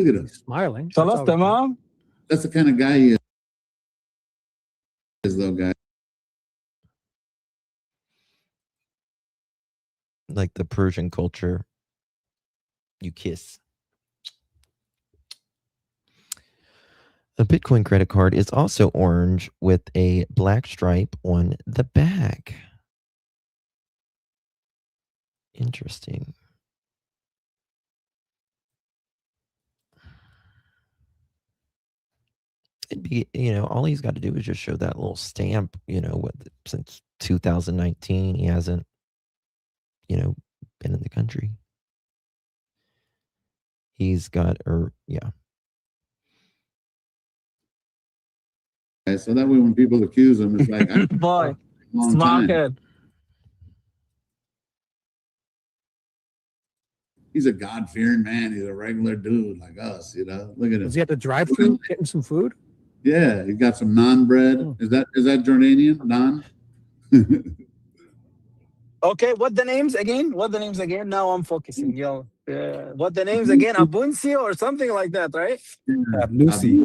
S4: at him.
S8: Smiling.
S5: خلاص تمام.
S4: That's the kind of guy he is, though, guy.
S1: Like the Persian culture, you kiss. A Bitcoin credit card is also orange with a black stripe on the back. Interesting. It'd be, all he's got to do is just show that little stamp, since 2019, he hasn't, been in the country. He's got, yeah.
S4: So that way when people accuse him, it's like,
S5: Boy,
S4: long time.
S5: head.
S4: He's a God-fearing man. He's a regular dude like us, Look at him.
S8: Was he at the drive-thru getting some food?
S4: Yeah, he got some naan bread.
S8: Oh.
S4: Is that Jordanian naan?
S5: Okay, what the names again? Now I'm focusing, yo. What the names again? Abunsi or something like that, right?
S8: Lucy.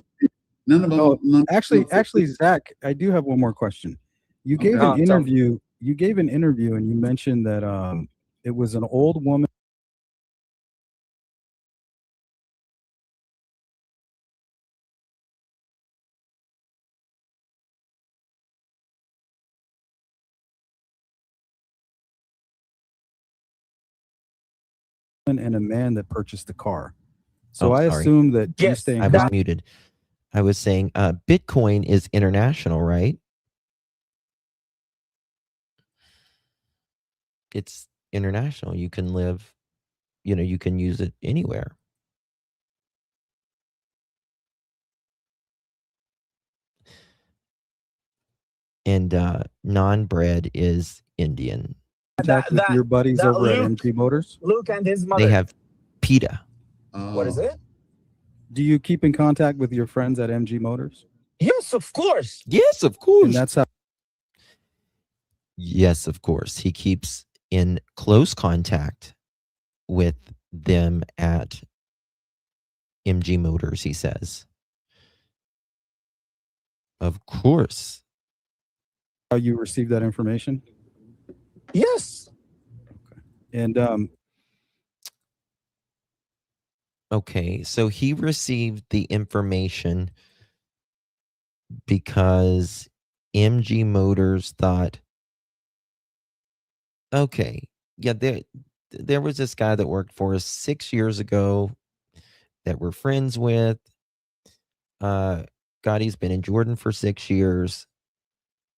S4: None of them.
S11: Oh, actually, Zach, I do have one more question. You gave an interview. You gave an interview, and you mentioned that it was an old woman. And a man that purchased the car. So I assume that you stay in
S1: I was muted. I was saying Bitcoin is international, right? It's international. You can live, you can use it anywhere. And naan bread is Indian.
S11: With your buddies over at MG Motors?
S5: Luke and his mother.
S1: They have pita.
S5: What is it?
S11: Do you keep in contact with your friends at MG Motors?
S5: Yes, of course.
S1: Yes, of course.
S11: And that's how.
S1: Yes, of course. He keeps in close contact with them at MG Motors, he says. Of course.
S11: How you received that information?
S5: Yes.
S11: Okay. And
S1: okay, so he received the information because MG Motors thought, okay, yeah, there was this guy that worked for us 6 years ago that we're friends with. God, he's been in Jordan for 6 years.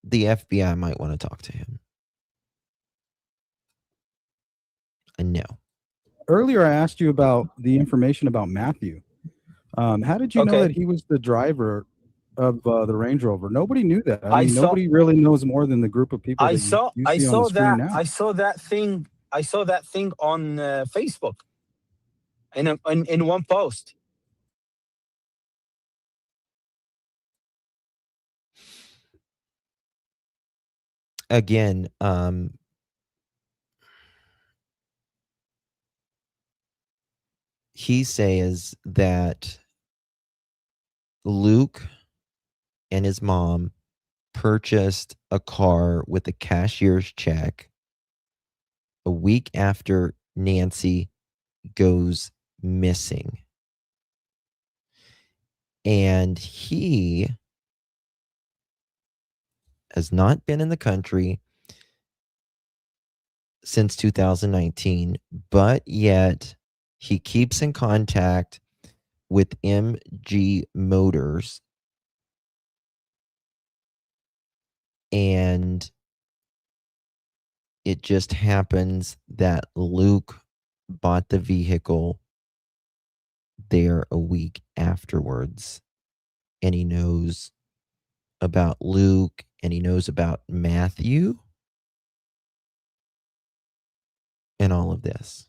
S1: The FBI might want to talk to him. And no.
S11: Earlier, I asked you about the information about Matthew. How did you know that he was the driver of the Range Rover? Nobody knew that. I mean, nobody really knows more than the group of people.
S5: I saw that thing on Facebook in one post.
S1: again, he says that Luke and his mom purchased a car with a cashier's check a week after Nancy goes missing. And he has not been in the country since 2019, but yet he keeps in contact with MG Motors, and it just happens that Luke bought the vehicle there a week afterwards, and he knows about Luke and he knows about Matthew and all of this.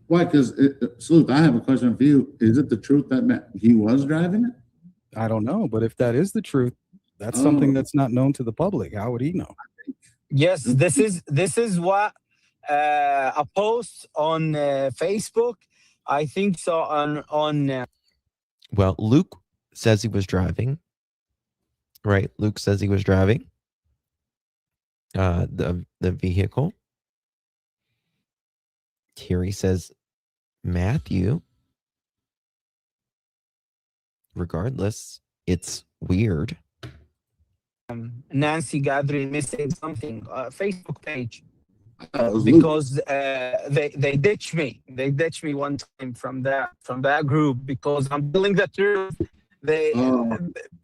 S4: Why? Because, Sleuth, I have a question for you. Is it the truth that he was driving it?
S11: I don't know, but if that is the truth, that's something that's not known to the public. How would he know?
S5: Yes, this is what a post on Facebook. I think so on.
S1: Well, Luke says he was driving. Right, Luke says he was driving the vehicle. Here he says Matthew. Regardless, it's weird.
S5: Nancy Guthrie missing something Facebook page because they ditched me. They ditched me one time from that group because I'm telling the truth.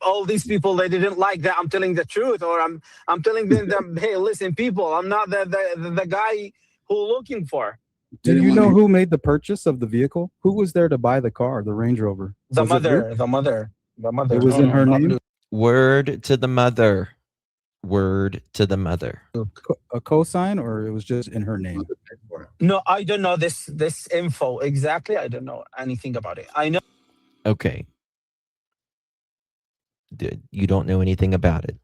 S5: All these people, they didn't like that I'm telling the truth, or I'm telling them, hey, listen, people, I'm not the guy who looking for.
S11: Do you know who made the purchase of the vehicle? Who was there to buy the car, the Range Rover?
S5: The mother.
S11: It was in her name?
S1: Word to the mother. Word to the mother.
S11: A cosign, or it was just in her name?
S5: No, I don't know this info exactly. I don't know anything about it. I know.
S1: Okay. You don't know anything about it.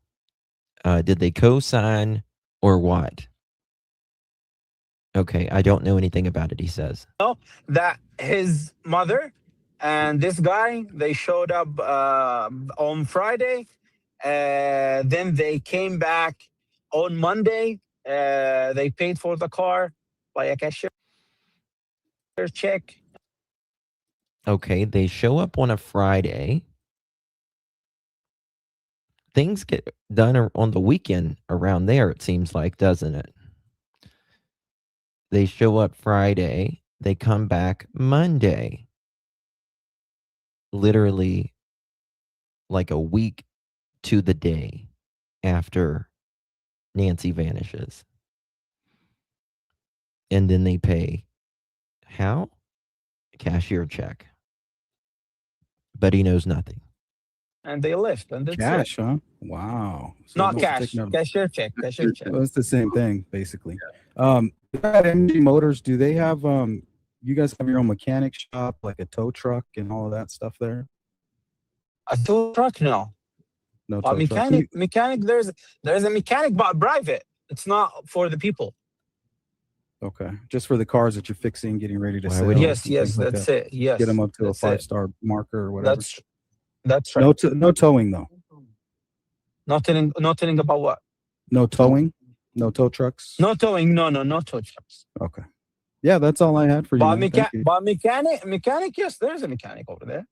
S1: Did they co-sign or what? Okay, I don't know anything about it, he says.
S5: No, that his mother and this guy, they showed up on Friday. Then they came back on Monday. They paid for the car by a cashier check.
S1: Okay, they show up on a Friday. Things get done on the weekend around there, it seems like, doesn't it? They show up Friday. They come back Monday. Literally like a week to the day after Nancy vanishes. And then they pay. How? A cashier check. But he knows nothing.
S5: And they left. And that's
S11: cash, huh? Wow.
S5: So not cash. Cashier check. Cashier check.
S11: Well, it's the same thing, basically. At MG Motors, do they have you guys have your own mechanic shop, like a tow truck and all of that stuff there?
S5: A tow truck? No.
S11: No tow
S5: mechanic. There's a mechanic, but private. It's not for the people.
S11: Okay, just for the cars that you're fixing, getting ready to sell.
S5: Yes, that's it. Yes,
S11: get them up to a 5-star marker or whatever.
S5: That's right.
S11: No towing though.
S5: Not telling about what?
S11: No towing. No tow trucks.
S5: No towing. No tow trucks.
S11: Okay. Yeah, that's all I had for you.
S5: But mechanic. Yes, there's a mechanic over there.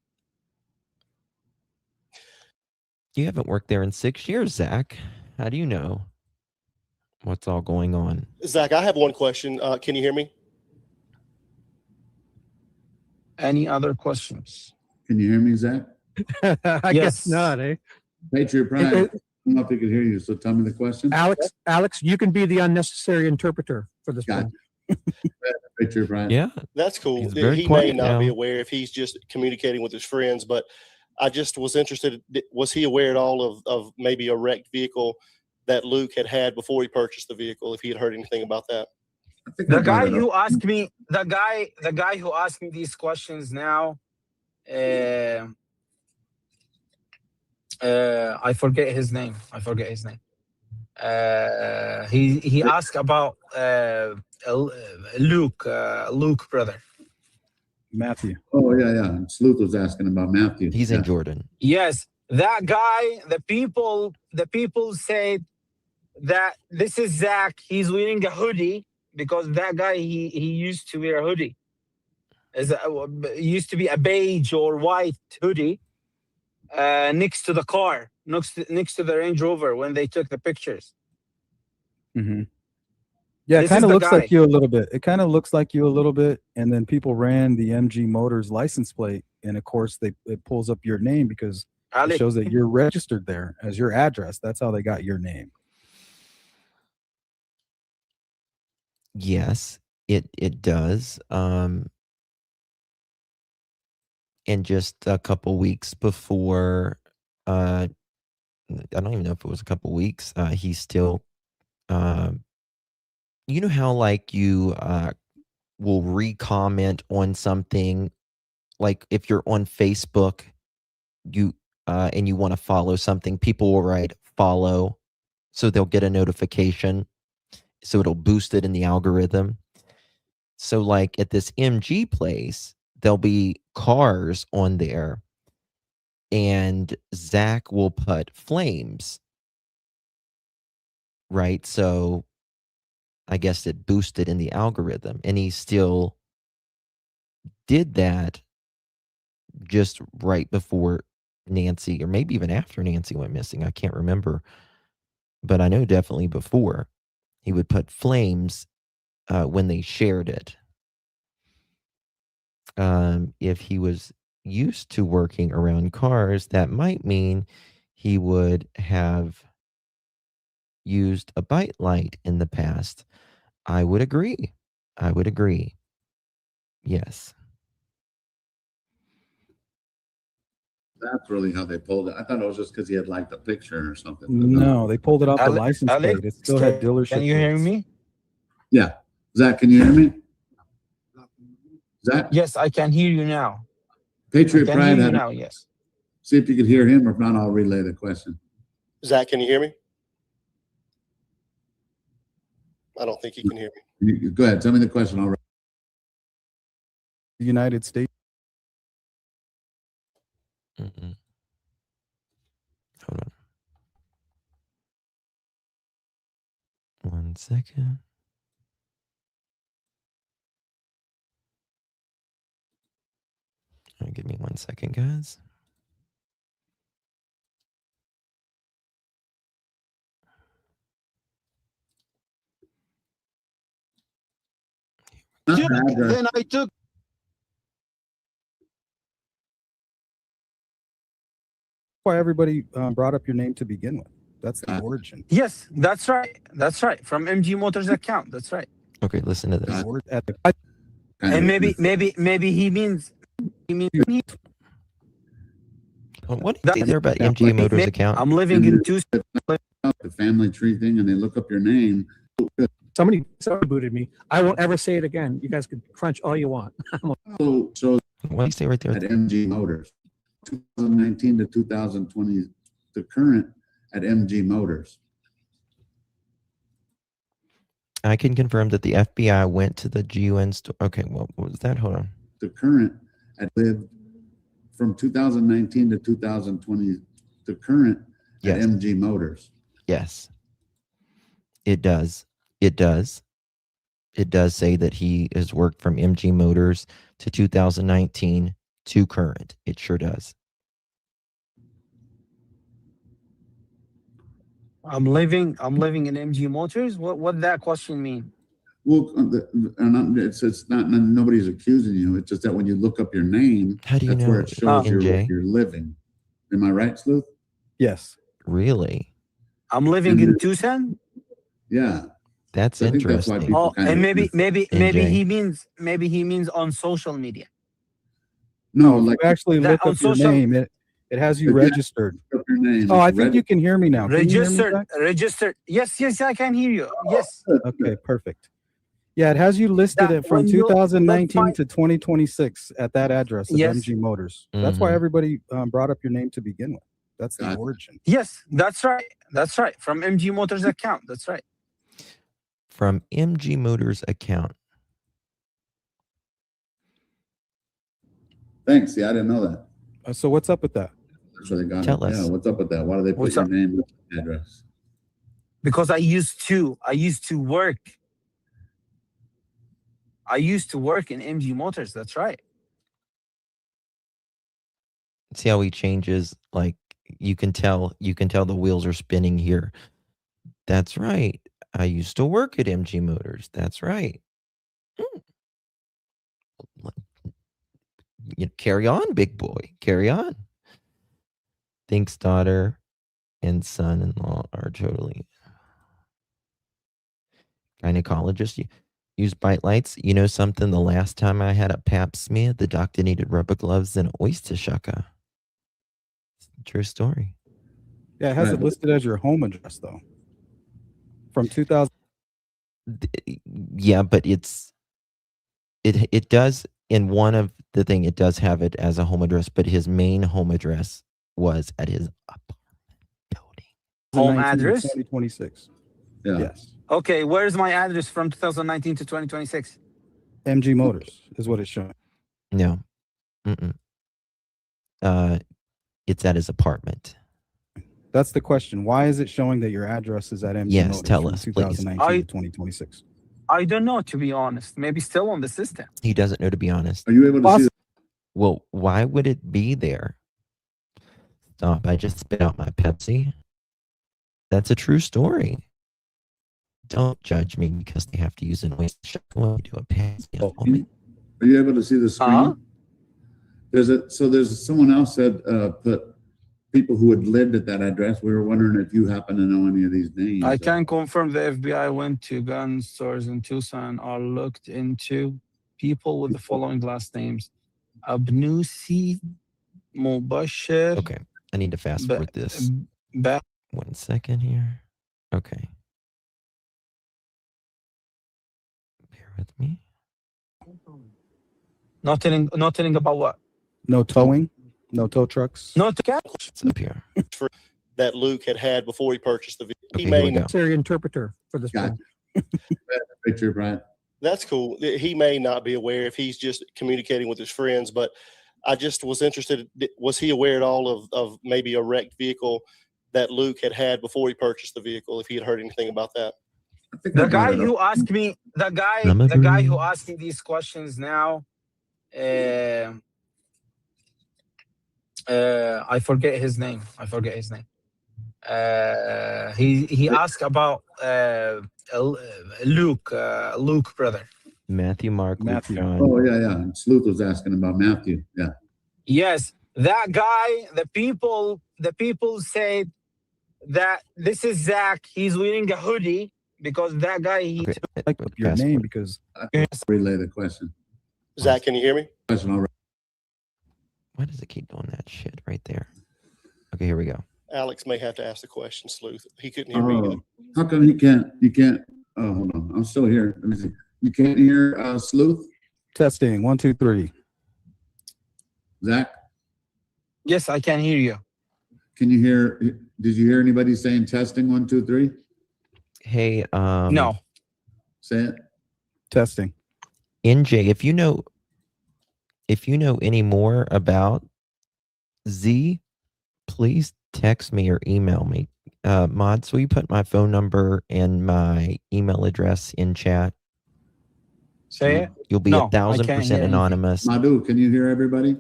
S1: You haven't worked there in 6 years, Zach. How do you know what's all going on?
S10: Zach, I have one question. Can you hear me?
S5: Any other questions?
S4: Can you hear me, Zach?
S8: I guess not, eh?
S4: Patriot Prime. I don't know if he could hear you, so tell me the question.
S8: Alex, you can be the unnecessary interpreter for this one.
S4: Patriot Prime.
S1: Yeah.
S10: That's cool.
S1: He
S10: may not be aware if he's just communicating with his friends, but I just was interested. Was he aware at all of maybe a wrecked vehicle that Luke had before he purchased the vehicle, if he had heard anything about that?
S5: The guy who asked me these questions now,
S12: I forget his name. He asked about Luke brother.
S11: Matthew.
S4: Oh yeah. Sleuth was asking about Matthew.
S1: He's in Jordan.
S12: Yes, that guy. The people said that this is Zach. He's wearing a hoodie because that guy he used to wear a hoodie. Used to be a beige or white hoodie next to the car, next to the Range Rover when they took the pictures.
S11: Mm-hmm. Yeah, it kind of looks like you a little bit. It kind of looks like you a little bit, and then people ran the MG Motors license plate, and of course it pulls up your name because it shows that you're registered there as your address. That's how they got your name.
S1: Yes, it does. And just a couple weeks before, I don't even know if it was a couple weeks. He still, you know how like you will re-comment on something, like if you're on Facebook, you and you want to follow something, people will write follow, so they'll get a notification, so it'll boost it in the algorithm. So like at this MG place, there'll be cars on there, and Zach will put flames, right? So I guess it boosted in the algorithm, and he still did that just right before Nancy, or maybe even after Nancy went missing. I can't remember, but I know definitely before he would put flames when they shared it. If he was used to working around cars, that might mean he would have used a bite light in the past. I would agree. Yes.
S4: That's really how they pulled it. I thought it was just because he had liked the picture or something.
S11: No, they pulled it off the license plate. It still had dealership.
S12: Can you hear me?
S4: Yeah. Zach, can you hear me? Zach?
S12: Yes, I can hear you now.
S4: Patriot Pride had
S12: now, yes.
S4: See if you could hear him, or if not, I'll relay the question.
S10: Zach, can you hear me? I don't think he can hear me.
S4: Go ahead. Tell me the question. I'll
S11: United States.
S1: Mm-mm. Hold on. 1 second. Give me 1 second, guys.
S5: Then I took.
S11: Why everybody brought up your name to begin with. That's the origin.
S12: Yes, that's right. From MG Motors account. That's right.
S1: Okay, listen to this.
S12: And maybe he means.
S1: What did you say there about MG Motors account?
S12: I'm living in Tucson.
S4: The family tree thing, and they look up your name.
S8: Somebody booted me. I won't ever say it again. You guys could crunch all you want.
S4: So
S1: why do you say right there?
S4: At MG Motors, 2019 to 2020, the current at MG Motors.
S1: I can confirm that the FBI went to the GUN store. Okay, well, what was that? Hold on.
S4: The current at lived from 2019 to 2020. The current at MG Motors.
S1: Yes, it does. It does say that he has worked from MG Motors to 2019 to current. It sure does.
S12: I'm living in MG Motors. What that question mean?
S4: Well, it's not nobody's accusing you. It's just that when you look up your name,
S1: how do you know
S4: where it shows you're living. Am I right, Sleuth?
S11: Yes.
S1: Really?
S12: I'm living in Tucson.
S4: Yeah.
S1: That's interesting.
S12: And maybe he means on social media.
S4: No, like
S11: actually look up your name. It has you registered.
S4: Your name.
S11: Oh, I think you can hear me now.
S12: Registered. Yes, I can hear you. Yes.
S11: Okay, perfect. Yeah, it has you listed from 2019 to 2026 at that address of MG Motors. That's why everybody brought up your name to begin with. That's the origin.
S12: Yes, that's right. That's right. From MG Motors account. That's right.
S1: From MG Motors account.
S4: Thanks. Yeah, I didn't know that.
S11: So what's up with that?
S4: That's where they got
S1: Tell
S4: it.
S1: us.
S4: Yeah, what's up with that? Why do they put
S12: What's
S4: your
S12: up?
S4: name and address?
S12: Because I used to work. I used to work in MG Motors. That's right.
S1: See how he changes? Like you can tell the wheels are spinning here. That's right. I used to work at MG Motors. That's right. You carry on, big boy. Carry on. Thinks daughter and son-in-law are totally gynecologist. Use bite lights. You know something? The last time I had a pap smear, the doctor needed rubber gloves and oyster shucker. True story.
S11: Yeah, it has it listed as your home address though. From 2000.
S1: Yeah, but it does in one of the thing. It does have it as a home address, but his main home address was at his apartment building.
S12: Home address?
S11: 2026.
S4: Yeah.
S11: Yes.
S12: Okay, where's my address from 2019 to 2026?
S11: MG Motors is what it's showing.
S1: No. It's at his apartment.
S11: That's the question. Why is it showing that your address is at MG
S1: Yes,
S11: Motors
S1: tell
S11: from
S1: us,
S11: 2019 to 2026?
S12: I don't know, to be honest. Maybe still on the system.
S1: He doesn't know, to be honest.
S4: Are you able to see?
S1: Well, why would it be there? Stop. I just spit out my Pepsi. That's a true story. Don't judge me because they have to use an oyster shucker when we do a Pepsi.
S4: Are you able to see the screen? There's someone else said put people who had lived at that address. We were wondering if you happen to know any of these names.
S12: I can confirm the FBI went to gun stores in Tucson or looked into people with the following last names: Abnusi, Mubashir.
S1: Okay, I need to fast forward this. 1 second here. Okay. Bear with me.
S12: Not telling about what?
S11: No towing, no tow trucks.
S12: No
S1: It's up here.
S10: That Luke had before he purchased the vehicle.
S1: Okay,
S10: He
S1: here we
S10: may
S1: go.
S8: Siri interpreter for this one.
S4: Picture, Brian.
S10: That's cool. He may not be aware if he's just communicating with his friends, but I just was interested. Was he aware at all of maybe a wrecked vehicle that Luke had before he purchased the vehicle? If he had heard anything about that?
S12: The guy who asked me, the guy who asked me these questions now, I forget his name. He asked about Luke brother.
S1: Matthew, Mark,
S11: Matthew.
S1: John.
S4: Oh yeah. Sleuth was asking about Matthew. Yeah.
S12: Yes, that guy. The people said that this is Zack. He's wearing a hoodie because that guy. He
S11: like your name because
S4: relay the question.
S10: Zach, can you hear me?
S4: Question already.
S1: Why does it keep doing that shit right there? Okay, here we go.
S10: Alex may have to ask the question, Sleuth. He couldn't hear me either.
S4: How come you can't? Oh, hold on. I'm still here. Let me see. You can't hear Sleuth?
S11: testing 1 2 3.
S4: Zach?
S12: Yes, I can hear you.
S4: Can you hear? Did you hear anybody saying testing 1 2 3?
S1: Hey,
S12: No.
S4: Say it.
S11: Testing.
S1: NJ, if you know any more about Z, please text me or email me. Mods, will you put my phone number and my email address in chat?
S12: Say it.
S1: You'll be
S12: No,
S1: 1,000% anonymous.
S4: Madhu, can you hear everybody?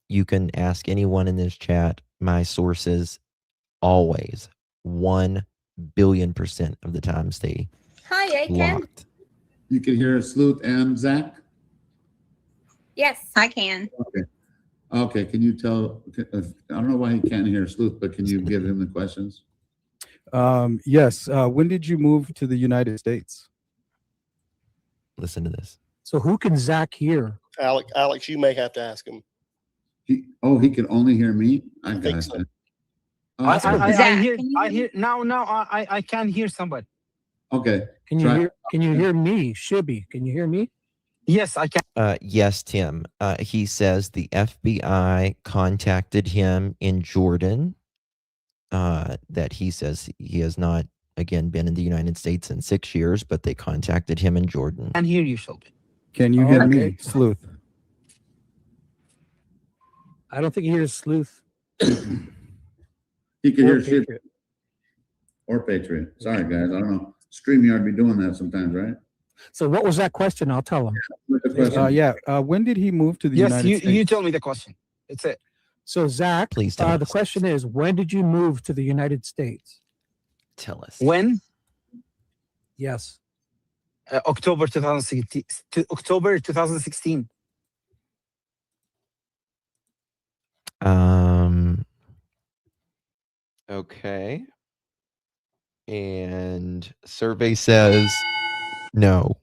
S1: You can ask anyone in this chat. My sources always 1 billion% of the time stay
S6: Hi, I can.
S1: locked.
S4: You can hear Sleuth and Zach?
S6: Yes.
S9: I can.
S4: Okay. Can you tell? I don't know why he can't hear Sleuth, but can you give him the questions?
S11: Yes. When did you move to the United States?
S1: Listen to this.
S8: So who can Zach hear?
S10: Alex, you may have to ask him.
S4: He can only hear me? I
S10: think
S4: got
S10: so.
S4: it. Oh, that's okay.
S12: I hear now. I can hear somebody.
S4: Okay.
S8: Can you hear me, Shibby? Can you hear me?
S12: Yes, I can.
S1: Yes, Tim. He says the FBI contacted him in Jordan. That he says he has not, again, been in the United States in 6 years, but they contacted him in Jordan.
S12: And hear you, Shelby.
S11: Can you hear me, Sleuth?
S8: I don't think he hears Sleuth.
S4: He can hear shit. Or Patriot. Sorry, guys. I don't know. StreamYard be doing that sometimes, right?
S8: So what was that question? I'll tell him.
S11: When did he move to the United States?
S12: Yes, you tell me the question. It's it.
S8: So Zach,
S1: please tell
S8: the question is, when did you move to the United States?
S1: Tell us.
S12: When?
S8: Yes.
S12: October 2016. October 2016.
S1: Okay. And survey says no.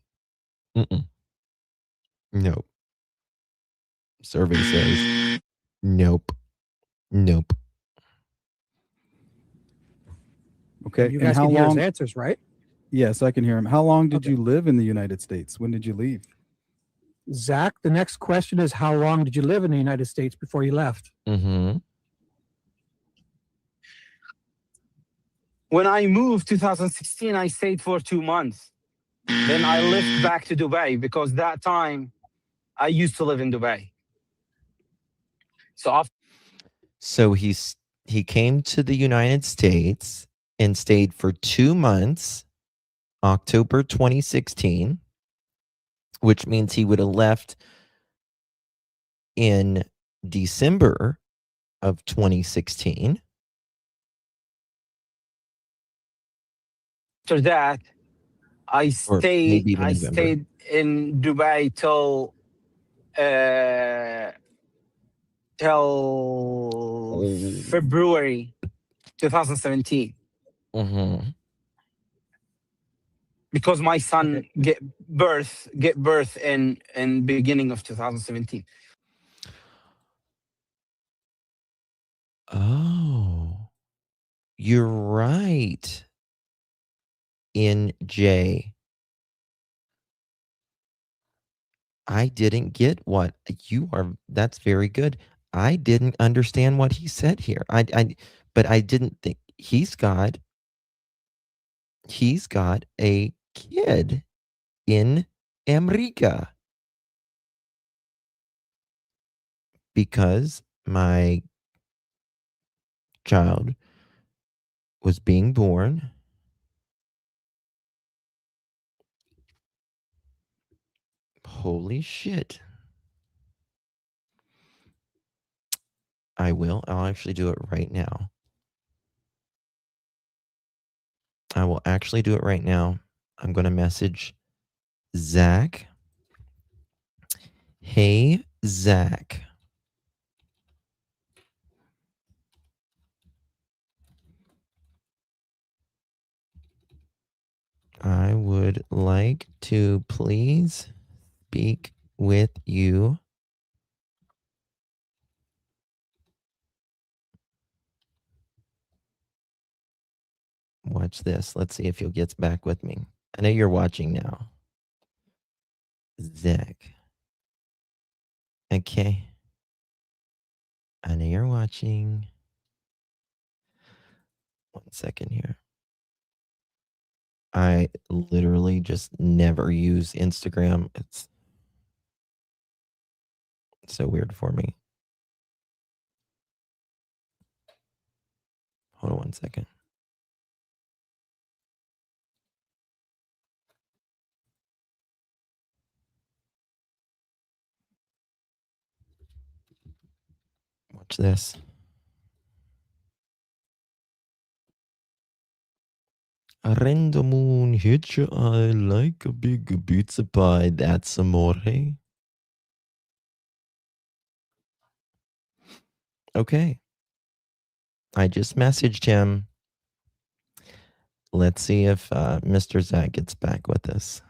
S1: Nope. Survey says nope. Nope.
S11: Okay.
S8: You
S11: and
S8: guys
S11: how
S8: can hear his
S11: long?
S8: answers, right?
S11: Yes, I can hear him. How long did you live in the United States? When did you leave?
S8: Zach, the next question is, how long did you live in the United States before you left?
S1: Mm-hmm.
S12: When I moved 2016, I stayed for 2 months. Then I left back to Dubai because that time I used to live in Dubai.
S1: So he came to the United States and stayed for 2 months, October 2016, which means he would have left in December of 2016.
S12: After that, I stayed in Dubai till February 2017.
S1: Mm-hmm.
S12: Because my son get birth in beginning of 2017.
S1: Oh, you're right. In J. I didn't get what you are. That's very good. I didn't understand what he said here. But I didn't think he's got a kid in America because my child was being born. Holy shit. I'll actually do it right now. I will actually do it right now. I'm going to message Zach. Hey, Zach. I would like to please speak with you. Watch this. Let's see if he gets back with me. I know you're watching now. Zach. Okay. I know you're watching. 1 second here. I literally just never use Instagram. It's so weird for me. Hold on 1 second. Watch this. Rendo moon hit your eye like a big pizza pie. That's amore. Okay. I just messaged him. Let's see if Mr. Zach gets back with us.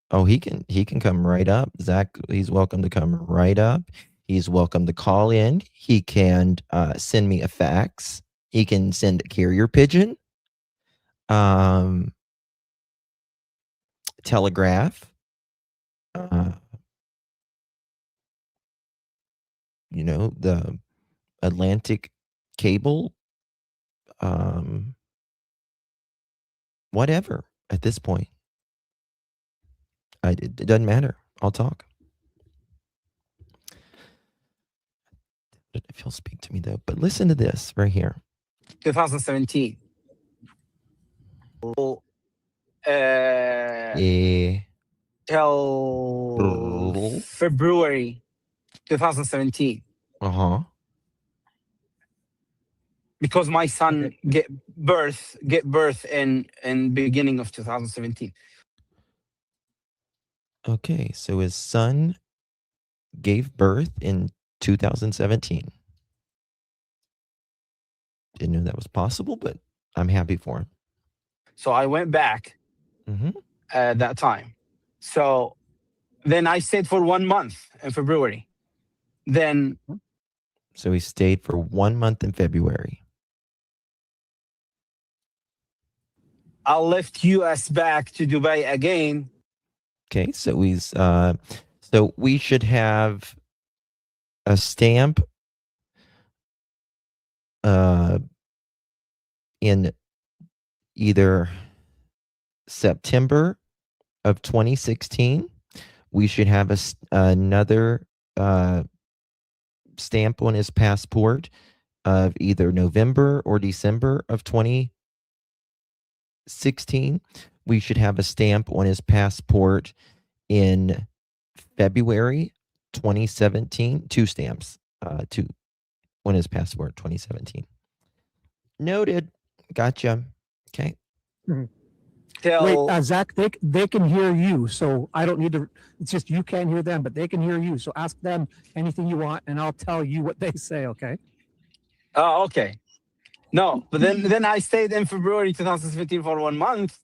S1: Oh, he can come right up. Zach, he's welcome to come right up. He's welcome to call in. He can send me a fax. He can send a carrier pigeon. Telegraph. the Atlantic cable, whatever at this point. It doesn't matter. I'll talk. If he'll speak to me though, but listen to this right here.
S12: 2017. Till February 2017. Because my son get birth in beginning of 2017.
S1: Okay, so his son gave birth in 2017. Didn't know that was possible, but I'm happy for him.
S12: So I went back at that time. So then I stayed for 1 month in February. Then.
S1: So he stayed for 1 month in February.
S12: I left US back to Dubai again.
S1: Okay, so we should have a stamp in either September of 2016. We should have another stamp on his passport of either November or December of 2016. We should have a stamp on his passport in February 2017. 2 stamps, two on his passport 2017. Noted. Gotcha. Okay.
S8: Wait, Zach, they can hear you, so I don't need to. It's just you can't hear them, but they can hear you. So ask them anything you want, and I'll tell you what they say. Okay.
S12: Oh, okay. No, but then I stayed in February 2017 for 1 month.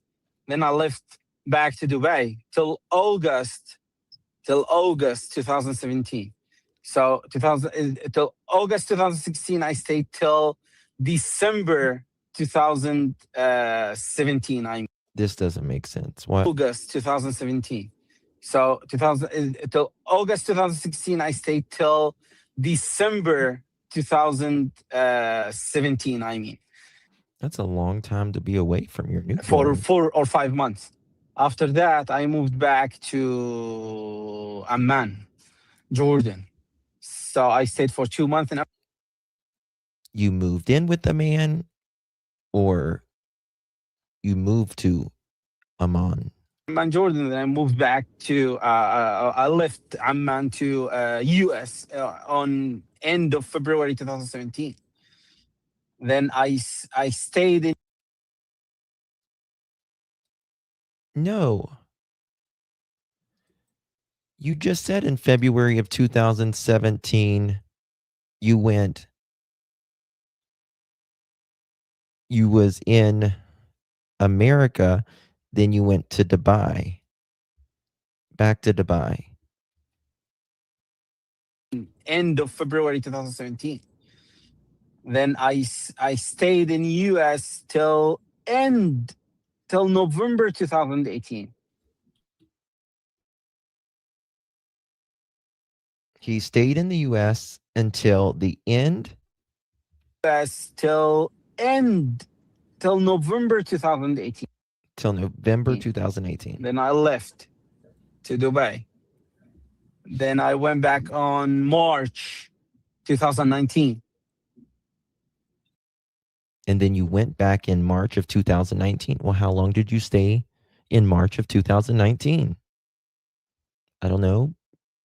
S12: Then I left back to Dubai till August 2017. So till August 2016, I stayed till December 2017.
S1: This doesn't make sense. What?
S12: August 2017. So till August 2016, I stayed till December 2017. I mean,
S1: that's a long time to be away from your new
S12: for 4 or 5 months. After that, I moved back to Amman, Jordan. So I stayed for 2 months. And
S1: you moved in with the man, or you moved to Amman?
S12: Amman, Jordan. Then I moved back to. I left Amman to US on end of February 2017. Then I stayed in.
S1: No. You just said in February of 2017, you was in America, then you went to Dubai. Back to Dubai.
S12: End of February 2017. Then I stayed in US till November 2018.
S1: He stayed in the US until the end?
S12: US till November 2018.
S1: Till November 2018.
S12: Then I left to Dubai. Then I went back on March 2019.
S1: And then you went back in March of 2019. Well, how long did you stay in March of 2019? I don't know.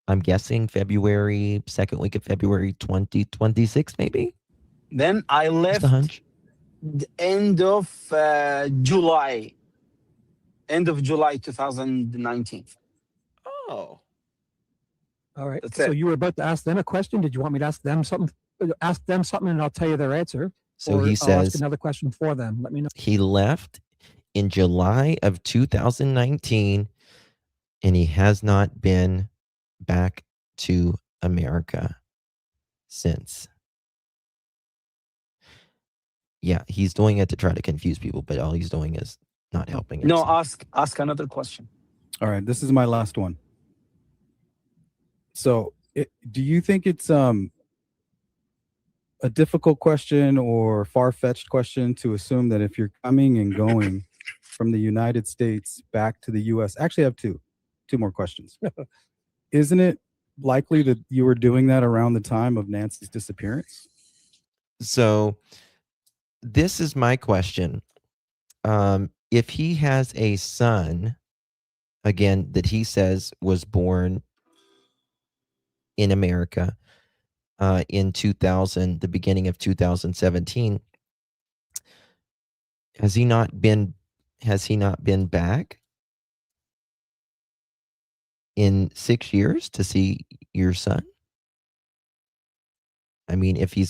S1: I'm guessing February, second week of February 2026, maybe?
S12: Then I left the end of July. End of July 2019.
S1: Oh.
S8: All right. So you were about to ask them a question. Did you want me to ask them something? Ask them something and I'll tell you their answer.
S1: So he says,
S8: I'll ask another question for them. Let me know.
S1: He left in July of 2019 and he has not been back to America since. Yeah, he's doing it to try to confuse people, but all he's doing is not helping.
S12: No, ask another question.
S11: All right, this is my last one. So, do you think it's a difficult question or far-fetched question to assume that if you're coming and going from the United States back to the U.S., actually, I have two more questions. Isn't it likely that you were doing that around the time of Nancy's disappearance?
S1: So this is my question. If he has a son, again, that he says was born in America in 2000, the beginning of 2017, has he not been back in 6 years to see your son? I mean, if he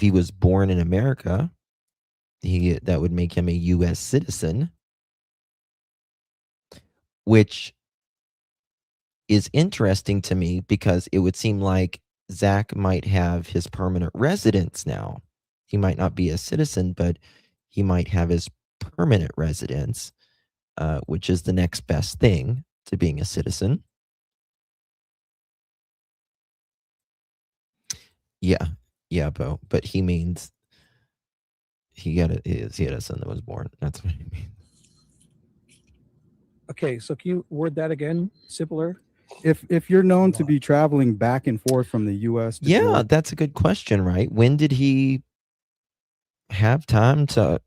S1: was born in America, that would make him a US citizen, which is interesting to me because it would seem like Zack might have his permanent residence now. He might not be a citizen, but he might have his permanent residence, which is the next best thing to being a citizen. Yeah, Bo. But he means he had a son that was born. That's what he means.
S8: Okay, so can you word that again, simpler?
S11: If you're known to be traveling back and forth from the U.S.
S1: Yeah, that's a good question, right? When did he have time to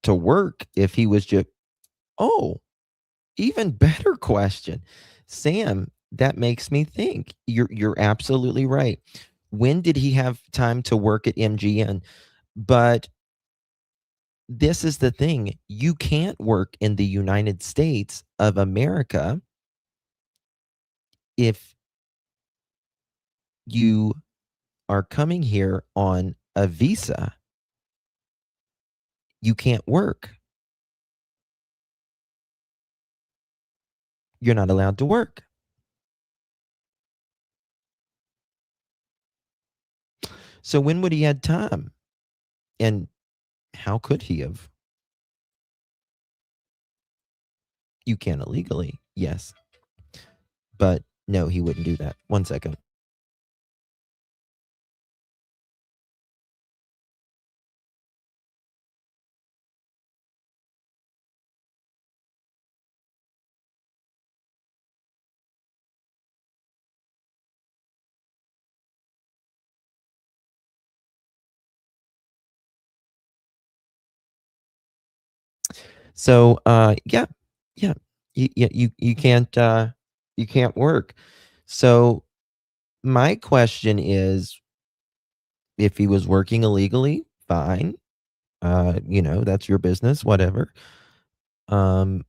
S1: work if he was just... Oh, even better question. Sam, that makes me think. You're absolutely right. When did he have time to work at MGN? But this is the thing. You can't work in the United States of America if you are coming here on a visa. You can't work. You're not allowed to work. So when would he had time? And how could he have? You can illegally, yes. But no, he wouldn't do that. 1 second. So yeah, you can't work. So my question is, if he was working illegally, fine. That's your business, whatever. But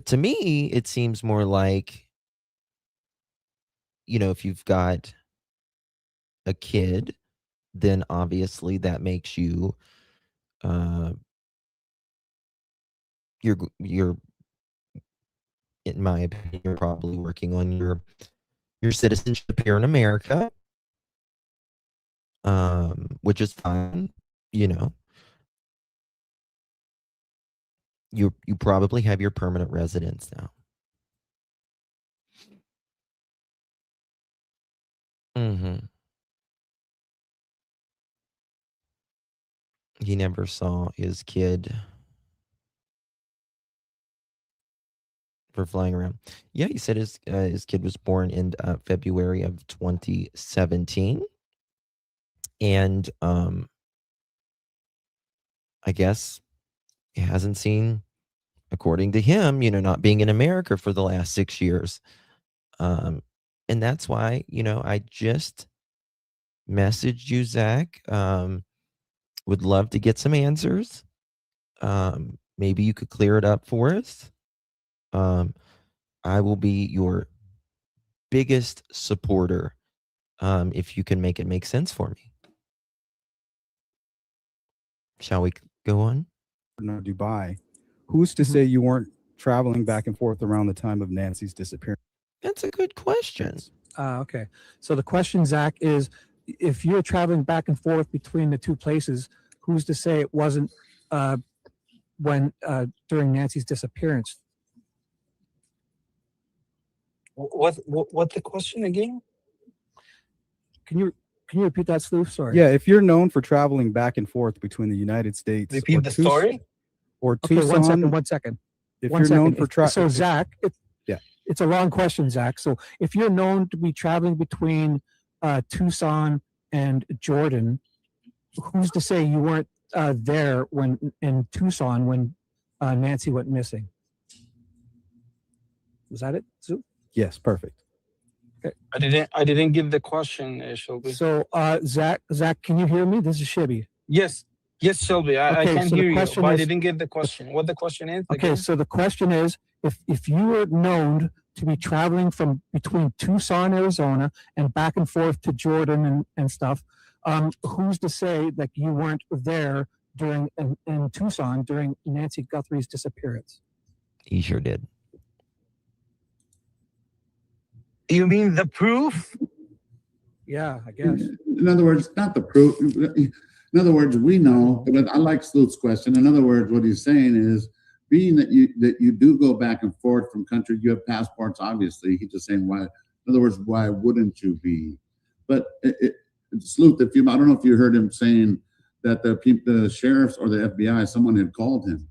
S1: to me, it seems more like, if you've got a kid, then obviously that makes you you're in my opinion, you're probably working on your citizenship here in America, which is fine. You probably have your permanent residence now. He never saw his kid for flying around. Yeah, he said his kid was born in February of 2017, and I guess he hasn't seen, according to him, not being in America for the last 6 years, and that's why I just messaged you, Zack. Would love to get some answers. Maybe you could clear it up for us. I will be your biggest supporter if you can make it make sense for me. Shall we go on?
S11: No, Dubai. Who's to say you weren't traveling back and forth around the time of Nancy's disappearance?
S1: That's a good question.
S8: Okay. So the question, Zack, is if you're traveling back and forth between the two places, who's to say it wasn't during Nancy's disappearance?
S12: What the question again?
S8: Can you repeat that, Sleuth? Sorry.
S11: Yeah, if you're known for traveling back and forth between the United States
S12: Repeat the story.
S11: or
S8: Okay,
S11: Tucson,
S8: one second.
S11: if
S8: One
S11: you're known
S8: second.
S11: for travel,
S8: So Zach,
S11: yeah,
S8: it's a long question, Zach. So if you're known to be traveling between Tucson and Jordan, who's to say you weren't there when in Tucson when Nancy went missing? Was that it? So,
S11: yes, perfect.
S12: I didn't get the question, Shelby.
S8: so Zach, can you hear me? This is Shibby.
S12: Yes, Shelby. I
S8: Okay,
S12: can
S8: so the
S12: hear you,
S8: question
S12: but I
S8: is-
S12: didn't get the question. What the question is?
S8: Okay,
S12: again?
S8: so the question is, if you were known to be traveling from between Tucson, Arizona, and back and forth to Jordan and stuff, who's to say that you weren't there during in Tucson during Nancy Guthrie's disappearance?
S1: He sure did.
S12: You mean the proof?
S8: Yeah, I guess.
S4: In other words, not the proof. In other words, we know, but I like Sleuth's question. In other words, what he's saying is, being that you do go back and forth from country, you have passports, obviously. He's just saying why. In other words, why wouldn't you be? But Sleuth, I don't know if you heard him saying that the sheriffs or the FBI, someone had called him.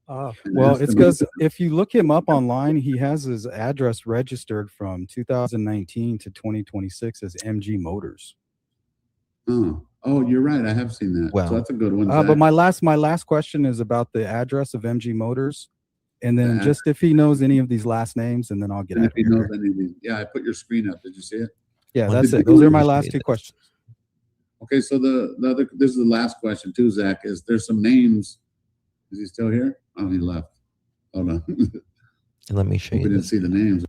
S11: Well, it's because if you look him up online, he has his address registered from 2019 to 2026 as MG Motors.
S4: Oh, you're right. I have seen that.
S1: Well,
S4: so that's a good one.
S11: But my last question is about the address of MG Motors, and then just if he knows any of these last names, and then I'll get out of
S4: if he
S11: here.
S4: knows any of these. Yeah, I put your screen up. Did you see it?
S11: Yeah,
S1: Well,
S11: that's
S1: did
S11: it.
S1: you
S11: Those are my
S1: appreciate
S11: last two
S1: it?
S11: questions.
S4: Okay, so the other, this is the last question too, Zach. Is there's some names? Is he still here? Oh, he left. Hold on.
S1: And let me show
S4: We
S1: you
S4: didn't
S1: this.
S4: see the names.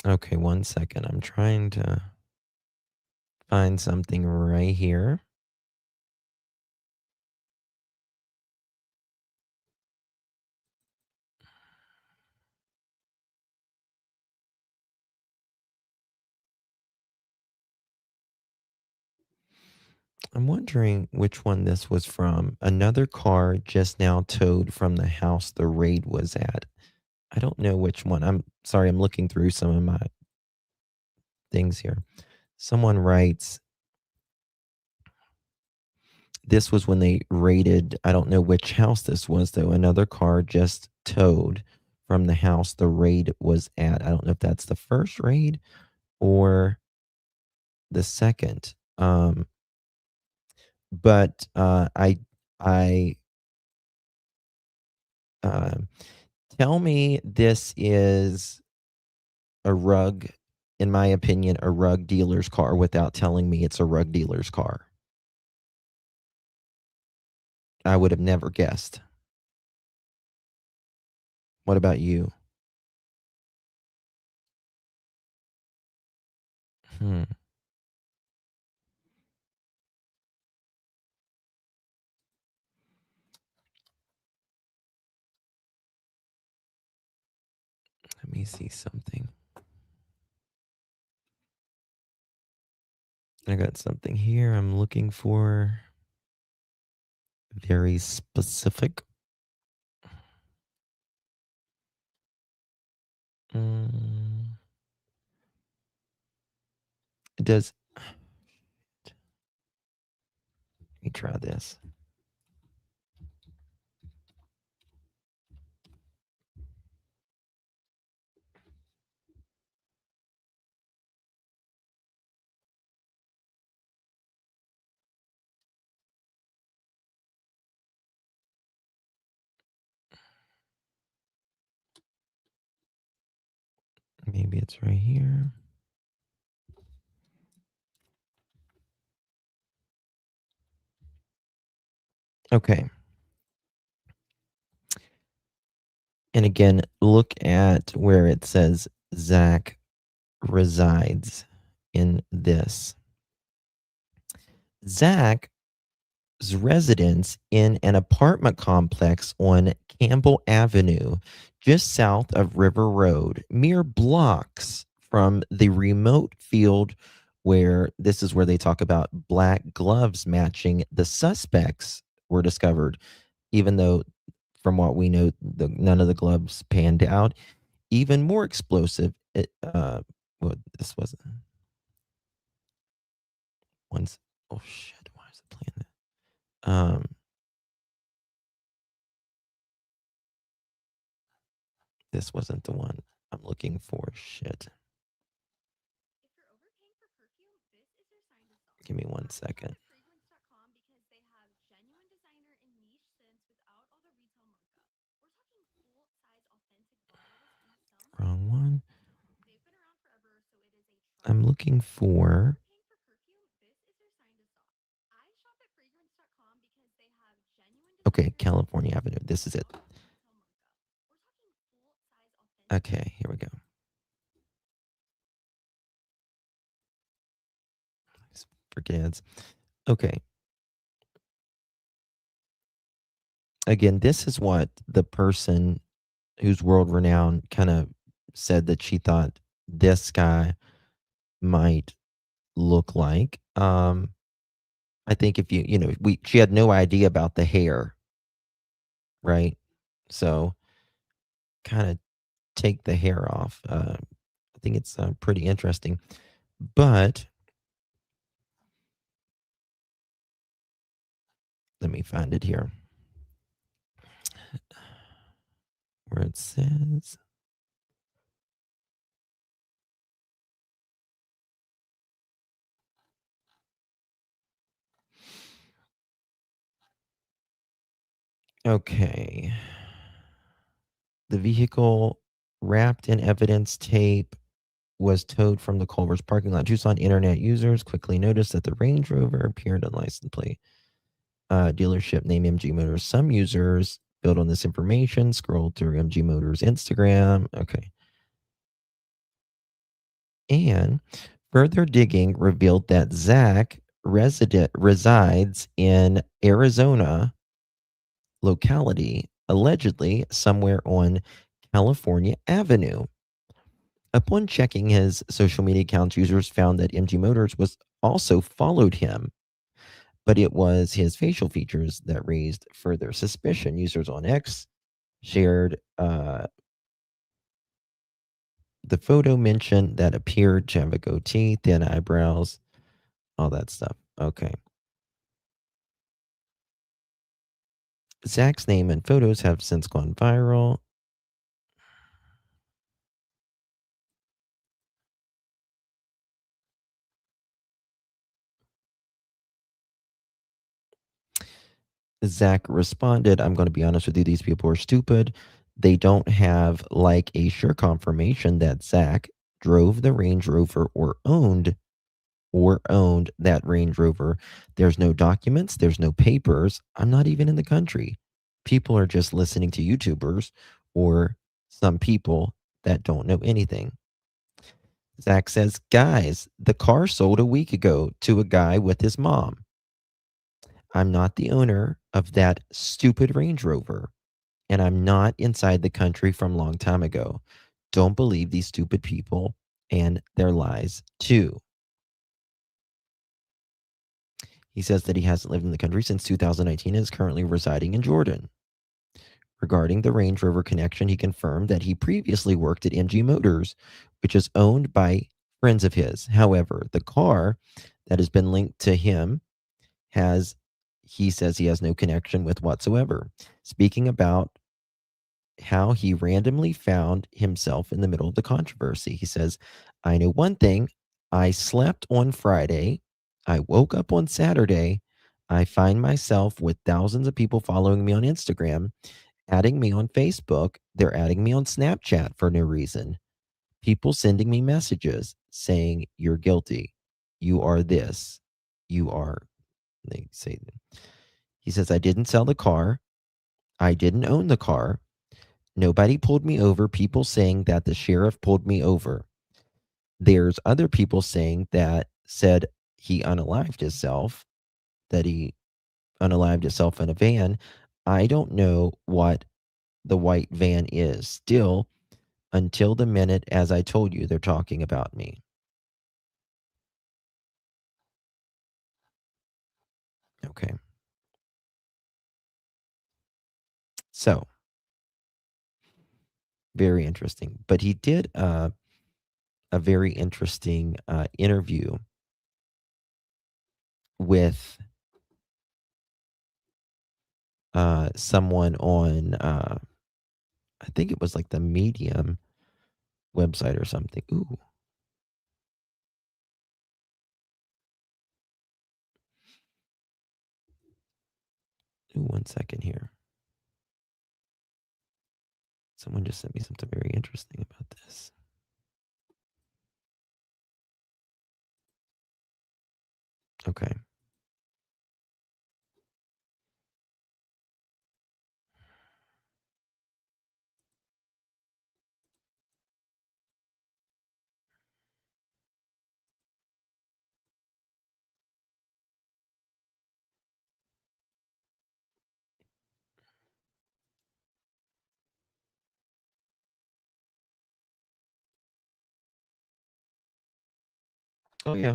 S1: Okay, 1 second. I'm trying to find something right here. I'm wondering which one this was from. Another car just now towed from the house the raid was at. I don't know which one. I'm sorry, I'm looking through some of my things here. Someone writes, this was when they raided, I don't know which house this was, though. Another car just towed from the house the raid was at. I don't know if that's the first raid or the second. But tell me this is a rug, in my opinion, a rug dealer's car without telling me it's a rug dealer's car. I would have never guessed. What about you? Let me see something. I got something here I'm looking for. Very specific. It does. Let me try this. Maybe it's right here. Okay. And again, look at where it says Zach resides in this. Zach's residence in an apartment complex on Campbell Avenue, just south of River Road, mere blocks from the remote field where this is where they talk about black gloves matching the suspects were discovered, even though from what we know, none of the gloves panned out. Even more explosive, well, this wasn't once. Oh shit! Why is it playing that? This wasn't the one I'm looking for. Shit. Give me 1 second. Wrong one. I'm looking for. Okay, California Avenue. This is it. Okay, here we go. Forget ads. Okay. Again, this is what the person who's world renowned kind of said that she thought this guy might look like. I think if she had no idea about the hair, right? So kind of take the hair off. I think it's pretty interesting. But let me find it here. Where it says. Okay. The vehicle wrapped in evidence tape was towed from the Culver's parking lot. Tucson internet users quickly noticed that the Range Rover appeared on license plate dealership named MG Motors. Some users built on this information, scrolled through MG Motors Instagram. Okay. And further digging revealed that Zack resides in Arizona locality, allegedly somewhere on California Avenue. Upon checking his social media accounts, users found that MG Motors was also followed him, but it was his facial features that raised further suspicion. Users on X shared the photo mentioned that appeared to have a goatee, thin eyebrows, all that stuff. Okay. Zach's name and photos have since gone viral. Zach responded, I'm going to be honest with you, these people are stupid. They don't have like a sure confirmation that Zach drove the Range Rover or owned that Range Rover. There's no documents, there's no papers. I'm not even in the country. People are just listening to YouTubers or some people that don't know anything. Zach says, guys, the car sold a week ago to a guy with his mom. I'm not the owner of that stupid Range Rover, and I'm not inside the country from a long time ago. Don't believe these stupid people and their lies, too. He says that he hasn't lived in the country since 2019 and is currently residing in Jordan. Regarding the Range Rover connection, he confirmed that he previously worked at MG Motors, which is owned by friends of his. However, the car that has been linked to him he says he has no connection with whatsoever. Speaking about how he randomly found himself in the middle of the controversy, he says, I know one thing. I slept on Friday. I woke up on Saturday. I find myself with thousands of people following me on Instagram, adding me on Facebook. They're adding me on Snapchat for no reason. People sending me messages saying, you're guilty. You are this. You are, they say. He says, I didn't sell the car. I didn't own the car. Nobody pulled me over. People saying that the sheriff pulled me over. There's other people saying that said he unalived himself, that he unalived himself in a van. I don't know what the white van is still until the minute, as I told you, they're talking about me. Okay. So, very interesting. But he did a very interesting interview with someone on, I think it was like the Medium website or something. Ooh. Ooh, 1 second here. Someone just sent me something very interesting about this. Okay. Oh yeah.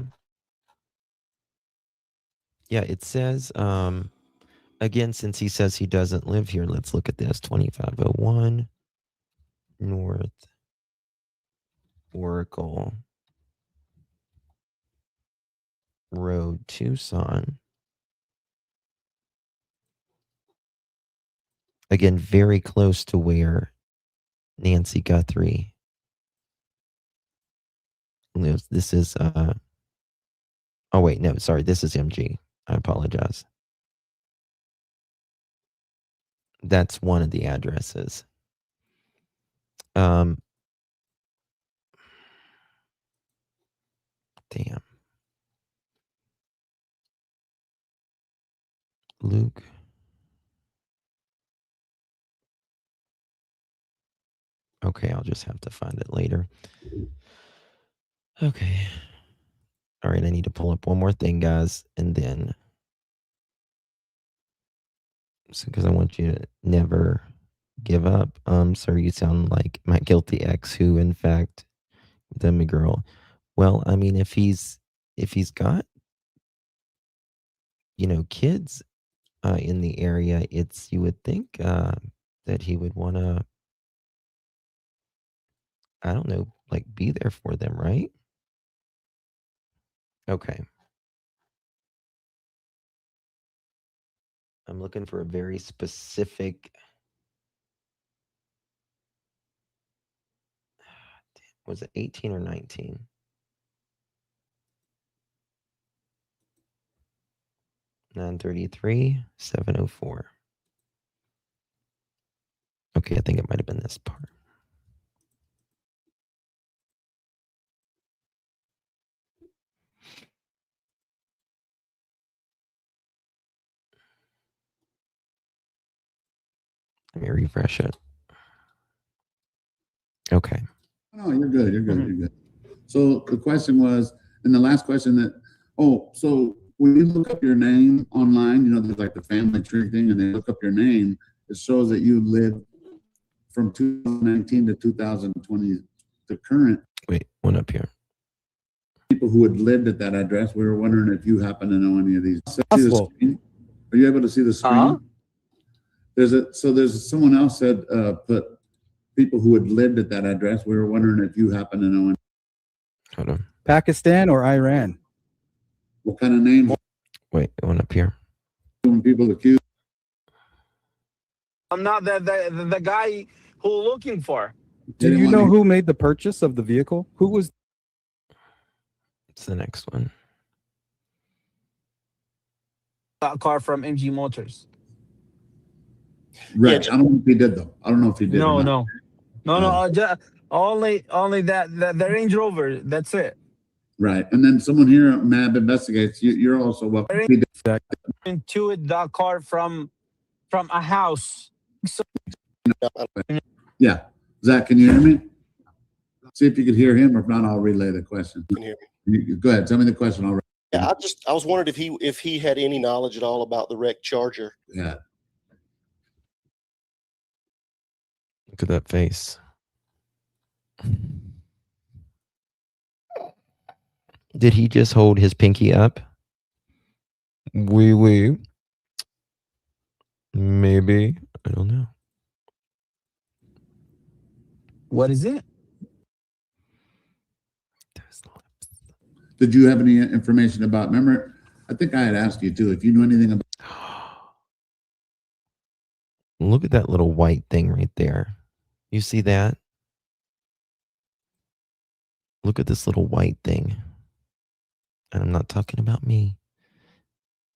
S1: Yeah, it says again, since he says he doesn't live here, let's look at this. 2501 North Oracle Road, Tucson. Again, very close to where Nancy Guthrie lives. This is oh wait, no, sorry, this is MG. I apologize. That's one of the addresses. Damn. Luke. Okay, I'll just have to find it later. Okay. All right, I need to pull up one more thing, guys, and then because I want you to never give up. Sir, you sound like my guilty ex who, in fact, them a girl. Well, I mean, if he's got, kids in the area, you would think that he would want to, I don't know, like be there for them, right? Okay. I'm looking for a very specific. Was it 18 or 19? $933, $704. Okay, I think it might have been this part. Let me refresh it. Okay.
S4: No, you're good. You're good. You're good. So the question was, and the last question so when you look up your name online, there's like the family tree thing, and they look up your name, it shows that you lived from 2019 to 2020 to current.
S1: Wait, one up here.
S4: People who had lived at that address, we were wondering if you happen to know any of these.
S11: Possible.
S4: Are you able to see the screen? There's someone else said put people who had lived at that address. We were wondering if you happen to know any.
S1: Hold on.
S11: Pakistan or Iran?
S4: What kind of names?
S1: Wait, one up here.
S4: When people accuse.
S12: I'm not the guy who looking for.
S11: Do you know who made the purchase of the vehicle? Who was?
S1: It's the next one.
S12: A car from MG Motors.
S4: Right. I don't know if he did though. I don't know if he did.
S12: No. Only the Range Rover. That's it.
S4: Right. And then someone here at MAB investigates. You're also welcome.
S12: Into it, the car from a house. So,
S4: yeah. Zach, can you hear me? See if you could hear him, or if not, I'll relay the question.
S10: Can you hear me?
S4: Go ahead. Tell me the question already.
S10: Yeah, I was wondering if he had any knowledge at all about the wrecked Charger.
S4: Yeah.
S1: Look at that face. Did he just hold his pinky up Oui. Maybe. I don't know.
S12: What is it?
S4: Did you have any information about? Remember, I think I had asked you too if you knew anything about.
S1: Look at that little white thing right there. You see that? Look at this little white thing. And I'm not talking about me.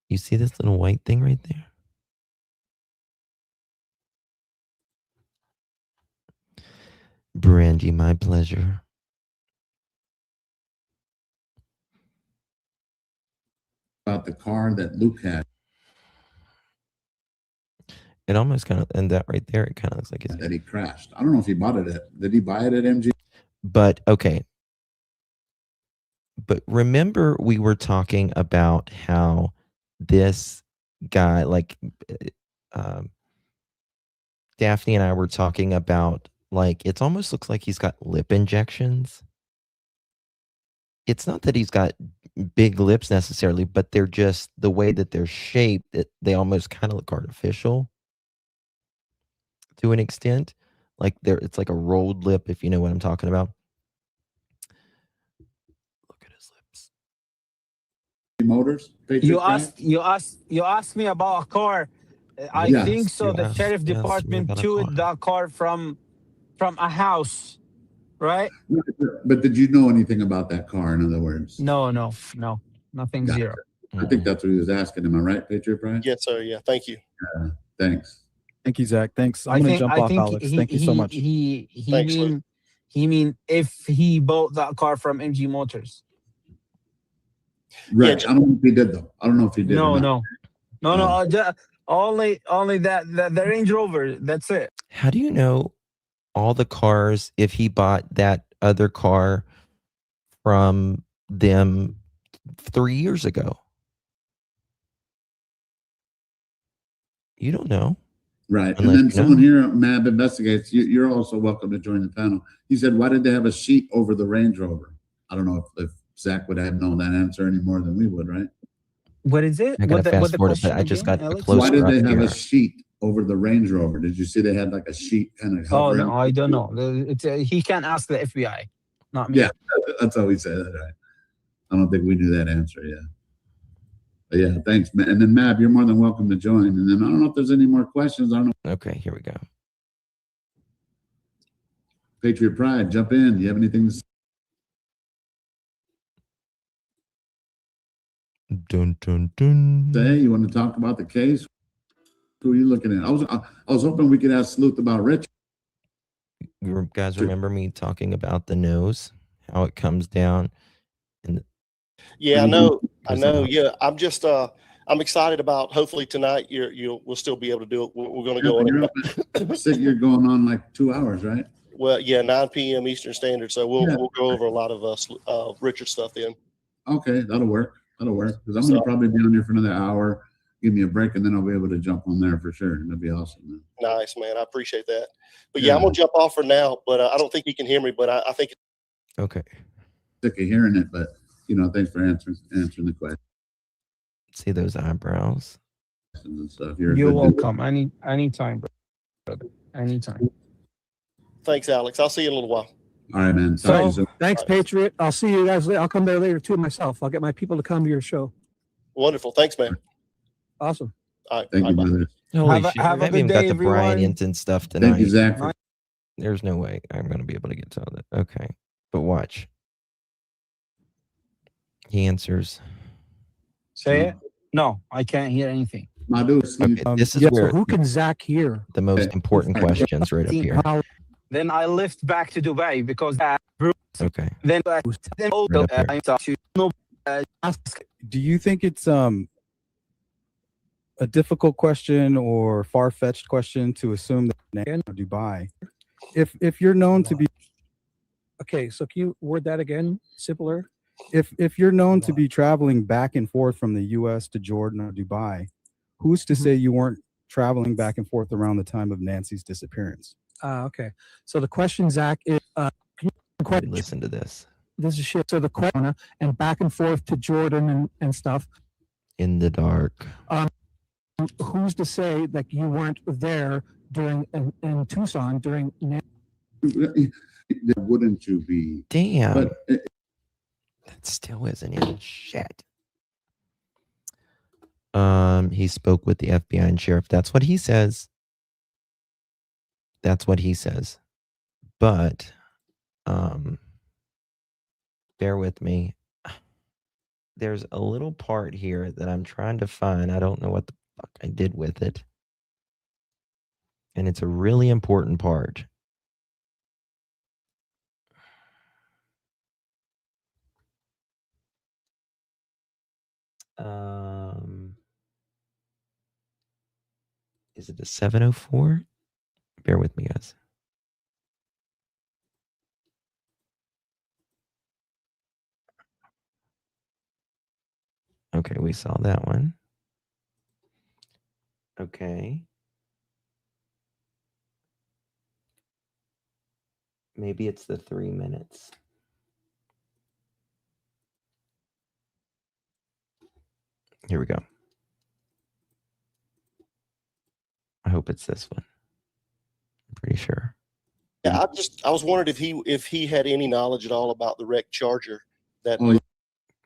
S1: You see this little white thing right there? Brandy, my pleasure.
S4: About the car that Luke had.
S1: It almost kind of, and that right there, it kind of looks like it's
S4: that he crashed. I don't know if he bought it at. Did he buy it at MG?
S1: But okay. But remember, we were talking about how this guy, like Daphne and I were talking about, like, it almost looks like he's got lip injections. It's not that he's got big lips necessarily, but they're just the way that they're shaped, they almost kind of look artificial to an extent. Like it's like a rolled lip, if you know what I'm talking about. Look at his lips.
S4: Motors.
S12: You asked me about a car. I think so. The sheriff department towed that car from a house, right?
S4: But did you know anything about that car? In other words,
S12: no, nothing.
S4: Gotcha.
S12: Zero.
S4: I think that's what he was asking. Am I right, Patriot Pride?
S10: Yes, sir. Yeah. Thank you.
S4: Thanks.
S11: Thank you, Zach. Thanks. I'm going to jump off, Alex. Thank you so much.
S12: He mean if he bought that car from MG Motors.
S4: Right. I don't know if he did though. I don't know if he did.
S12: No. Only that the Range Rover. That's it.
S1: How do you know all the cars if he bought that other car from them 3 years ago? You don't know.
S4: Right. And then someone here, Mab Investigates, you're also welcome to join the panel. He said, why did they have a sheet over the Range Rover? I don't know if Zach would have known that answer any more than we would, right?
S12: What is it?
S1: I got to fast forward, but I just got a closer.
S4: Why did they have a sheet over the Range Rover? Did you see they had like a sheet kind of hovering?
S12: Oh, no, I don't know. He can ask the FBI, not me.
S4: Yeah, that's how we say that, right? I don't think we knew that answer yet. But yeah, thanks, man. And then Mab, you're more than welcome to join. And then I don't know if there's any more questions. I don't know.
S1: Okay, here we go.
S4: Patriot Pride, jump in. Do you have anything to say?
S1: Dun, dun, dun.
S4: Say, you want to talk about the case? Who are you looking at? I was hoping we could ask Sleuth about Rich.
S1: You guys remember me talking about the nose, how it comes down?
S10: Yeah, I know. Yeah, I'm just I'm excited about. Hopefully tonight we'll still be able to do it. We're going to go on.
S4: You're going on like 2 hours, right?
S10: Well, yeah, 9 p.m. Eastern Standard. So we'll go over a lot of Richard stuff then.
S4: Okay, that'll work. Because I'm going to probably be on here for another hour. Give me a break, and then I'll be able to jump on there for sure. That'd be awesome, man.
S10: Nice, man. I appreciate that. But yeah, I'm going to jump off for now. But I don't think he can hear me. But I think.
S1: Okay.
S4: Sick of hearing it, but thanks for answering the question.
S1: See those eyebrows
S4: and stuff.
S12: You're welcome. Anytime, brother. Anytime.
S10: Thanks, Alex. I'll see you in a little while.
S4: All right, man.
S8: Thanks, Patriot. I'll see you guys later. I'll come there later too myself. I'll get my people to come to your show.
S10: Wonderful. Thanks, man.
S8: Awesome.
S10: All right.
S4: Thank you, brother.
S1: Holy shit.
S12: Have
S1: I
S12: a
S1: haven't even
S12: good
S1: got
S12: day,
S1: the Brian
S12: everyone.
S1: Ensign stuff tonight.
S4: Thank you, Zach.
S1: There's no way I'm going to be able to get to all that. Okay. But watch. He answers.
S12: Say it. No, I can't hear anything.
S1: Okay, this is where
S8: so who can Zach hear?
S1: the most important questions right up here.
S12: Then I lift back to Dubai because
S1: Okay.
S12: Then
S11: Do you think it's a difficult question or far-fetched question to assume that Dubai, if you're known to be
S8: Okay, so can you word that again? Simpler.
S11: if you're known to be traveling back and forth from the U.S. to Jordan or Dubai, who's to say you weren't traveling back and forth around the time of Nancy's disappearance?
S8: Okay. So the question, Zach, is
S1: Listen to this.
S8: This is shit. So the question and back and forth to Jordan and stuff.
S1: in the dark.
S8: Who's to say that you weren't there during in Tucson during?
S4: Wouldn't you be?
S1: Damn.
S4: But
S1: that still isn't in shit. He spoke with the FBI and sheriff. That's what he says. That's what he says. But, bear with me. There's a little part here that I'm trying to find. I don't know what the fuck I did with it. And it's a really important part. Is it the 704? Bear with me, guys. Okay, we saw that one. Okay. Maybe it's the 3 minutes. Here we go. I hope it's this one. I'm pretty sure.
S10: Yeah, I was wondering if he had any knowledge at all about the wrecked Charger. That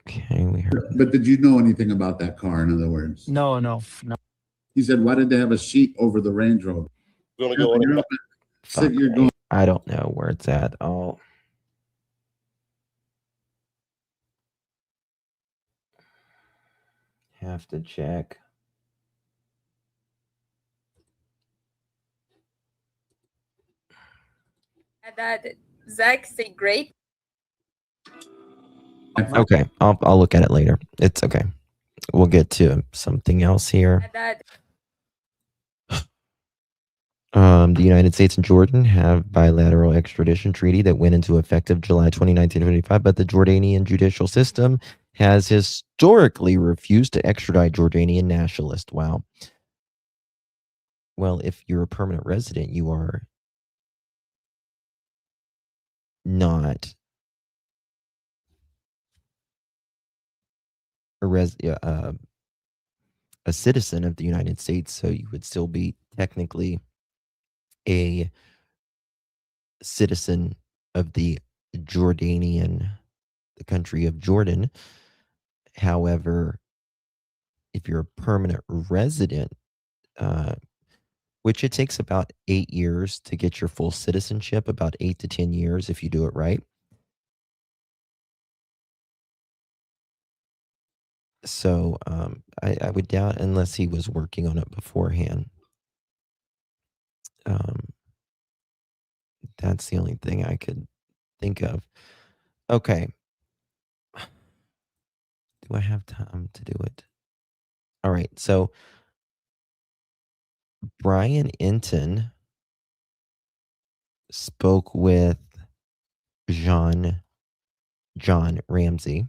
S1: Okay, we heard.
S4: But did you know anything about that car? In other words,
S12: No.
S4: he said, "Why did they have a sheet over the Range Rover?"
S10: Going to go on.
S4: Sit, you're going.
S1: I don't know where it's at. I'll have to check.
S6: That Zach say great.
S1: Okay, I'll look at it later. It's okay. We'll get to something else here.
S6: That
S1: The United States and Jordan have bilateral extradition treaty that went into effect of July 29, 1955, but the Jordanian judicial system has historically refused to extradite Jordanian nationalists. Wow. Well, if you're a permanent resident, you are not a citizen of the United States, so you would still be technically a citizen of the country of Jordan. However, if you're a permanent resident, which it takes about 8 years to get your full citizenship, about 8 to 10 years if you do it right. So I would doubt, unless he was working on it beforehand. That's the only thing I could think of. Okay. Do I have time to do it? All right. So Brian Enton spoke with John Ramsey.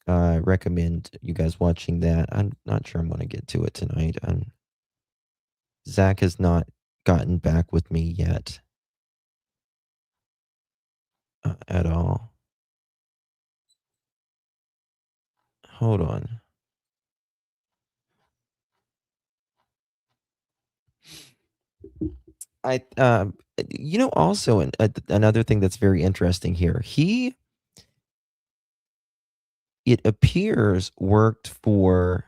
S1: I recommend you guys watching that. I'm not sure I'm going to get to it tonight. Zach has not gotten back with me yet at all. Hold on. Also another thing that's very interesting here. It appears worked for.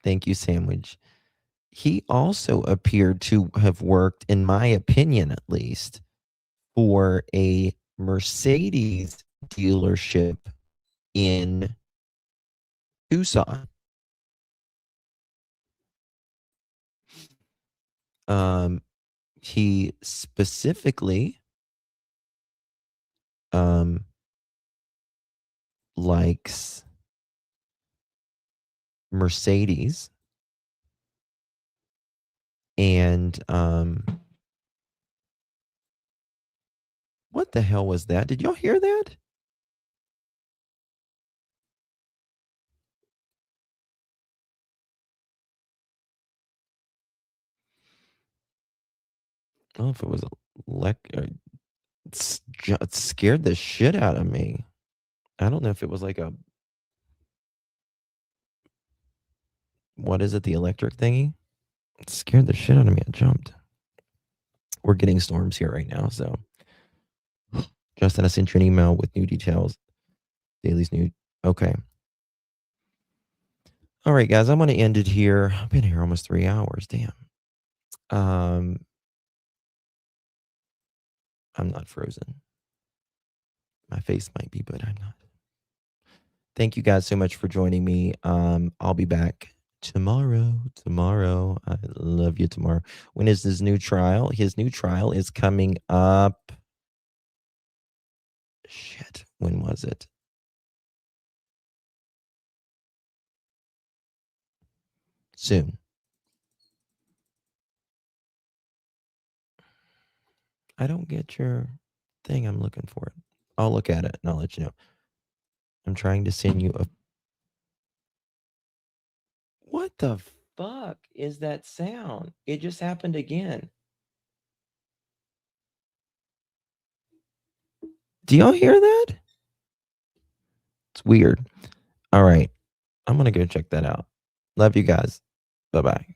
S1: Thank you, Sandwich. He also appeared to have worked, in my opinion at least, for a Mercedes dealership in Tucson. He specifically likes Mercedes, and what the hell was that? Did y'all hear that? I don't know if it was it scared the shit out of me. I don't know if it was like a What is it? The electric thingy? It scared the shit out of me. I jumped. We're getting storms here right now, so Justin, I sent you an email with new details. Daily's new. Okay. All right, guys, I'm going to end it here. I've been here almost 3 hours. Damn. I'm not frozen. My face might be, but I'm not. Thank you guys so much for joining me. I'll be back tomorrow. I love you tomorrow. When is his new trial? His new trial is coming up. Shit. When was it? Soon. I don't get your thing. I'm looking for it. I'll look at it and I'll let you know. I'm trying to send you a. What the fuck is that sound? It just happened again. Do y'all hear that? It's weird. All right. I'm going to go check that out. Love you guys. Bye-bye.